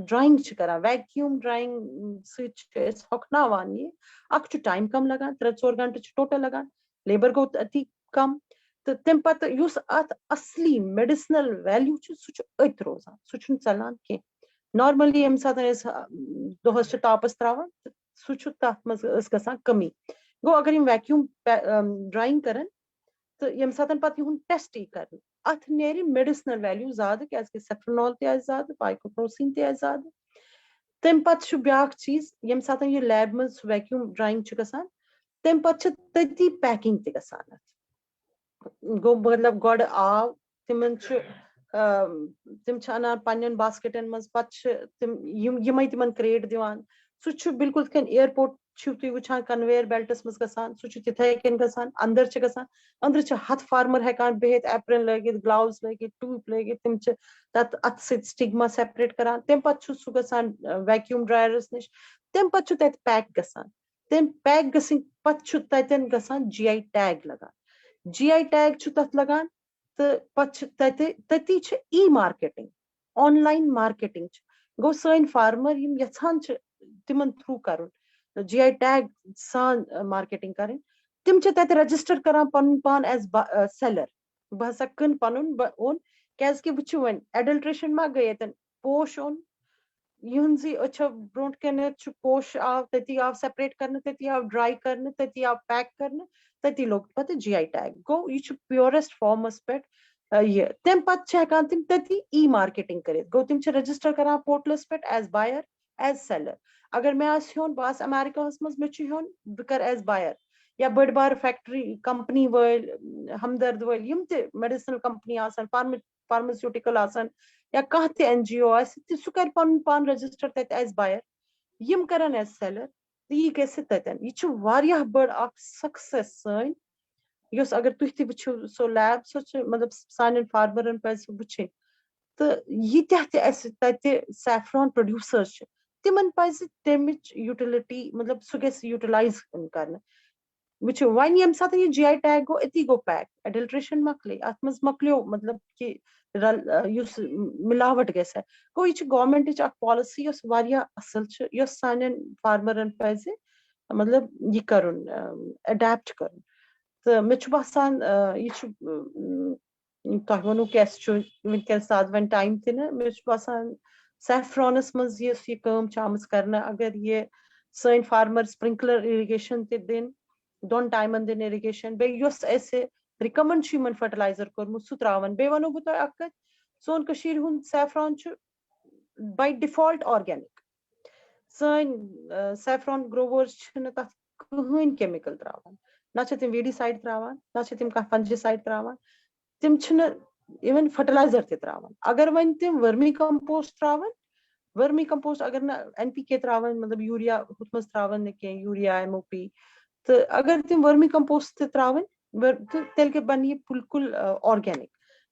ड्राइंग करान वैक्यूम ड्राइंग सत होखनावान ये अख टाइम कम लगान 3-4 घंटे टोटल लगान लेबर गो अति कम तो तम पत अत असली मेडिसिनल वैल्यू सह अत रोजान सह चलान कह नॉर्मली यम सात दोहस तापस त्रावान सह तथ मज गसान कमी गो अगर यम वैक्यूम ड्राइंग करन तो यम सात पत युन टेस्ट कर अत नेरि मेडिसिनल वैल्यू ज्यादा क्या सैफ्रोनॉल ज्यादा पाइकोक्रोसिन ज्यादा तम पत ब्या चीज यम सात यह लैब मज वैक्यूम ड्राइंग गसान तम पत तती पैकिंग ते गसान गो मतलब गोड आव तिमन तिम अनान पन्न बास्केटन मज पत तिम यम तिमन क्रेट दिवान सह बिल्कुल एयरपोर्ट छु तुई वुछान कन्वेयर बेल्टस मस गसान सु छु तिथै केन गसान अंदर च गसान अंदर च हथ फार्मर हेकान बेहित एप्रन लगित ग्लव्स लगित टूप लगित तिम च तत अत सित स्टिग्मा सेपरेट करान तेम पत छु सु गसान वैक्यूम ड्रायर्स निश तेम पत छु तत पैक गसान तेम पैक गसिन पत छु ततन गसान जीआई टैग लगान जीआई टैग छु तत लगान तो पत छु तति छु ई मार्केटिंग ऑनलाइन मार्केटिंग गो सैन फार्मर यम यछान छु तिमन थ्रू करुन जीआई टैग सान मार्केटिंग करें तिम च तत रजिस्टर करान पन पान एज सेलर बहसा कन पनुन ओन कैस के वुछु वन एडल्ट्रेशन मा गए तन पोश ओन युनजी अच्छा ब्रोंट कने छु पोश आव तति आव सेपरेट करने तति आव ड्राई करने तति आव पैक करने तति लोग पत जीआई टैग गो यु छु प्योरेस्ट फॉर्मस पेट ये तम पत छ हकान तिम तति ई मार्केटिंग करे गो तिम छ रजिस्टर करान पोर्टलस पेट एज बायर एज सेलर अगर मैं आज होन बास अमेरिका मज मे होन बह कर एज बायर या बड़ बार फैक्ट्री कंपनी वल हमदर्द वल यम ते मेडिसिनल कंपनी आसन फार्मास्यूटिकल आसन या कह ते एनजीओ आस सु कर पन पान रजिस्टर तत एज बायर यम करन एज सेलर यी गसे ततन यी छु वारिया बड़ अक सक्सेस सैन योस अगर तुह ते वुछु सो लैब सो मतलब सान फार्मरन पज वुछिन तो यी तत सैफ्रॉन प्रोड्यूसर्स तिमन पज तमिच यूटिलिटी मतलब सु गस यूटिलाइज करना वुछु वन यम साथ ये जीआई टैग गो इति गो पैक एडल्ट्रेशन मकले अत मज मकलियो मतलब कि युस मिलावट गस है गो ये गवर्नमेंट च पॉलिसी योस वारिया असल छ योस सानन फार्मरन पज मतलब ये करुन अडैप्ट करुन तो मे छु बसान ये तह वनु कैस छु विनकन साथ वन टाइम तिन मे छु बसान सैफ्रॉनस मज ये काम चामस करना अगर ये सैन फार्मर स्प्रिंकलर इरिगेशन ते दिन दोन टाइमन दिन इरिगेशन बे योस ऐसे रिकमेंड शिमन फर्टिलाइजर कोरमु सु त्रावन बे वनु बत अक सोन कशीर हुन सैफ्रॉन छु बाय डिफॉल्ट ऑर्गेनिक सैन सैफ्रॉन ग्रोवर्स छन तथ कहीं केमिकल त्रावन ना छ तिम वीडीसाइड त्रावन ना छ तिम का फंजीसाइड त्रावन तिम छन इवन फर्टिलाइजर ते त्रावन अगर वन तिम वर्मी कंपोस्ट त्रावन वर्मी कंपोस्ट अगर ना एनपीके त्रावन मतलब यूरिया हुतमस त्रावन ने के यूरिया एमओपी तो अगर तिम वर्मी कंपोस्ट ते त्रावन तेल के बन ये बिल्कुल ऑर्गेनिक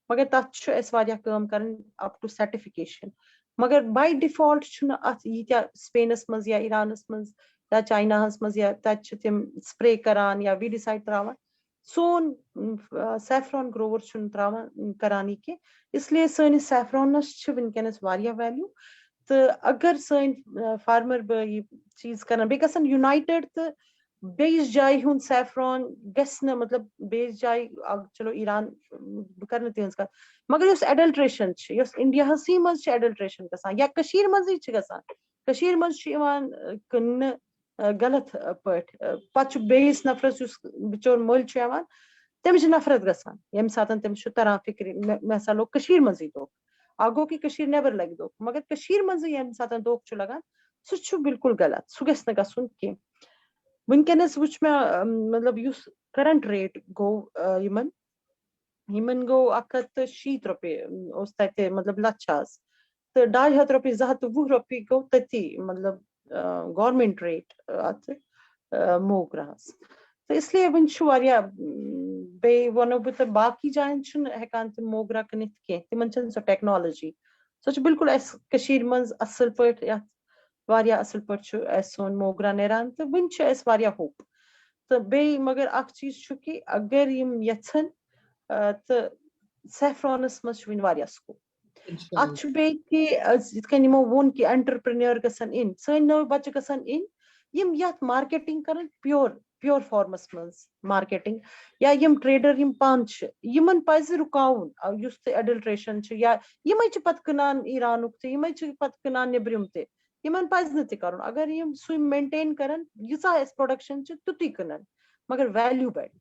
मगर तत छु एस वारिया काम करन अप टू सर्टिफिकेशन मगर बाय डिफॉल्ट छु अत ये स्पेनस मज या ईरानस मज या चाइना हस मज या तत छु तिम स्प्रे करान या वीडीसाइड त्रावन सोन सैफ्रॉन ग्रोवर छु त्रावन करानी के इसलिए सैन सैफ्रॉनस छु विनकनस वारिया वैल्यू तो अगर सैन फार्मर ब ये चीज करन बे गसन यूनाइटेड तो बेस जाय हुन सैफ्रॉन गस न मतलब बेस जाय चलो ईरान करन तिहंस का मगर योस एडल्ट्रेशन छ योस इंडिया हसी मज छ एडल्ट्रेशन गसान या कशीर मज छ गसान कशीर मज छ इवान कन गलत पट पच बेस नफरत जुस बिचोर मोल छ इवान तम छ नफरत गसान यम सातन तम छ तरह फिक्र मसा लोग कशीर मज दो आगो की कशीर नेबर लग दो मगर कशीर मज यम सातन दो छ लगान सु छ बिल्कुल गलत सु गस न गसन के विनकनस वुच में मतलब use current rate go Yemen गो अकत शीत रुपये उस तते मतलब लच्छास तो 250 रुपये 220 रुपये गो तति मतलब गवर्नमेंट रेट अत मोगरास तो इसलिए वन छु वारिया बे वनो बत बाकी जान छु हेकान त मोगरा कनित के तिमन छु सो टेक्नोलॉजी सो बिल्कुल एस कशीर मंज असल पट या वारिया असल पट छु एस सोन मोगरा नेरान तो वन छु एस वारिया होप तो बे मगर अख चीज छु कि अगर यम यछन तो सैफ्रॉनस मज विन वारिया स्कोप अख छु बे कि इतकन यमो वोन कि एंटरप्रेन्योर गसन इन सैन नव बच्चे गसन इन यम यत मार्केटिंग करन प्योर फॉर्मस मज मार्केटिंग या यम ट्रेडर यम पान छ यमन पज रुकाउन युस ते एडल्ट्रेशन छ या यमै छ पत कनान ईरानुक ते यमै छ पत कनान नेब्रिम ते यमन पज न ते करन अगर यम सु मेंटेन करन युसा एस प्रोडक्शन छ तुति कनन मगर वैल्यू बैड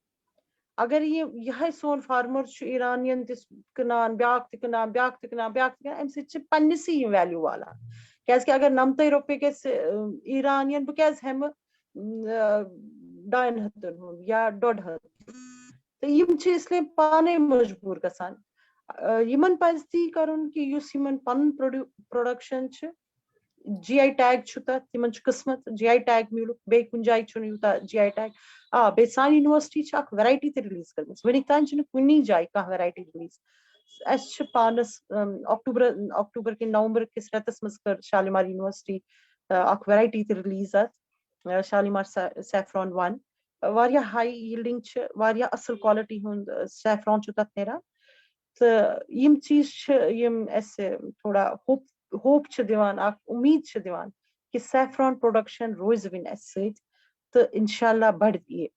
अगर ये यह सोन फार्मर छ ईरानियन ते कनान ब्याक ते कनान एम से छ पन्नसी वैल्यू वाला कैस कि अगर 90 रुपए के ईरानियन बकैस हम 2.5 या 1.5 तो यम छ इसलिए पाने मजबूर गसान यमन पज ती करन कि युस यमन पन प्रोडक्शन छ GI tag chuta timan qismat GI tag miluk be kun jay chun yuta GI tag be san university ch ak variety te release karmis wenik tan chun kuni jay ka variety release as ch panas october ke november ke retas mas kar Shalimar University ak variety te release at Shalimar saffron 1 varia high yielding ch varia asal quality hund saffron chuta tera तो यम चीज यम ऐसे थोड़ा hope छ दिवान आक उम्मीद छ दिवान कि saffron production रोज win ऐसे तो इंशाल्लाह बढ़ ये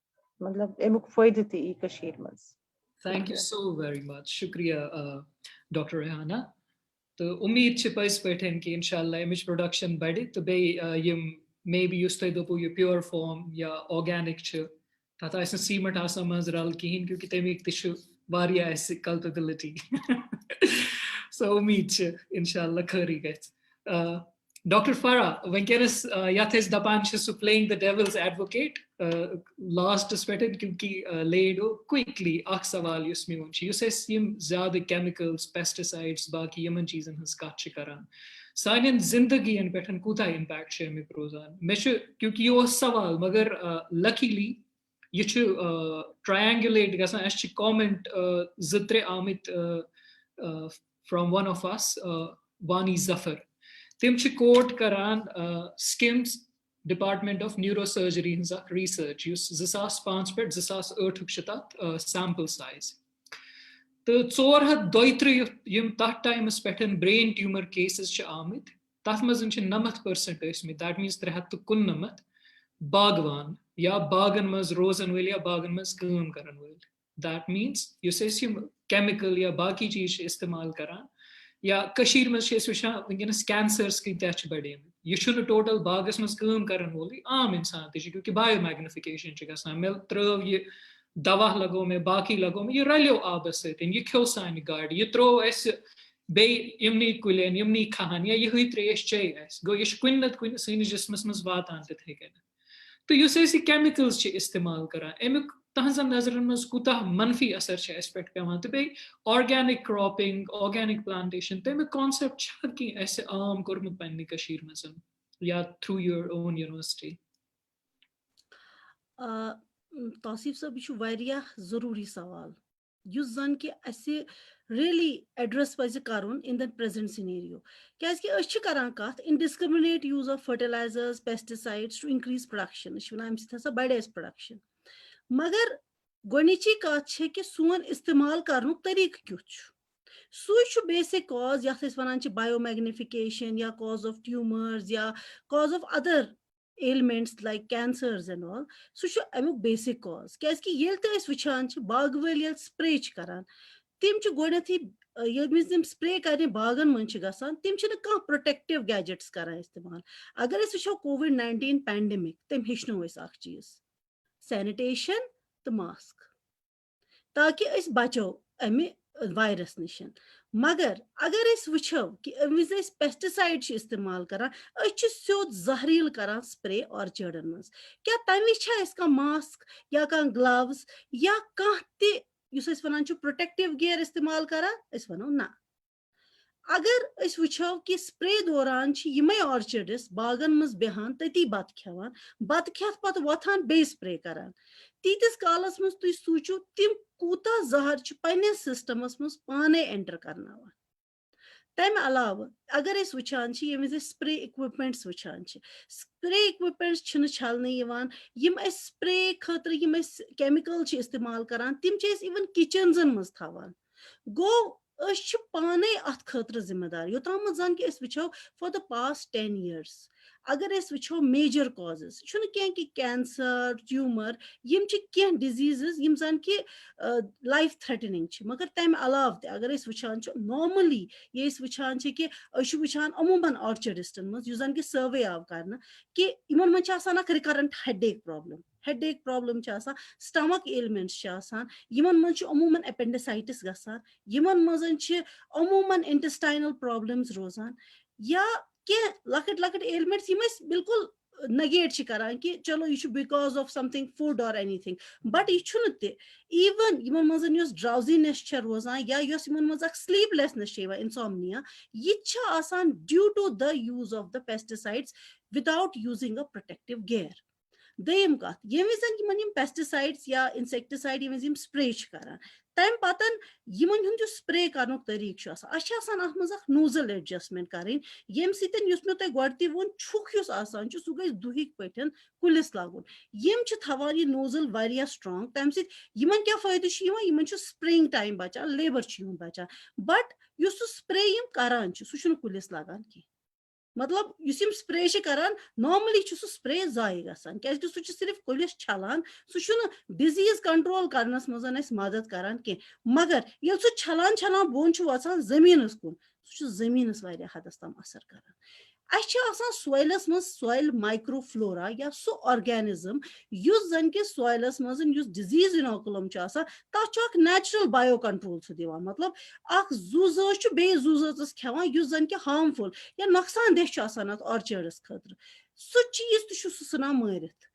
मतलब एमुक फायदे ते ई कशीर मस Thank you so very much. Shukriya, Dr. Rehana. तो उम्मीद छ पस पैठन कि इंशाल्लाह image production बढ़े तो बे यम maybe युस्ते दो ये pure form या organic छ तथा ऐसे सीमेंट आसा मजरल किहिन क्योंकि तेमिक तिशु वारिया ऐसे culpability. So उम्मीद छ इंशाल्लाह खरी गए. Dr. Farah, वंकेनस याथेस दपान छ सु playing the devil's advocate last spetted क्योंकि लेडो quickly अख सवाल युस्मी वंची युसेस यम ज़्यादा chemicals pesticides बाकी यमन चीज़न हंस काट करान साइन जिंदगी इन पैटर्न कूता impact छ में प्रोजान मैं क्योंकि यो सवाल मगर luckily ये triangulate गसान ash comment ज़ित्रे Amit from one of us Wani Zafar तिम छ कोट करान SCIMS Department of Neurosurgery in research use 2005 पे 2008 छतात sample size तो 423 यम तथ times pattern brain tumor cases छ आमित तथ मजन छ 90% इसमें that means 319 बागवान या बागन मज रोजन वल या बागन मज काम करन वल that means युस यम chemical या बाकी चीज इस्तेमाल करान या कशीर मज वुचान वनकस कैंसर्स की तह बढ़े यह टोटल बागस मज काम करन वोल आम इंसान तक क्योंकि बायो मैग्निफिकेशन गसान मे त्रो ये दवा लगो मे बाकी लगो मे यह रलो आबस सत यह खो सान गाड़ यह त्रो बे यमनी कुलेन यमनी खान या यह त्रेश चे गो यह कुन नत कुन सैनिस जिस्मस मज वातान तथे कन तो युस केमिकल्स इस्तेमाल करान अमुक तहजन नजरन मज कूता मनफी असर एस्पेक्ट पेवान तो बे ऑर्गेनिक क्रॉपिंग ऑर्गेनिक प्लांटेशन तमिक कॉन्सेप्ट छ कि ऐसे आम कोरमुत पन्ने कशीर मज या through your own university Tauseef sahab यह वारियाह जरूरी सवाल युस जन कि असे really address पज करुन in the present scenario क्याज कि अस छ करान कथ indiscriminate use of fertilizers pesticides to increase production अस वनान अमि सत बढ़े production मगर गोनिची कथ छ कि सोन इस्तेमाल करनु तरीक क्युत सु बेसिक कॉज यथ वनान बायोमैग्निफिकेशन या कॉज ऑफ ट्यूमर्स या cause of other ailments like cancers and all सु अमुक बेसिक कॉज क्याज कि येल त अस वुचान बाग वल येल स्प्रे करान तिम गोडथी ये स्प्रे कर बागन मज गसान तिम कह प्रोटेक्टिव गैजेट्स करान इस्तेमाल अगर अस वो COVID-19 पैंडमिक तम हेचनो अख चीज सैनिटेशन तो मास्क ताकि अस बचो अमि वायरस निश मगर अगर अस वो कि विज पेस्टिसाइड इस्तेमाल करान स्योद जहरील करान स्प्रे ऑर्चर्डन मज क्या तम वह मास्क या कह ग्लव्स या कह युस वनान प्रोटेक्टिव गियर इस्तेमाल करान वनो ना अगर अस वो कि स्प्रे दौरान यमे ऑर्चर्ड्स बागन मज बेहान तती बत खेवान बत खेत पत वोथान बे स्प्रे करान तीतिस कालस मज तुम सूचो तिम कूता जहर पन्नस सिस्टमस मज पाने एंटर करनावान तम अलाव अगर अस वुचान ये स्प्रे इक्विपमेंट्स वुचान स्प्रे इक्विपमेंट्स छलने यम स्प्रे खतर यम केमिकल इस्तेमाल करान तिम इवन किचनजन मज थावान गो पाने अत खतर जिम्मेदार योताम जन कि वो फॉर द पास्ट 10 years अगर अस वो मेजर कॉजेस कि कैंसर ट्यूमर यम कह डिजीजेस यम जन कि लाइफ थ्रेटनिंग मगर तम अलाव अगर अस वुचान नॉर्मली ये वुचान कि वुचान अमूमन ऑर्चर्डिस्टन मज जन कि सर्वे आव कर कि इन मज recurrent headache problem stomach elements Yemen मज अमूमन एपेंडिसाइटिस गसान यमन मज अमूमन इंटेस्टाइनल प्रॉब्लम्स रोजान या कह लकट एलिमेंट्स यम बिल्कुल negate karan ki chalo you should because of something food or anything, but you shouldn't even yiman manzan yos drowsiness cha rozan ya yos yiman manzak sleeplessness cheva insomnia yicha asan due to the use of the pesticides without using a protective gear. Deyim kat yemizan yiman yim pesticides ya insecticide yemizim spray karan tam patan yiman hun jo spray karnuk tariq chu asan asha asan at manzak nozzle adjustment karin yem siten yus me toy gwarti won chuk yus asan chu su gais duhik paithan kulis lagun yem ch thawan ye nozzle varia strong tam sit yiman kya fayda chu yiman chu spraying time bacha labor chu yun bacha but yus spray yim karan chu su chun kulis lagan ki मतलब use यम spray करान normally सु spray जाय गसान क्याज सु सिर्फ कुलिस छलान सु disease control Karan's मजन मदद करान के मगर ये सु छलान छलान बोन वसान जमीनस कुन सु जमीनस वारिया हदस तम असर करान सोइलस मज सोइल माइक्रोफ्लोरा या सो ऑर्गेनिज्म युस जन के सोइलस मज युस डिजीज इनोकुलम तक नेचुरल बायो कंट्रोल दिवान मतलब अख जूज बे जूज खेवान युस जन के हार्मफुल या नुकसान देह ऑर्चर्डस खतर सो चीज तो सना मारित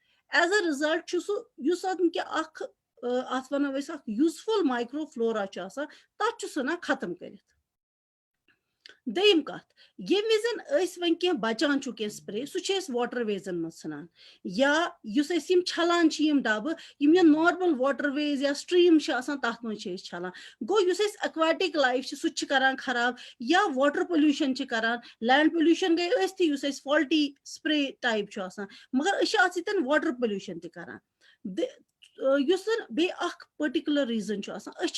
एज अ रिजल्ट युस के अख अत वनो यूजफुल माइक्रोफ्लोरा तथ सना खत्म कर दयम कत ये विजन वन कह बचान कह स्प्रे सह वाटरवेजन मज सान या यम छलान डब यम नॉर्मल वाटरवेज या स्ट्रीम तथ मज छलान गो एक्वाटिक लाइफ सह करान खराब या वाटर पोल्यूशन करान लैंड पोल्यूशन गई थी फॉल्टी स्प्रे टाइप मगर वाटर पोल्यूशन तरान बे पर्टिकुलर रीजन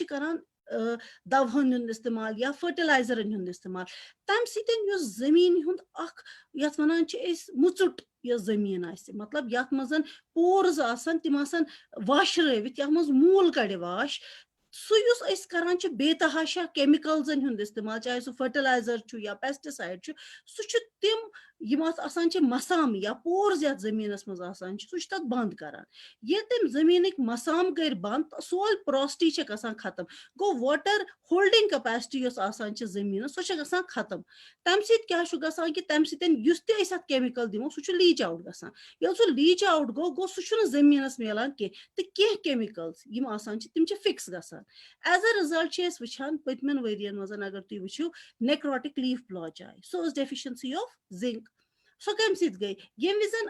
करान दवाहन हुंद इस्तेमाल या फर्टिलाइजरन हुंद इस्तेमाल तम सतन जमीन हुंद यथ वनान मुचुट यह जमीन आसे मतलब यथ मजन पोर्स आसन तिम आसन वाशरवित यथ मज मूल कड़े वाश सह करान बेतहाशा केमिकल्सन हुंद इस्तेमाल चाहे सह फर्टिलाइजर या पेस्टिसाइड सह तिम मसाम या पोर्स यथ जमीनस मज सह बंद करान ये तम जमीन मसाम कर बंद सोल पोरोसिटी गसान खत्म गो वाटर होल्डिंग कैपेसिटी जमीन सह खत्म तम क्या कि तम सत केमिकल दिमो सह लीच आउट गसान ये सह लीच आउट गो सह जमीनस मिलान कह केमिकल्स तिम फिक्स गसान एज अ रिजल्ट वुचान पतमन वरियन मज अगर तुम वो नेक्रोटिक लीफ ब्लॉच आय so deficiency of zinc so कम गई ये विजन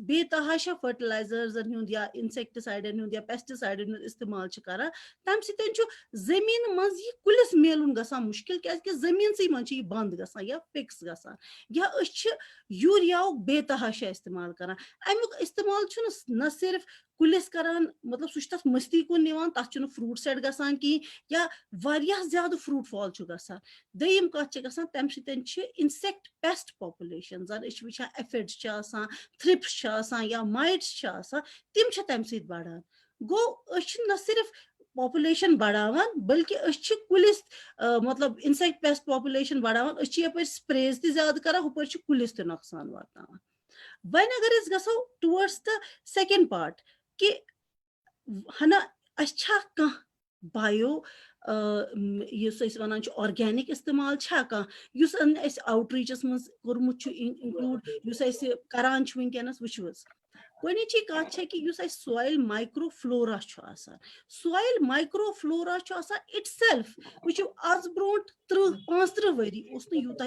बेतहाशा फर्टिलाइजर्सन हुंद या इंसेक्टिसाइडन हुंद या पेस्टिसाइडन हुंद इस्तेमाल करान तम सतन जमीन मज यह कुलिस मिलुन गसान मुश्किल क्या जमीन सी मज यह बंद गसान या फिक्स गसान या यूरिया बेतहाशा इस्तेमाल करान अमुक इस्तेमाल न सिर्फ कुलिस करान मतलब सह मस्ती कुन निवान तथ फ्रूट सेट गसान की या वारियाह ज्यादा फ्रूट फॉल गसान दयम कत गसान तम सतन इंसेक्ट पेस्ट पॉपुलेशन जन वुचान एफिड्स थ्रिप्स या माइट्स तिम तम सत बढ़ान गो न सिर्फ पॉपुलेशन बढ़ावान बल्कि कुलिस मतलब इंसेक्ट पेस्ट पॉपुलेशन बढ़ावान यप स्प्रेज ज्यादा करान हुपर कुलिस नुकसान वातावान वन अगर go towards the second part कि हना कह बायो वन ऑर्गेनिक इस्तेमाल कह आउटरीचस मज कोर्मुत इंक्लूड करान वनकस वो गोची कत कि soil microflora soil microflora itself वो आज ब्रो 30-35 वरी यूत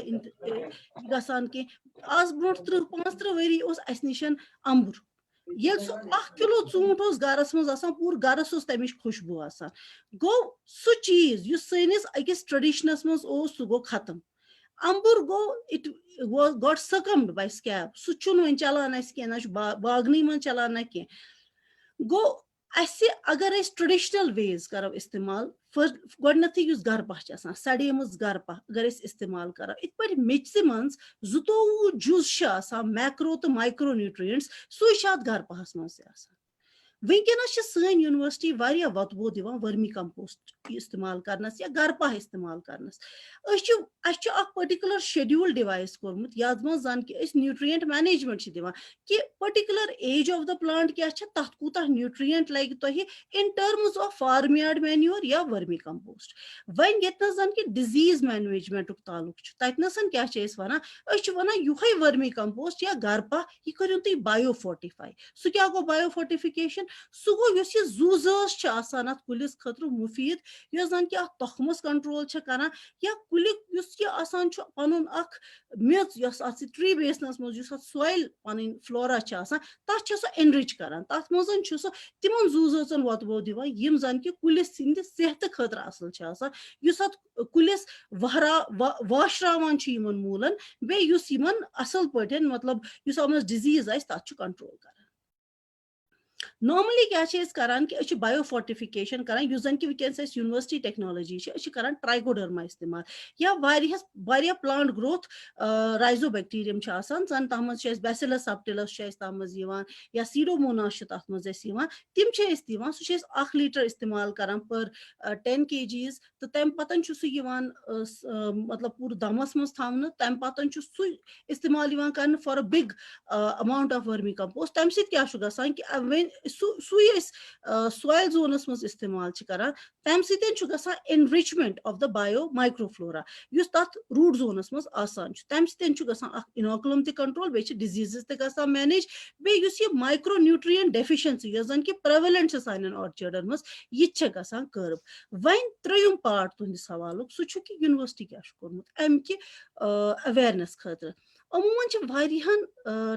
गसान कह आज ब्रो 30-35 वरी अस निशन अंबुर ये सह 1 किलो ूंट गरस मज पूर गरस तमिश खुशबू गो सह चीज सैनिस अकिस ट्रेडिशनस मज सह गो खत्म अंबुर गो it got succumbed by scab सह वन चलान कह बागनी मन चलान कह गो अगर ट्रेडिशनल वेज करो इस्तेमाल गोडनथी गरपा सड़ेमज गरपा अगर इस्तेमाल करो इत पे मेच मज 22 जुज मैक्रो तो माइक्रो न्यूट्रिएंट्स सह गरपास मज वुनकस सन यूनिवर्सिटी वारिया वतबो दिवान वर्मी कंपोस्ट इस्तेमाल करनस या गरपा इस्तेमाल करनस पर्टिकुलर शेड्यूल डिवाइस कोर्मुत याद मज जान कि न्यूट्रिएंट मैनेजमेंट दिवान कि particular age of the plant क्या तथ कूता न्यूट्रिएंट लगे तुह in terms of farm yard manure या वर्मी कंपोस्ट वन यतन जन कि डिजीज मैनेजमेंट ताल्लुक ततनसन क्या वन युहे वर्मी कंपोस्ट या गरपा यह करू तुम बायो फोर्टिफाई सह क्या गो बायो फोर्टिफिकेशन सह गो यह जू जस कुलिस खतर मुफीद यह जन कि तखमस कंट्रोल करान या कुलिक पनुन मेज ट्री बेसनस मज सॉइल पन फ्लोरा तथ सह एनरिच करान तथ मज सह तिमन जू जन वतबो दिवान यम जन कि कुलिस सिंद सेहत खतर असल कुलिस वाशरावान यमन मूलन बे यमन असल पे मतलब डिजीज आस तथ कंट्रोल करान नॉर्मली क्या करान कि बायो फोर्टिफिकेशन करान युस जन कि वुनकस यूनिवर्सिटी टेक्नोलॉजी करान ट्राइकोडर्मा इस्तेमाल या वारिया प्लांट ग्रोथ राइजोबैक्टीरियम जन तथ मज बैसिलस सबटिलस तथ या सीडोमोनास तथ मज तिम सह 1 लीटर इस्तेमाल करान पर 10 kgs तो तम पतन मतलब पूरे दमस मज थवन तम पतन सह इस्तेमाल कर for a big amount of vermi compost तम क्या गसान कि सॉइल जोनस मज इस्तेमाल करान तम सह enrichment of the bio microflora use तथ रूट जोनस मज आसान तम सह इनोकुलम त कंट्रोल बे डिजीजेस त मैनेज बे माइक्रो न्यूट्रिएंट डेफिशिएंसी यह जन कि प्रेवलेंट सान ऑर्चर्डन मज यह कर्व वन त्रिम पार्ट तुंद सवाल सह कि यूनिवर्सिटी क्या कोर्मुत अमि अवेयरनेस खतर अमूमन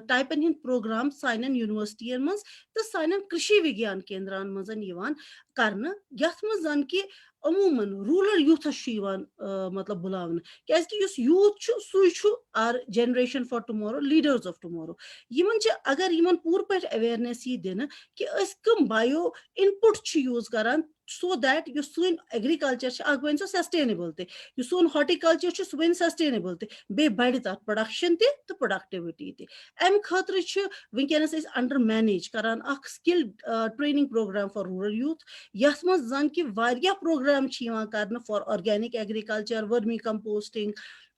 टाइपन हिंद प्रोग्राम सान यूनिवर्सिटियन मज तो सान कृषि विज्ञान केंद्रान मजन करन यथ मज जन कि अमूमन रूरल यूथस मतलब बुलावन क्या यूथ सू are generation for tomorrow leaders of tomorrow अगर यमन पूर पे अवेयरनेस यी दिन कि कम बायो इनपुट यूज करान सो दैट सन एग्रीकल्चर वन सस्टेनेबल तो सोन हॉर्टिकल्चर सह बन सस्टेनेबल बे बढ़ तथ प्रोडक्शन तो प्रोडक्टिविटी अम खतर वुनकस अंडर मैनेज करान skill training programme for rural youth यथ मज जन कि वारिया प्रोग्राम कर for organic agriculture vermicomposting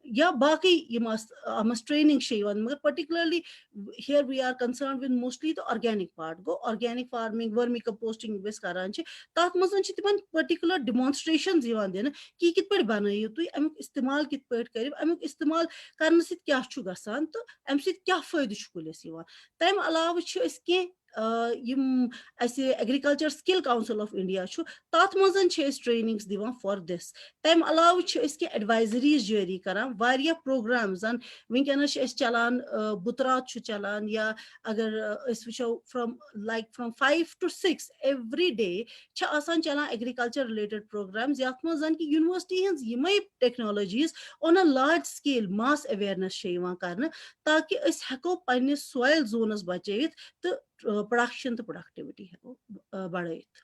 या बाकी ट्रेनिंग मगर particularly here we are concern with mostly the organic part गो ऑर्गेनिक फार्मिंग वर्मी कंपोस्टिंग करान तथ मज तिमन पर्टिकुलर डिमॉन्स्ट्रेशन दिन कि कित पे बनाइयो तुम अमुक इस्तेमाल कित पे करियो अमुक इस्तेमाल करने सत क्या गसान तो अमि सत क्या फायदे कुलिस तम अलाव agriculture skill council of India तथ मजन ट्रेनिंग्स दिवान फॉर दिस तम अलाव एडवाइजरीज जारी करान वारिया प्रोग्राम जन वुनकस चलान बुतरात चलान या अगर वो फ्रॉम 5 to 6 एवरी डे चलान एग्रीकल्चर रिलेटेड प्रोग्राम्स यथ मज जन कि यूनिवर्सिटी हज यम technologies on a large scale mass awareness कर ताकि हेको पन्निस सॉइल जोनस बचैत तो प्रोडक्शन तो प्रोडक्टिविटी है बढ़ाइत।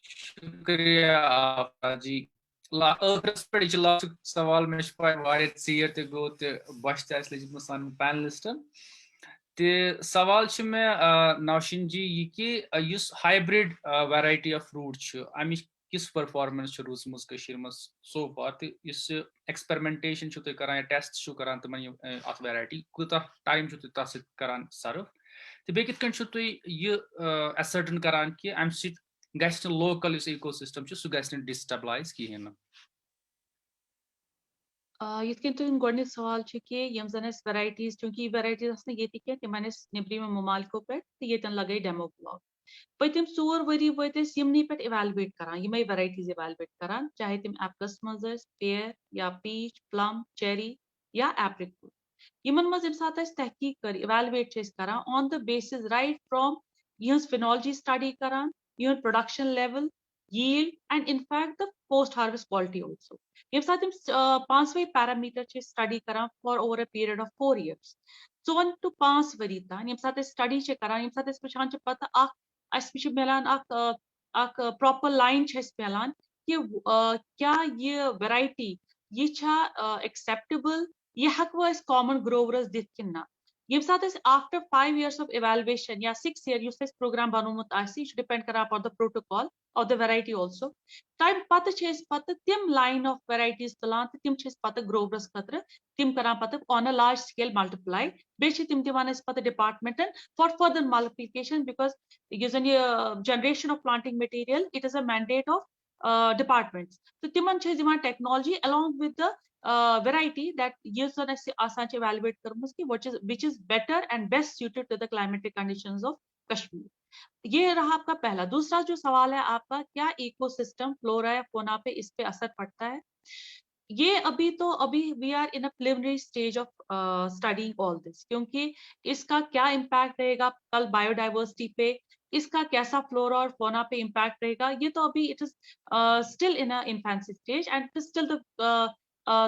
शुक्रिया आपका जी। ٲخرس پٮ۪ٹھ یہِ چھُ لاسٹُک سوال مےٚ چھُ پاے واریاہ ژیر تہِ گوٚو تہٕ بۄچھِ تہِ آسہِ لٔجمٕژ سانٮ۪ن پینلِسٹن تہِ سوال چھُ مےٚ نوشیٖن جی یہِ کہِ یُس ہایبرِڈ ویرایٹی آف فروٗٹ چھُ اَمِچ کِژھ پٔرفارمنس چھِ روٗزمٕژ کٔشیٖرِ منٛز سو فار تہٕ یُس یہِ ایکسپیرمنٹیشن چھُو تُہۍ کران یا ٹیسٹ چھُو کران تِمن اَتھ ویرایٹی کوٗتاہ ٹایم چھُو تُہۍ تَتھ سۭتۍ کران سرو تہٕ بیٚیہِ کِتھ کٔنۍ چھُو تُہۍ یہِ ایسرٹن کران کہِ اَمہِ سۭتۍ گژھِ نہٕ لوکل یُس ایٖکو سِسٹم چھُ سُہ گژھِ نہٕ ڈِسٹیبلایز کِہینۍ نہٕ یِتھ کٔنۍ تُہُنٛد گۄڈٕنیُک سوال چھُ کہِ یِم زن اَسہِ ویرایٹیٖز چوٗنٛکہِ یہِ ویرایٹیٖز آسہٕ نہٕ ییٚتہِ کینٛہہ تِمن ٲسۍ نیٚبرِمو ممالکو پٮ۪ٹھ تہٕ ییٚتٮ۪ن لگٲے ڈیمو بلاک پٔتِم 4 ؤری وٲتۍ أسۍ یِمنٕے پٮ۪ٹھ اِویلویٹ کران یِمے ویرایٹیٖز اِویلویٹ کران چاہے تِم ایپلس منٛز ٲسۍ پیر یا پیٖچ پلم چیری یا ایپرِکوٹ یِمن منٛز ییٚمہِ ساتہٕ اَسہِ تحقیٖق کٔر اِویلویٹ چھِ أسۍ کران آن د بیسِز رایٹ فرام یِہنٛز فِنالجی سٹڈی کران یِہُنٛد production level yield and in fact the post harvest quality also ییٚمہِ ساتہٕ یِم 5 پیرامیٖٹر چھِ أسۍ سٹڈی کران for over uh period of 4 years 4 to 5 ؤری تام ییٚمہِ ساتہٕ أسۍ سٹڈی چھِ کران ییٚمہِ ساتہٕ أسۍ وٕچھان چھِ پتہٕ اَسہِ چھُ مِلان اکھ پراپر لایِن چھِ اَسہِ مِلان کہِ کیاہ یہِ ویرایٹی یہِ چھا ایکسیپٹیبل یہِ ہٮ۪کوا أسۍ کامن گروورس دِتھ کِنہٕ نہ ये साथ after 5 years of evaluation या 6 year यू program बनोमुत आसी depend करा upon the protocol of the variety also time पता चेस पता तिम line of varieties तलान तिम चेस पता growers खतर तिम करा पता on a large scale multiply बेच तिम दिवान इस पता department for further multiplication because using generation of planting material it is a mandate of departments so timan चेस दिवान technology along with the variety that use on asan evaluate karmus ki which is better and best suited to the climatic conditions of Kashmir. ये रहा आपका पहला. दूसरा जो सवाल है आपका क्या इकोसिस्टम फ्लोरा या फोना पे इस पे असर पड़ता है. ये अभी we are in a preliminary stage of studying all this क्योंकि इसका क्या इम्पैक्ट रहेगा कल बायोडाइवर्सिटी पे, इसका कैसा फ्लोरा और फोना पे इम्पैक्ट रहेगा, ये तो अभी it is still in a infancy stage and still the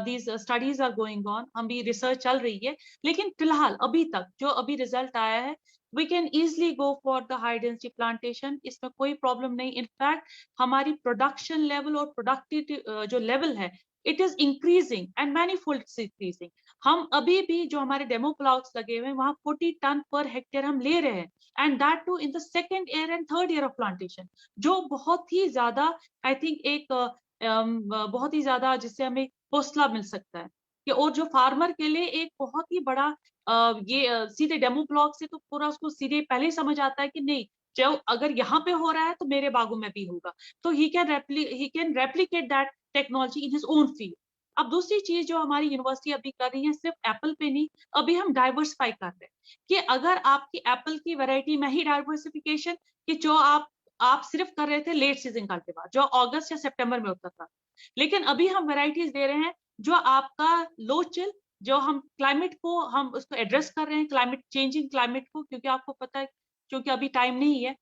these studies are going on. हम भी रिसर्च चल रही है लेकिन फिलहाल अभी तक जो अभी रिजल्ट आया है we can easily go for the high density plantation. इसमें कोई प्रॉब्लम नहीं. इनफैक्ट हमारी प्रोडक्शन लेवल और प्रोडक्टिविटी जो लेवल है it is increasing and manifold increasing. हम अभी भी जो हमारे डेमो प्लॉट्स लगे हुए हैं वहां 40 टन पर हेक्टेयर हम ले रहे हैं and that too in the second year and third year of plantation जो बहुत ही ज्यादा आई थिंक एक बहुत ही ज्यादा जिससे हमें हौसला मिल सकता है कि और जो फार्मर के लिए एक बहुत ही बड़ा ये सीधे डेमो ब्लॉक से तो पूरा उसको सीधे पहले ही समझ आता है कि नहीं जो अगर यहाँ पे हो रहा है तो मेरे बागों में भी होगा तो he can replicate that technology in his own field. अब दूसरी चीज जो हमारी यूनिवर्सिटी अभी कर रही है सिर्फ एप्पल पे नहीं अभी हम डाइवर्सिफाई कर रहे हैं कि अगर आपकी एप्पल की वैरायटी में ही डाइवर्सिफिकेशन कि जो आप सिर्फ कर रहे थे लेट सीजन कल्टीवार जो अगस्त या सितंबर में होता था लेकिन अभी हम वैरायटीज दे रहे हैं जो आपका लो चिल जो हम क्लाइमेट को हम उसको एड्रेस कर रहे हैं क्लाइमेट चेंजिंग क्लाइमेट को क्योंकि आपको पता है क्योंकि अभी टाइम नहीं है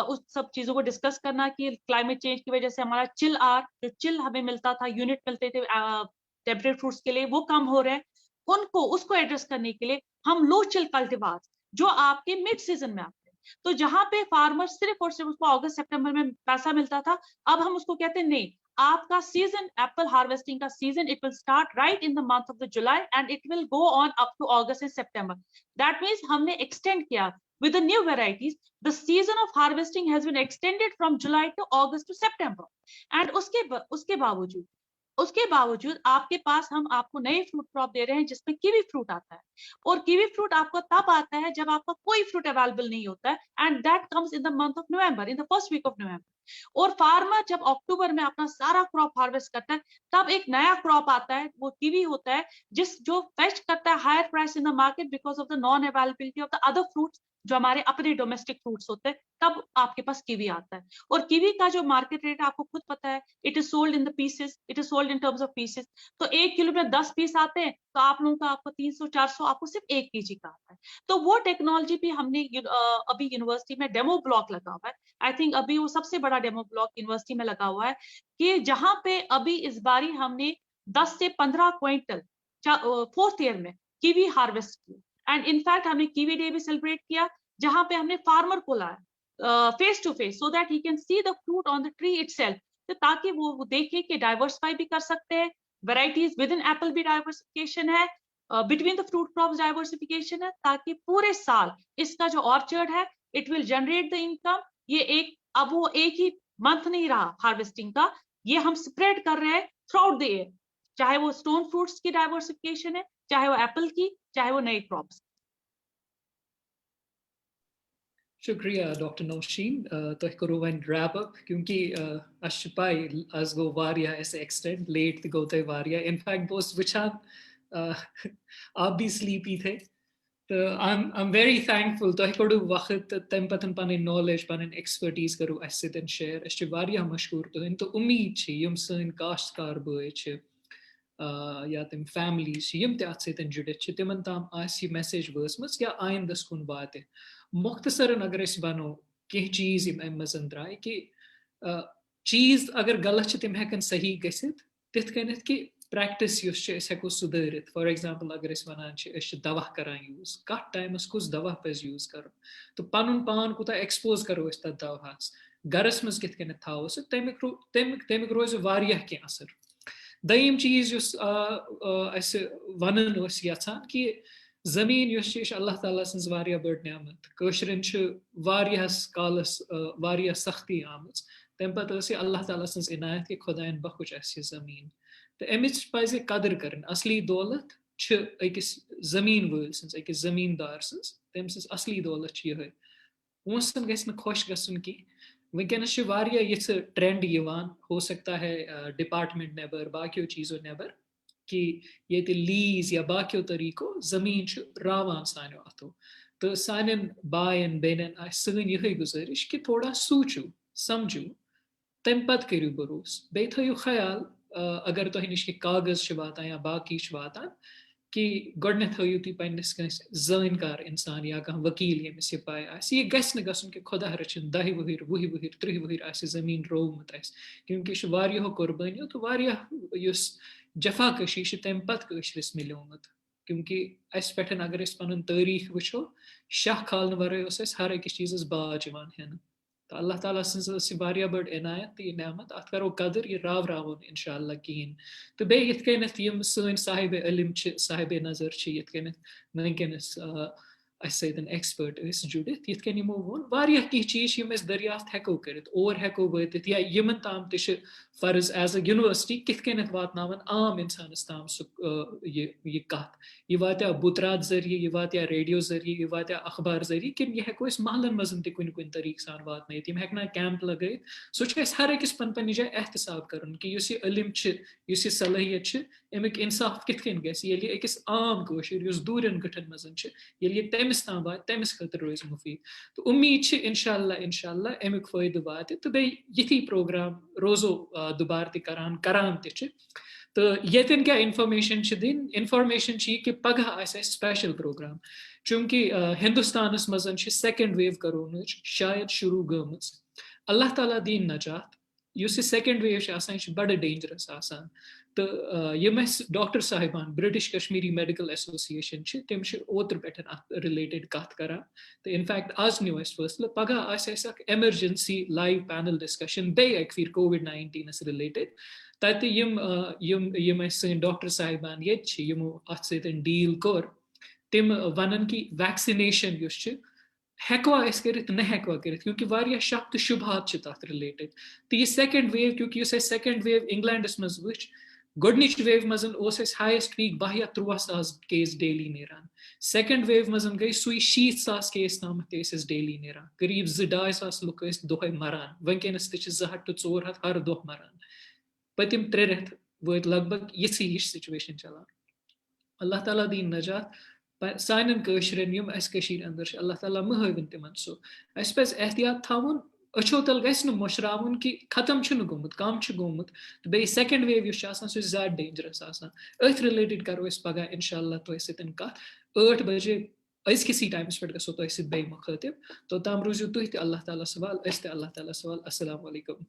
उस सब चीजों को डिस्कस करना कि क्लाइमेट चेंज की वजह से हमारा चिल आर जो चिल हमें मिलता था यूनिट मिलते थे टेम्परेट फ्रूट्स के लिए वो कम हो रहे हैं उनको उसको एड्रेस करने के लिए हम लो चिल कल्टीवार जो आपके मिड सीजन में आते हैं तो जहां पे फार्मर सिर्फ और सिर्फ उसको अगस्त सितंबर में पैसा मिलता था अब हम उसको कहते हैं नहीं आपका सीजन एप्पल हार्वेस्टिंग का season it will start right in the month of the July and it will go on up to August and September. That means हमने एक्सटेंड किया with the new varieties the season of harvesting has been extended from July to August to September and उसके बावजूद आपके पास हम आपको नए fruit crop दे रहे हैं जिसमें कीवी फ्रूट आता है और कीवी फ्रूट आपको तब आता है जब आपका कोई फ्रूट अवेलेबल नहीं होता है and that comes in the month of November in the first week of November और फार्मर जब अक्टूबर में अपना सारा क्रॉप हार्वेस्ट करता है तब एक नया क्रॉप आता है वो कीवी होता है जो फेच करता है higher price in the market because of the non availability of the other fruits जो हमारे अपने डोमेस्टिक फ्रूट्स होते हैं तब आपके पास कीवी आता है और कीवी का जो मार्केट रेट आपको खुद पता है it is sold in the pieces it is sold in terms of pieces तो 1 किलो में 10 पीस आते हैं तो आप लोगों का आपको 300-400 आपको सिर्फ 1 केजी का आता है तो वो टेक्नोलॉजी भी हमने अभी यूनिवर्सिटी में डेमो ब्लॉक लगा हुआ है आई थिंक अभी वो सबसे बड़ा डेमो ब्लॉक यूनिवर्सिटी में लगा हुआ है कि जहां पे अभी इस बारी हमने 10 से 15 क्विंटल फोर्थ ईयर में कीवी हार्वेस्ट किया एंड इनफैक्ट हमने कीवी डे भी सेलिब्रेट किया जहां पे हमने फार्मर को लाया face to face so that he can see the fruit on the tree itself तो ताकि वो देखे कि डाइवर्सिफाई भी कर सकते हैं वैरायटीज विद इन एप्पल भी डाइवर्सिफिकेशन है between the fruit crops diversification है ताकि पूरे साल इसका जो ऑर्चर्ड है it will generate the income ये अब वो एक ही मंथ नहीं रहा हार्वेस्टिंग का ये हम स्प्रेड कर रहे हैं थ्रू आउट द ईयर चाहे वो स्टोन फ्रूट्स की डाइवर्सिफिकेशन है चाहे वो एप्पल की चाहे वो नए क्रॉप्स. शुक्रिया डॉक्टर नौशीन तो करो वन रैप अप क्योंकि अशपाई आज गो वारिया ऐसे एक्सटेंड लेट गोते वारिया इनफैक्ट बोस विचार आप भी स्लीपी थे तो आई एम वेरी थैंकफुल तो करो वक्त तम पतन पन नॉलेज पन एक्सपर्टीज करो अस सतन शेयर अस वारिया मशहूर तो उम्मीद छ यम सन काश्तकार बय छ या तम फैमिलीज यम ते अत सतन जुड़ित छ तिमन ताम आसि मैसेज वसमस या आइंदस कुन बात मुख्तसरन अगर अस बनो कह चीज मजन द्राय कि चीज अगर गलत तम हेकन सही गसित तिथ कनित कि प्रैक्टिस हेको सुधारित फॉर एग्जांपल अगर अस वनान दवा करान यूज कत टाइमस कुछ दवा पज यूज कर तो पनुन पान कोता एक्सपोज करो अस तथ दवाहस गरस मज किथ कनित थाओ सो तमिक रोज वारियाह के असर दयम चीज अस वनन यछान कि Zameen yus chh Allah Ta'ala sins variya bad neamat. Kashrin ch variyas kalas variya sakhti amats. Tem pat ase Allah Ta'ala sins inayat ki khudain bakhuch as zameen. The emich paise qadr karan. Asli daulat ch ekis zameen wöl sins ekis zameendar sins. Tem sins asli daulat ch yehoy. Onsan gais na khosh gasun ki वैंकैनस वारिया ये trend यवान हो सकता है department neighbour बाकियों चीज़ों neighbour कि ये lease या बाकियों तरीकों ज़मीन रावान सानो अथो तो सानन बायन बेनन सन यही गुजारिश कि थोड़ा सोचो समझो तम पत करू भरोस बे थो ख्याल अगर तो निश कागज वातान या बाकी वातान कि गोडने थो तुम पन्नस जानकार इंसान या कह वकील यमिस यह पाए यह गस गसन कि खुदा रचिन 10 वहर 20 वहर 30 वहर जमीन रोवमुत क्योंकि वारियों कुर्बानियों तो वारिया जफाकशी तम पत मिलोमुत क्योंकि अस पे अगर पन तारीख वो शाह खालन वर हर अकिस चीज़ बाज हेन तो अल्लाह ताला सज वारिया बड़ इनायत तो यह नेमत अत करो कदर यह राव इंशाअल्लाह कहें तो बे यिथ कन सन साहिब इल्म साहिब नजर यिथ वनकस एक्सपर्ट जुड़ित यिथ कन यमो वोन वारिया कह चीज यम दरियाफ्त हेको करित और हेको वातित या यमन ताम त फर्ज एज अ यूनिवर्सिटी किथ कन वातनावन आम इंसानस ताम यह कत यह वात्या बुतरात जरिए यह वात्या रेडियो जरिए यह वात्या अखबार जरिए कि यह हेको महलन मजन त कुन कुन तरीक सान वातन यम हेकना कैंप लगत सह हर अकिस पन पन्नी जाय एहतसाब करन कि युस यह इल्म युस यह सलाहियत अमिक इंसाफ किथ कन गस ये अकिस आम कशर युस दूरन गठन मजन ये तमिस ताम वात तमिस खतर रोज मुफीद तो उम्मीद इंशाअल्लाह इंशाअल्लाह अमिक फायदे वात तो बे यथी प्रोग्राम रोजो दुबार त करान त तो यतन क्या इन्फॉर्मेशन दिन इन्फॉर्मेशन कि पगह आस स्पेशल प्रोग्राम चूंकि हिंदुस्तानस मजन सेकंड वेव कोरोना शायद शुरू गमज अल्लाह ताला दीन नजात युस सेकंड वेव बड़ डेंजरस आसान तो यम डॉक्टर साहिबान ब्रिटिश कश्मीरी मेडिकल एसोसिएशन तम ओतर पे रिलेटेड कत कर तो इनफैक्ट आज न्यू फैसले पगह एमरजेंसी लाइव पैनल डिस्कशन बे फिर कोविड-19 रिलेटेड तत यम सन डॉक्टर साहिबान यमो अत सतन डील कोर तम वन कि वैक्सीनेशन हेकवा कर न हेकवा कर क्योंकि वारिया शक तो शुभात तथ रिलेटेड तो यह सेकंड वेव क्योंकि सेकंड वेव इंग्लैंडस मज वो गोडनिच वेव मजन हाइस्ट पीक 10 या 13,000 केस डेली नेरान सेकंड वेव मजन गई सुई 70,000 केस ताम डेली नेरान करीब 2-2.5 लुक दोहे मरान वनकस त 200 to 400 हर दोह मरान पतिम 3 रेत वत लगभग यसी हिश सिचुएशन चलान अल्लाह ताला दीन नजात सानन कशरन यम अंदर अल्लाह ताला महविन तिमन सो पे एहतियात थावन अच्छो तल गस मशरावन कि खत्म गोमुत कम गोमुत तो बे सेकंड वेव सह ज्यादा डेंजरस अथ रिलेटेड करो पगह इंशाअल्लाह तो सतन कत 8 बजे अजकिसी टाइमस पे गो तो बे मुखातिब तो तम रूजू तुह अल्लाह ताला सवाल अल्लाह ताला सवाल अस्सलाम वालेकुम।